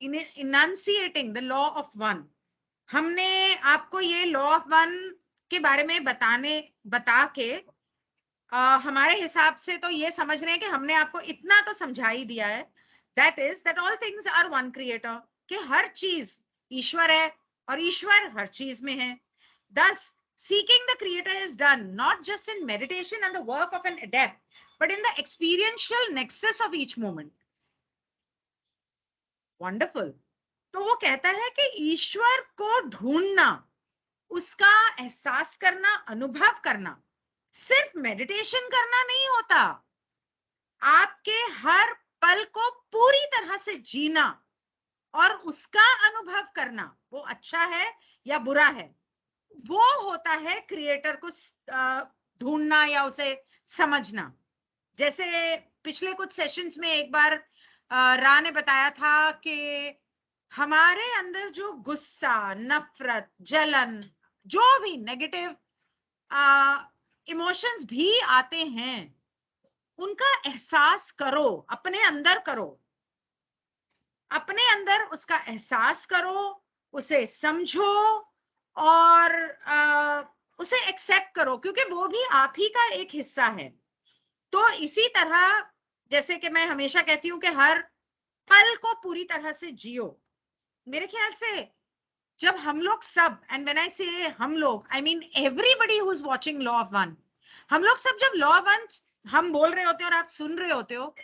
S1: enunciating the law of one. हमने आपको ये लॉ ऑफ वन के बारे में बता के हमारे हिसाब से तो ये समझ रहे हैं कि हमने आपको इतना तो समझा ही दिया है, that is that all things are one creator, कि हर चीज ईश्वर है और ईश्वर हर चीज में है. Thus, seeking the creator is done not just in meditation and the work of an adept, but in the experiential nexus of each moment. Wonderful. तो वो कहता है कि ईश्वर को ढूंढना, उसका एहसास करना, अनुभव करना, सिर्फ मेडिटेशन करना नहीं होता. आपके हर पल को पूरी तरह से जीना और उसका अनुभव करना, वो अच्छा है या बुरा है, वो होता है क्रिएटर को ढूंढना या उसे समझना. जैसे पिछले कुछ सेशंस में एक बार रा ने बताया था कि हमारे अंदर जो गुस्सा, नफरत, जलन, जो भी नेगेटिव इमोशंस भी आते हैं, उनका एहसास करो, अपने अंदर करो, अपने अंदर उसका एहसास करो, उसे समझो और उसे एक्सेप्ट करो, क्योंकि वो भी आप ही का एक हिस्सा है. तो इसी तरह जैसे कि मैं हमेशा कहती हूँ कि हर पल को पूरी तरह से जियो। मेरे ख्याल से जब हम लोग सब, एंड व्हेन आई से हम लोग, I mean everybody who is watching law of one, हम लोग सब जब लॉ ऑफ वन हम बोल रहे होते हो और आप सुन रहे होते हो,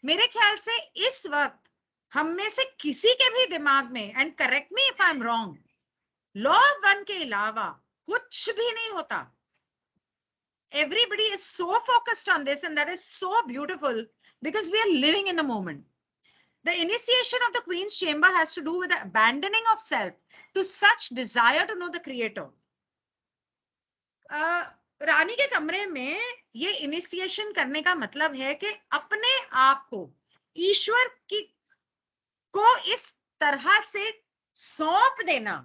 S1: मेरे ख्याल से इस वक्त हम में से किसी के भी दिमाग में, and correct me if I am wrong, law of one के अलावा कुछ भी नहीं होता। Everybody is so focused on this, and that is so beautiful because we are living in the moment. The initiation of the Queen's Chamber has to do with the abandoning of self to such desire to know the Creator. रानी के कमरे में ये इनिशिएशन करने का मतलब है कि अपने आप को ईश्वर की को इस तरह से सौंप देना,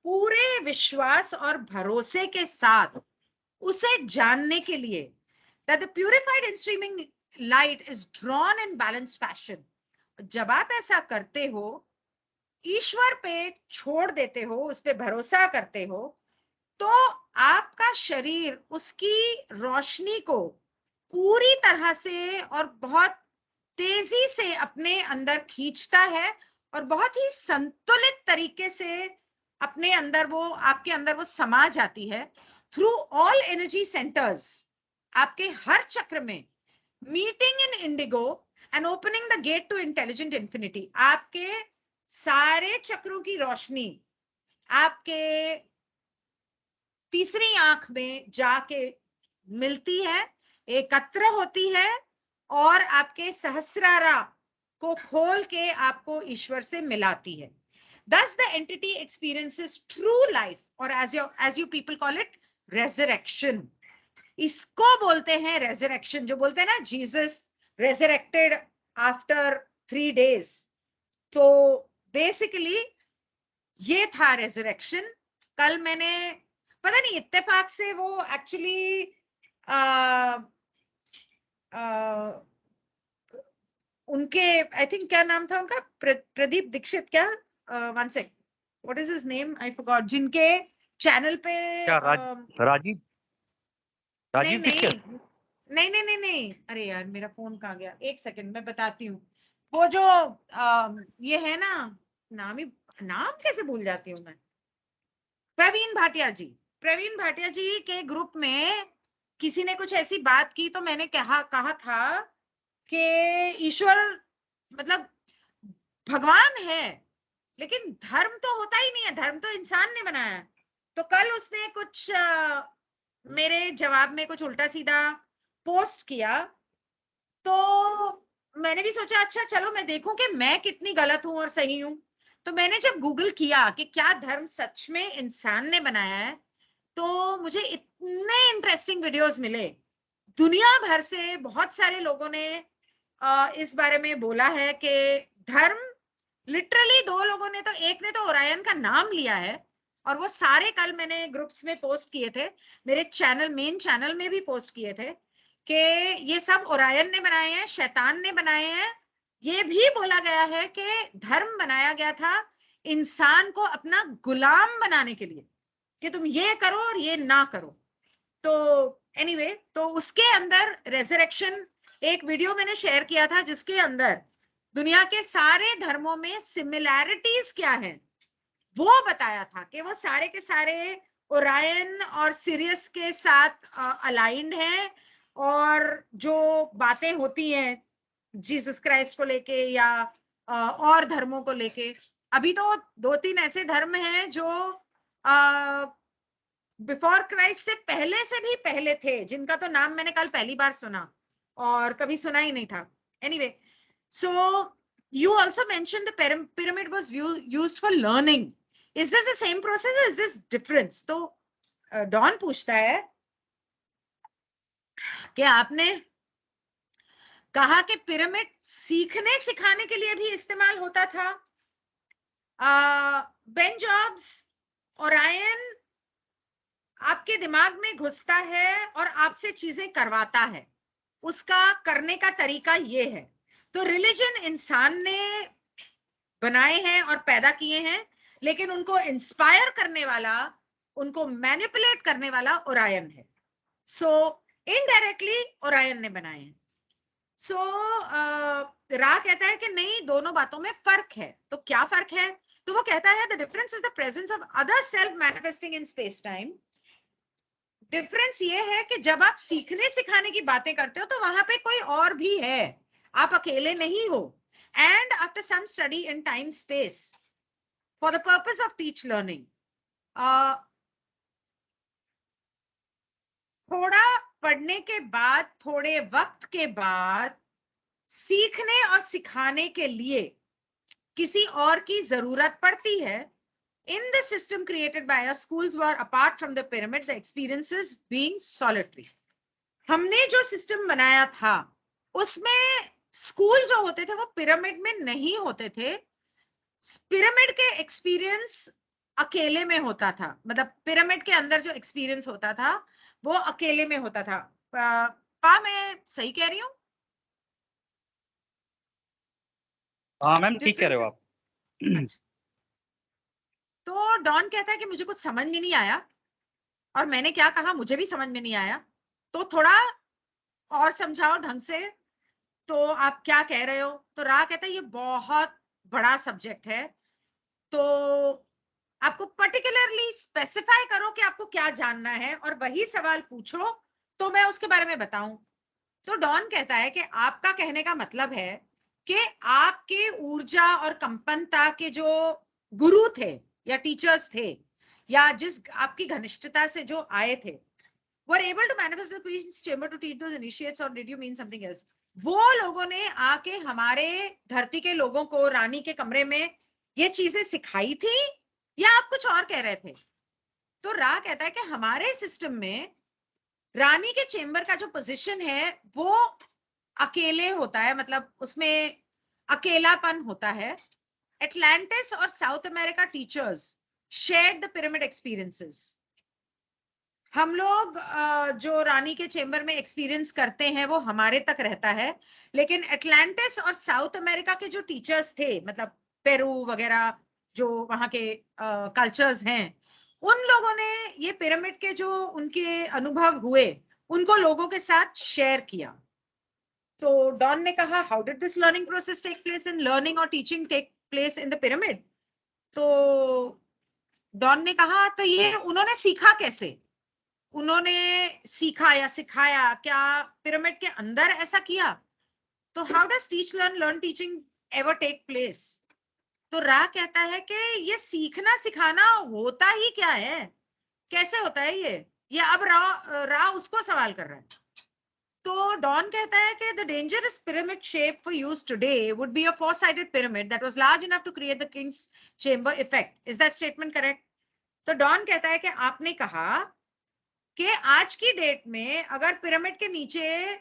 S1: पूरे विश्वास और भरोसे के साथ उसे जानने के लिए, that the purified and streaming light is drawn in balanced fashion. जब आप ऐसा करते हो, ईश्वर पे छोड़ देते हो, उस पे भरोसा करते हो, तो आपका शरीर उसकी रोशनी को पूरी तरह से और बहुत तेजी से अपने अंदर खींचता है और बहुत ही संतुलित तरीके से अपने अंदर वो, आपके अंदर वो समा जाती है थ्रू ऑल एनर्जी सेंटर्स, आपके हर चक्र में, meeting in Indigo and opening the gate to intelligent infinity. आपके सारे चक्रों की रोशनी आपके तीसरी आंख में जाके मिलती है, एकत्र होती है और आपके सहस्रारा को खोल के आपको ईश्वर से मिलाती है। Thus the entity experiences true life, or as you people call it, resurrection. इसको बोलते हैं resurrection, जो बोलते हैं ना Jesus resurrected after 3 days. तो basically ये था resurrection। कल मैंने पता नहीं इत्तेफाक से वो एक्चुअली उनके, आई थिंक क्या नाम था उनका, प्रदीप दीक्षित, क्या, one sec, what is his name, I forgot, जिनके चैनल पे
S2: क्या राजीव
S1: नहीं
S2: दीक्षित?
S1: नहीं नहीं नहीं नहीं, अरे यार मेरा फोन कहाँ गया, एक सेकंड मैं बताती हूँ। वो जो ये है ना, नाम कैसे भूल जाती हूँ मैं, प्रवीण भाटिया जी। प्रवीण भाटिया जी के ग्रुप में किसी ने कुछ ऐसी बात की तो मैंने कहा था कि ईश्वर मतलब भगवान है, लेकिन धर्म तो होता ही नहीं है, धर्म तो इंसान ने बनाया है। तो कल उसने कुछ मेरे जवाब में कुछ उल्टा सीधा पोस्ट किया, तो मैंने भी सोचा अच्छा चलो मैं देखूं कि मैं कितनी गलत हूं और सही हूं। तो मैंने जब गूगल किया कि क्या धर्म सच में इंसान ने बनाया है, तो मुझे इतने इंटरेस्टिंग वीडियोस मिले। दुनिया भर से बहुत सारे लोगों ने इस बारे में बोला है कि धर्म, लिटरली 2 लोगों ने तो, एक ने तो ओरायन का नाम लिया है, और वो सारे कल मैंने ग्रुप्स में पोस्ट किए थे, मेरे चैनल, मेन चैनल में भी पोस्ट किए थे कि ये सब ओरायन ने बनाए हैं, शैतान ने बनाए हैं। ये भी बोला गया है कि धर्म बनाया गया था इंसान को अपना गुलाम बनाने के लिए, कि तुम ये करो और ये ना करो। तो एनीवे, तो उसके अंदर रेजरेक्शन, एक वीडियो मैंने शेयर किया था जिसके अंदर दुनिया के सारे धर्मों में सिमिलैरिटीज क्या है वो बताया था, कि वो सारे के सारे ओरायन और सिरियस के साथ अलाइंड हैं, और जो बातें होती हैं जीसस क्राइस्ट को लेके या और धर्मों को लेके, अभी तो 2-3 ऐसे धर्म हैं जो बिफोर क्राइस्ट से भी पहले थे, जिनका तो नाम मैंने कल पहली बार सुना और कभी सुना ही नहीं था। Anyway, so you also mentioned the pyramid was used for learning. Is this the same process or is this difference? तो डॉन पूछता है कि आपने कहा कि पिरामिड सीखने सिखाने के लिए भी इस्तेमाल होता था। बेन जॉब्स, ओरायन आपके दिमाग में घुसता है और आपसे चीजें करवाता है, उसका करने का तरीका ये है। तो रिलीजन इंसान ने बनाए हैं और पैदा किए हैं, लेकिन उनको इंस्पायर करने वाला, उनको मैनिपुलेट करने वाला ओरायन है। सो इनडायरेक्टली ओरायन ने बनाए हैं। सो रा कहता है कि नहीं, दोनों बातों में फर्क है। तो क्या फर्क है? तो वो कहता है the difference is the presence of other self manifesting in space time. Difference ये है कि जब आप सीखने सिखाने की बातें करते हो तो वहां पे कोई और भी है, आप अकेले नहीं हो। And after some study in time space for the purpose of teach learning, थोड़ा पढ़ने के बाद, थोड़े वक्त के बाद सीखने और सिखाने के लिए किसी और की जरूरत पड़ती है। In the system created by us, schools were apart from the pyramid, the experiences being solitary. हमने जो सिस्टम बनाया था उसमें स्कूल जो होते थे वो पिरामिड में नहीं होते थे। पिरामिड के एक्सपीरियंस अकेले में होता था, मतलब पिरामिड के अंदर जो एक्सपीरियंस होता था वो अकेले में होता था। मैं सही कह रही हूँ?
S2: हाँ मैम, ठीक कह रहे हो आप।
S1: अच्छा। तो डॉन कहता है कि मुझे कुछ समझ में नहीं आया, और मैंने क्या कहा मुझे भी समझ में नहीं आया, तो थोड़ा और समझाओ ढंग से। तो आप क्या कह रहे हो? तो रा कहता है ये बहुत बड़ा सब्जेक्ट है, तो आपको पर्टिकुलरली स्पेसिफाई करो कि आपको क्या जानना है और वही सवाल पूछो तो मैं उसके बारे में बताऊं। तो डॉन कहता है कि आपका कहने का मतलब है कि आपके ऊर्जा और कंपनता के जो गुरु थे या टीचर्स थे या जिस आपकी घनिष्ठता से जो आए थे, were able to manifest the queen's chamber to teach those initiates, or did you mean something else? वो लोगों ने आके हमारे धरती के लोगों को रानी के कमरे में ये चीजें सिखाई थी या आप कुछ और कह रहे थे? तो रा कहता है कि हमारे सिस्टम में रानी के चेंबर का जो पोजीशन है वो अकेले होता है, मतलब उसमें अकेलापन होता है। एटलांटिस और south America teachers shared the pyramid experiences. हम लोग जो रानी के चेंबर में एक्सपीरियंस करते हैं वो हमारे तक रहता है, लेकिन एटलांटिस और साउथ अमेरिका के जो टीचर्स थे, मतलब पेरू वगैरह जो वहां के कल्चर्स हैं, उन लोगों ने ये पिरामिड के जो उनके अनुभव हुए उनको लोगों के साथ शेयर किया। तो डॉन ने कहा how did this learning process take place in learning और teaching take place in the pyramid? तो डॉन ने कहा तो ये उन्होंने सीखा कैसे? उन्होंने सीखा या सिखाया क्या पिरामिड के अंदर ऐसा किया? तो how does teach learn learn teaching ever take place? तो रा कहता है कि ये सीखना सिखाना होता ही क्या है, कैसे होता है ये अब रा उसको सवाल कर रहा है। तो डॉन कहता है कि the dangerous pyramid shape for use today would be a four sided pyramid that was large enough to create the king's chamber effect. Is that statement correct? तो डॉन कहता है कि आपने कहा कि आज की डेट में अगर पिरामिड के नीचे,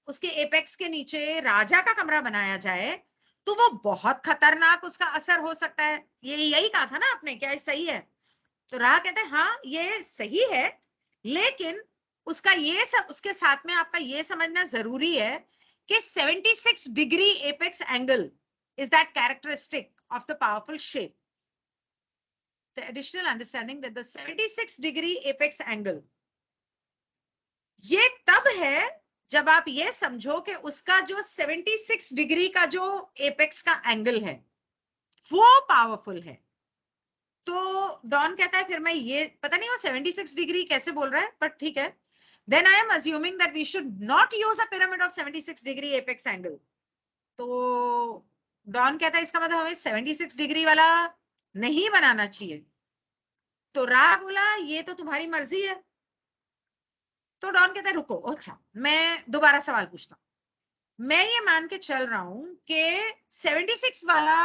S1: उसके एपेक्स के नीचे राजा का कमरा बनाया जाए तो वो बहुत खतरनाक उसका असर हो सकता है। ये यही कहा था ना आपने, क्या ये सही है? तो रा कहते हैं हाँ ये सही है, लेकिन उसका ये सब, उसके साथ में आपका ये समझना जरूरी है कि 76 degree apex angle is that characteristic of the powerful shape. The additional understanding that the 76 degree apex angle ये तब है जब आप ये समझो कि उसका जो 76 डिग्री का जो एपेक्स का एंगल है वो पावरफुल है। तो डॉन कहता है फिर मैं ये पता नहीं वो 76 डिग्री कैसे बोल रहा है, बट ठीक है। Then I am assuming that we should not use a pyramid of 76 degree apex angle. तो डॉन कहता है इसका मतलब हमें 76 डिग्री वाला नहीं बनाना चाहिए। तो रा बोला ये तो तुम्हारी मर्जी है। तो डॉन कहता है रुको, अच्छा मैं दोबारा सवाल पूछता हूं। मैं ये मान के चल रहा हूं कि 76 वाला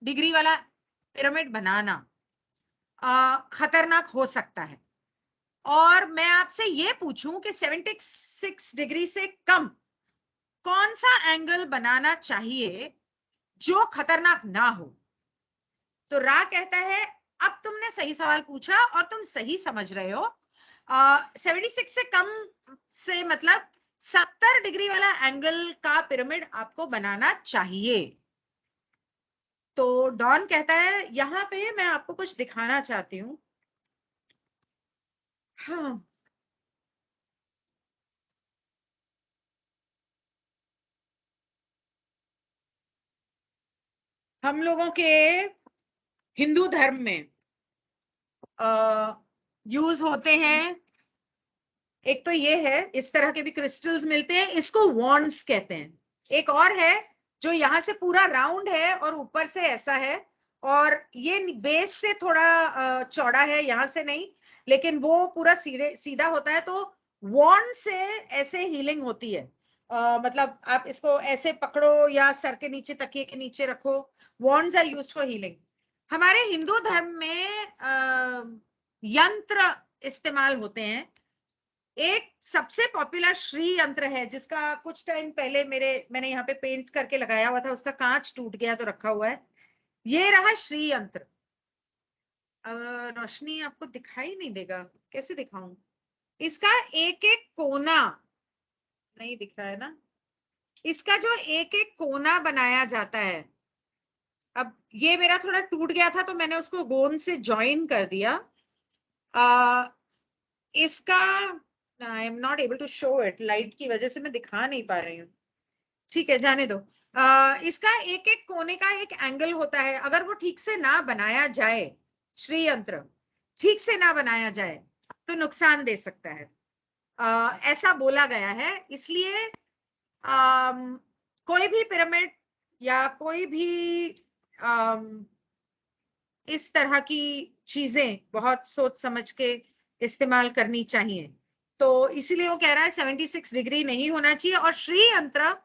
S1: डिग्री वाला पिरामिड बनाना खतरनाक हो सकता है, और मैं आपसे ये पूछूं कि 76 डिग्री से कम कौन सा एंगल बनाना चाहिए जो खतरनाक ना हो? तो रा कहता है अब तुमने सही सवाल पूछा और तुम सही समझ रहे हो। 76 से कम से मतलब 70 डिग्री वाला एंगल का पिरामिड आपको बनाना चाहिए। तो डॉन कहता है यहां पे मैं आपको कुछ दिखाना चाहती हूँ। हाँ, हम लोगों के हिंदू धर्म में यूज होते हैं, एक तो ये है, इस तरह के भी क्रिस्टल्स मिलते हैं, इसको वॉन्ड्स कहते हैं। एक और है जो यहाँ से पूरा राउंड है और ऊपर से ऐसा है, और ये बेस से थोड़ा चौड़ा है, यहाँ से नहीं, लेकिन वो पूरा सीधे सीधा होता है। तो वॉन्ड से ऐसे हीलिंग होती है। मतलब आप इसको ऐसे पकड़ो या सर के नीचे, तकिए के नीचे रखो। Wands are used for healing. हमारे हिंदू धर्म में यंत्र इस्तेमाल होते हैं। एक सबसे पॉपुलर श्री यंत्र है, जिसका कुछ टाइम पहले मैंने यहाँ पे पेंट करके लगाया हुआ था, उसका कांच टूट गया तो रखा हुआ है। ये रहा श्री यंत्र। रोशनी आपको दिखाई नहीं देगा, कैसे दिखाऊं? इसका एक एक कोना नहीं दिख रहा है ना। इसका जो एक एक कोना बनाया जाता है, अब ये मेरा थोड़ा टूट गया था तो मैंने उसको गोंद से ज्वाइन कर दिया। इसका I am not able to show it, light की वजह से मैं दिखा नहीं पा रही हूँ। ठीक है, जाने दो। इसका एक एक कोने का एक एंगल होता है। अगर वो ठीक से ना बनाया जाए, श्री यंत्र ठीक से ना बनाया जाए, तो नुकसान दे सकता है। ऐसा बोला गया है। इसलिए कोई भी पिरामिड या कोई भी इस तरह की चीजें बहुत सोच समझ के इस्तेमाल करनी चाहिए। तो इसीलिए वो कह रहा है 76 डिग्री नहीं होना चाहिए। और श्री यंत्र,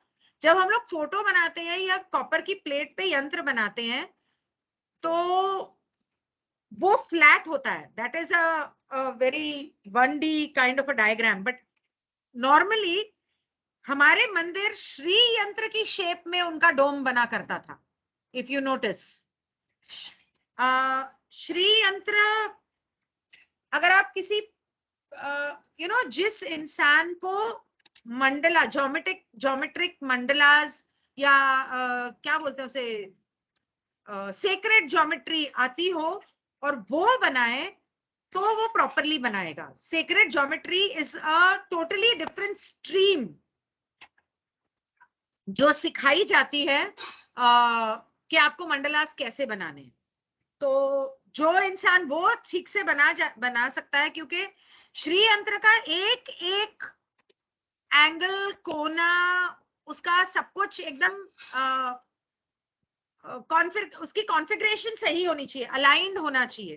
S1: जब हम लोग फोटो बनाते हैं या कॉपर की प्लेट पे यंत्र बनाते हैं, तो वो फ्लैट होता है। That is a very 1D kind of a diagram. But normally हमारे मंदिर श्री यंत्र की शेप में उनका डोम बना करता था। इफ यू नोटिस, श्री यंत्र, अगर आप किसी जिस इंसान को मंडला, ज्योमेट्रिक मंडलास या क्या बोलते हैं उसे, सेक्रेड ज्योमेट्री आती हो और वो बनाए, तो वो प्रॉपरली बनाएगा। Sacred geometry is a totally different stream जो सिखाई जाती है कि आपको मंडलास कैसे बनाने। तो जो इंसान वो ठीक से बना सकता है, क्योंकि श्री यंत्र का एक एक एंगल, कोना, उसका सब कुछ एकदम उसकी कॉन्फ़िगरेशन सही होनी चाहिए, अलाइंड होना चाहिए।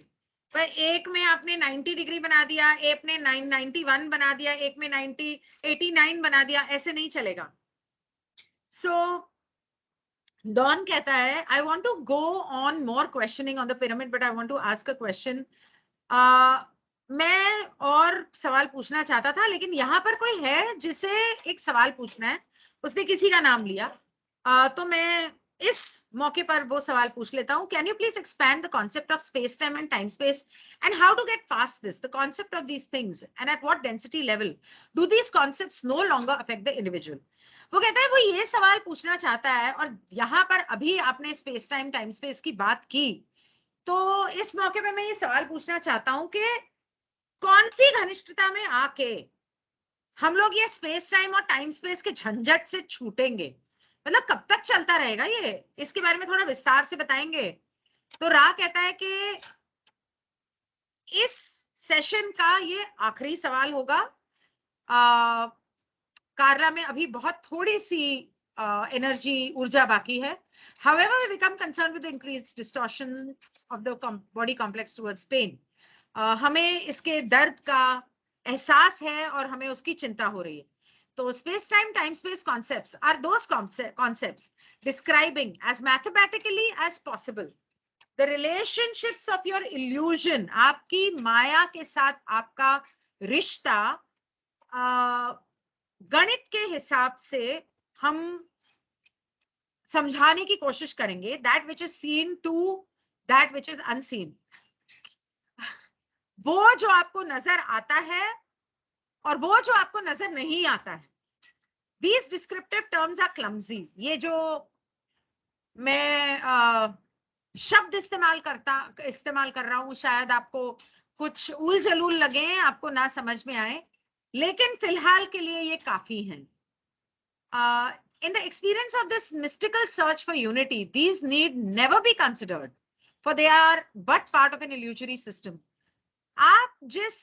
S1: पर एक में आपने 90 डिग्री बना दिया, एक ने 91 बना दिया, एक में 89 बना दिया, ऐसे नहीं चलेगा। सो डॉन कहता है, I want to go on more questioning on the pyramid, but I want to ask a question. मैं और सवाल पूछना चाहता था, लेकिन यहाँ पर कोई है जिसे एक सवाल पूछना है, उसने किसी का नाम लिया। तो मैं इस मौके पर वो सवाल पूछ लेता हूँ। Can you please expand the concept of space time and time space and how to get past this, the concept of these things and at what density level do these concepts no longer affect the individual. वो कहता है वो ये सवाल पूछना चाहता है, और यहाँ पर अभी आपने स्पेस टाइम टाइम स्पेस की बात की, तो इस मौके पे मैं ये सवाल पूछना चाहता हूं कि कौन सी घनिष्ठता में आके हम लोग ये स्पेस टाइम और टाइम स्पेस के झंझट से छूटेंगे? मतलब कब तक चलता रहेगा ये? इसके बारे में थोड़ा विस्तार से बताएंगे। तो रा कहता है कि इस सेशन का ये आखिरी सवाल होगा। कार्ला में अभी बहुत थोड़ी सी एनर्जी, ऊर्जा बाकी है। However, we become concerned with the increased distortions of the body complex towards pain. हमें इसके दर्द का एहसास है और हमें उसकी चिंता हो रही है। तो space time time space concepts are those concepts describing as mathematically as possible the relationships of your illusion, आपकी माया के साथ आपका रिश्ता गणित के हिसाब से हम समझाने की कोशिश करेंगे। That which is seen to that which is unseen, वो जो आपको नजर आता है और वो जो आपको नजर नहीं आता है। These descriptive terms are clumsy. ये जो मैं शब्द इस्तेमाल कर रहा हूं, शायद आपको कुछ उल जलूल लगे, आपको ना समझ में आए, लेकिन फिलहाल के लिए ये काफी है। in the experience of this mystical search for unity, these need never be considered, for they are but part of an illusory system. आप जिस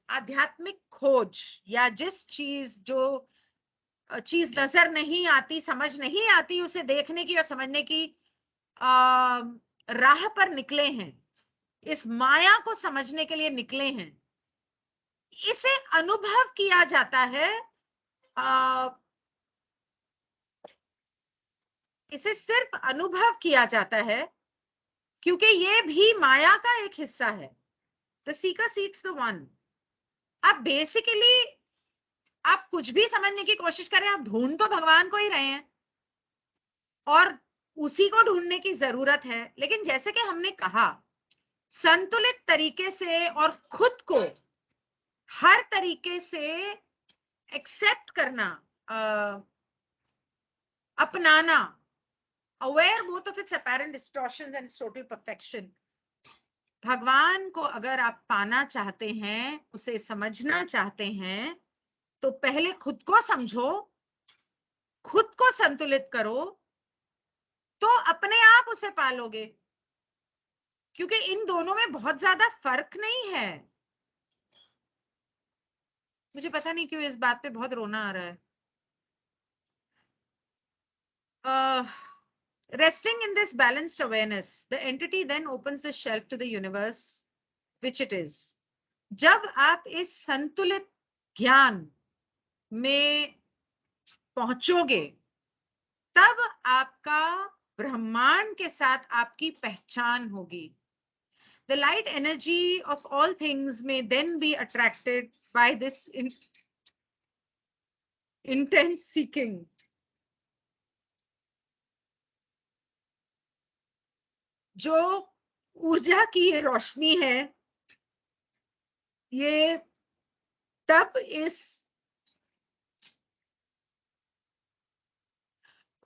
S1: आध्यात्मिक खोज या जिस चीज जो चीज नजर नहीं आती, समझ नहीं आती, उसे देखने की और समझने की राह पर निकले हैं, इस माया को समझने के लिए निकले हैं, इसे अनुभव किया जाता है, इसे सिर्फ अनुभव किया जाता है क्योंकि ये भी माया का एक हिस्सा है. The seeker seeks the one. आप बेसिकली आप कुछ भी समझने की कोशिश करें, आप ढूंढ तो भगवान को ही रहे हैं और उसी को ढूंढने की जरूरत है. लेकिन जैसे कि हमने कहा, संतुलित तरीके से और खुद को हर तरीके से एक्सेप्ट करना, अपनाना, aware both of its apparent distortions and its total perfection. भगवान को अगर आप पाना चाहते हैं, उसे समझना चाहते हैं, तो पहले खुद को समझो, खुद को संतुलित करो, तो अपने आप उसे पालोगे. क्योंकि इन दोनों में बहुत ज्यादा फर्क नहीं है. मुझे पता नहीं क्यों इस बात पे बहुत रोना आ रहा है. Resting in this balanced awareness, the entity then opens the shelf to the universe, which it is. जब आप इस संतुलित ज्ञान में पहुंचोगे, तब आपका ब्रह्मांड के साथ आपकी पहचान होगी. The light energy of all things may then be attracted by this intense seeking. जो ऊर्जा की ये रोशनी है, ये तब इस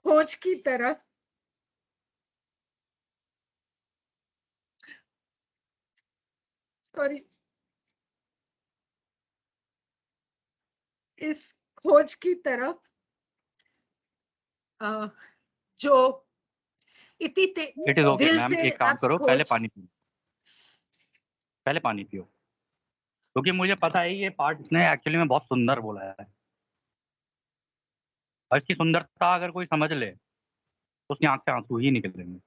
S1: खोज की तरफ इस खोज की तरफ जो इट इज ओके
S2: मैम, एक काम करो, पहले पानी पियो, पहले पानी पियो, क्योंकि मुझे पता है ये पार्ट इसने एक्चुअली में बहुत सुंदर बोला है, और इसकी सुंदरता अगर कोई समझ ले तो उसकी आंख से आंसू ही निकलेंगे.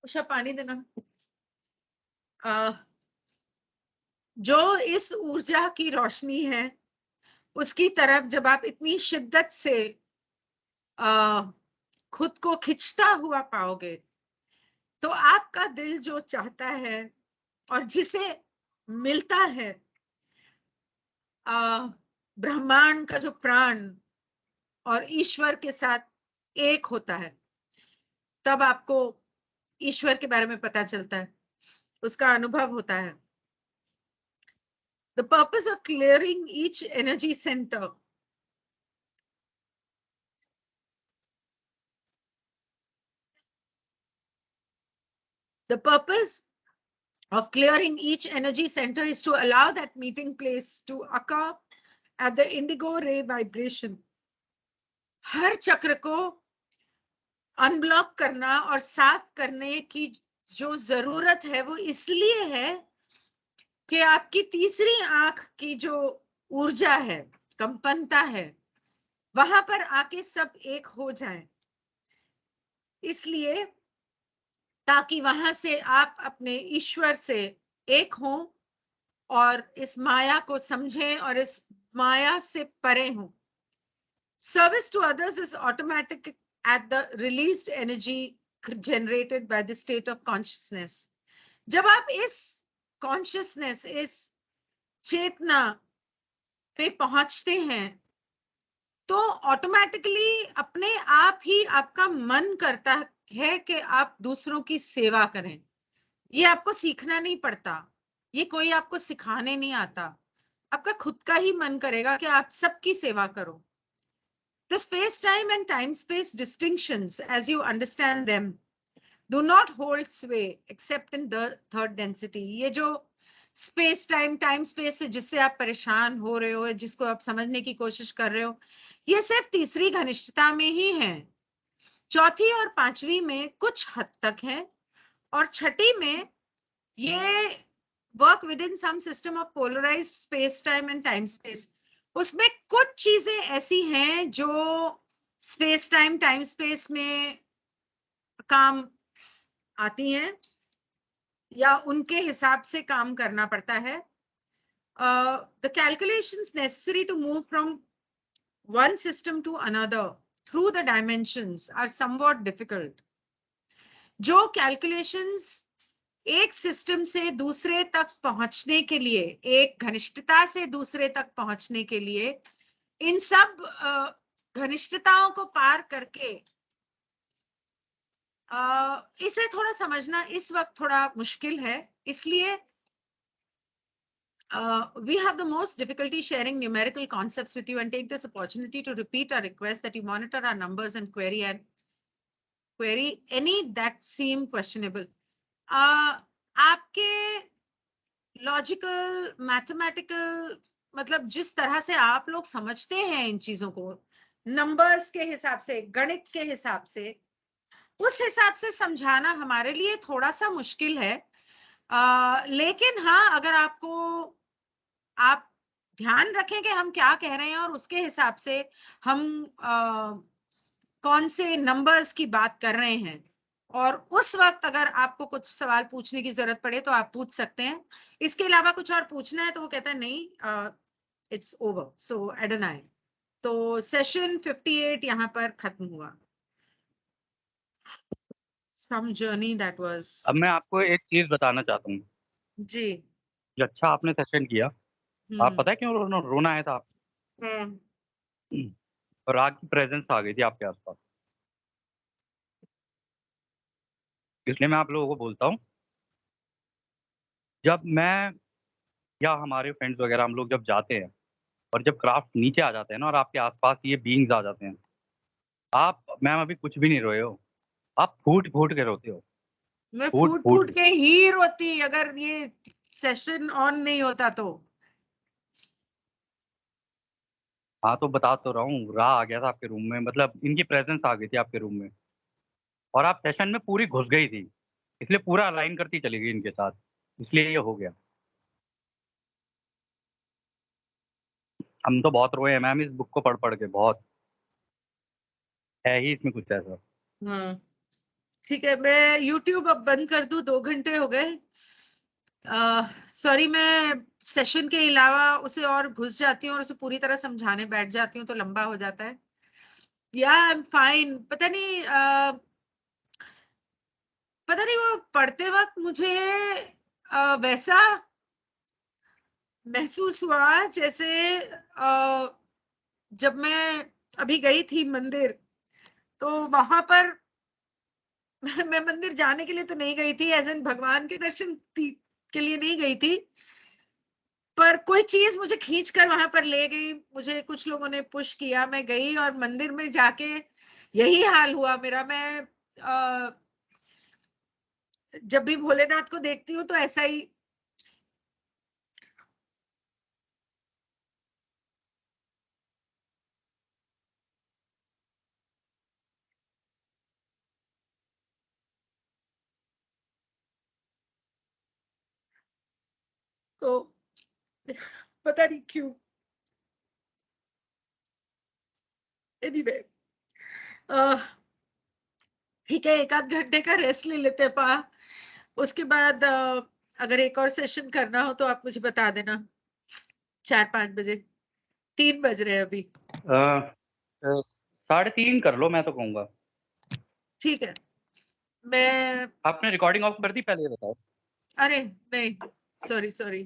S1: उषा, पानी देना. जो इस ऊर्जा की रोशनी है, उसकी तरफ जब आप इतनी शिद्दत से खुद को खिंचता हुआ पाओगे, तो आपका दिल जो चाहता है और जिसे मिलता है, ब्रह्मांड का जो प्राण और ईश्वर के साथ एक होता है, तब आपको ईश्वर के बारे में पता चलता है, उसका अनुभव होता है. The purpose of clearing each energy center is to allow that meeting place to occur at the indigo ray vibration. हर चक्र को अनब्लॉक करना और साफ करने की जो जरूरत है, वो इसलिए है कि आपकी तीसरी आंख की जो ऊर्जा है, कंपनता है, वहां पर आके सब एक हो जाएं. इसलिए ताकि वहां से आप अपने ईश्वर से एक हों और इस माया को समझें और इस माया से परे हों. Service to others is automatic at the released energy generated by the state of consciousness. जब आप इस consciousness, इस चेतना पे पहुंचते हैं, तो ऑटोमेटिकली अपने आप ही आपका मन करता है कि आप दूसरों की सेवा करें. ये आपको सीखना नहीं पड़ता, ये कोई आपको सिखाने नहीं आता, आपका खुद का ही मन करेगा कि आप सबकी सेवा करो. The space-time and time-space distinctions, as you understand them, do not hold sway except in the third density. ये जो स्पेस टाइम, टाइम स्पेस से जिससे आप परेशान हो रहे हो, जिसको आप समझने की कोशिश कर रहे हो, ये सिर्फ तीसरी घनिष्ठता में ही है। चौथी और पांचवी में कुछ हद तक है, और छठी में ये work within some system of polarised space time and time space. उसमें कुछ चीजें ऐसी हैं जो स्पेस टाइम, टाइम स्पेस में काम आती हैं या उनके हिसाब से काम करना पड़ता है। The calculations necessary to move from one system to another through the dimensions are somewhat difficult. जो कैलकुलेशंस एक सिस्टम से दूसरे तक पहुंचने के लिए, एक घनिष्ठता से दूसरे तक पहुंचने के लिए, इन सब घनिष्ठताओं को पार करके इसे थोड़ा समझना इस वक्त थोड़ा मुश्किल है। इसलिए we have the most difficulty sharing numerical concepts with you and take this opportunity to repeat our request that you monitor our numbers and query any that seem questionable. आपके लॉजिकल, मैथमेटिकल, मतलब जिस तरह से आप लोग समझते हैं इन चीजों को, नंबर्स के हिसाब से, गणित के हिसाब से, उस हिसाब से समझाना हमारे लिए थोड़ा सा मुश्किल है। लेकिन हाँ, अगर आप ध्यान रखें कि हम क्या कह रहे हैं और उसके हिसाब से हम कौन से नंबर्स की बात कर रहे हैं, और उस वक्त अगर आपको कुछ सवाल पूछने की जरूरत पड़े तो आप पूछ सकते हैं। इसके अलावा कुछ और पूछना है तो वो कहता है नहीं, इट्स ओवर, सो एडोनाई। तो सेशन 58 यहाँ पर खत्म हुआ। सम जर्नी दैट वाज।
S2: अब मैं आपको एक चीज बताना चाहता हूँ
S1: जी।
S2: कि अच्छा आपने सेशन किया। आप पता है क्यों रोना आया था आप? और राग की प्रेजेंस आ गई थी आपके आसपास, इसलिए मैं आप लोगों को बोलता हूँ, जब मैं या हमारे फ्रेंड्स वगैरह हम लोग जब जाते हैं और जब क्राफ्ट नीचे आ जाते हैं ना और आपके आसपास ये बीइंग्स आ जाते हैं, आप मैम अभी कुछ भी नहीं रोए हो, आप फूट फूट के रोते हो,
S1: मैं
S2: फूट
S1: फूट
S2: फूट
S1: फूट
S2: के।
S1: के ही रोती अगर ये सेशन ऑन नहीं होता तो।
S2: हाँ तो बता तो रहा हूँ, रा आ गया था आपके रूम में, मतलब इनकी प्रेजेंस आ गई थी आपके रूम में और आप सेशन में पूरी घुस गई थी, इसलिए पूरा अलाइन करती चली गई इनके साथ, इसलिए ये हो गया। हम तो बहुत रोए हैं मैम इस बुक को पढ़ पढ़ के, बहुत है ही इसमें कुछ ऐसा।
S1: हाँ ठीक है, मैं YouTube अब बंद कर दूं, 2 घंटे हो गए। सॉरी, मैं सेशन के अलावा उसे और घुस जाती हूँ और उसे पूरी तरह समझाने बैठ जाती हूँ तो लंबा हो जाता है। या आई एम फाइन। पता नहीं वो पढ़ते वक्त मुझे वैसा महसूस हुआ जैसे जब मैं अभी गई थी मंदिर, तो वहां पर मैं मंदिर जाने के लिए तो नहीं गई थी, एज इन भगवान के दर्शन के लिए नहीं गई थी, पर कोई चीज मुझे खींच कर वहां पर ले गई, मुझे कुछ लोगों ने पुश किया, मैं गई और मंदिर में जाके यही हाल हुआ मेरा। मैं जब भी भोलेनाथ को देखती हूँ तो ऐसा ही। तो पता नहीं क्यों। एनीवे, ठीक है, 1 आध घंटे का रेस्ट ले लेते हैं पा। उसके बाद अगर एक और सेशन करना हो तो आप मुझे बता देना। 4-5 बजे, 3 बज रहे हैं अभी।
S2: 3:30 कर लो, मैं तो कहूँगा।
S1: ठीक है, मैं
S2: आपने रिकॉर्डिंग ऑफ कर दी पहले, ये बताओ।
S1: अरे नहीं, सॉरी सॉरी।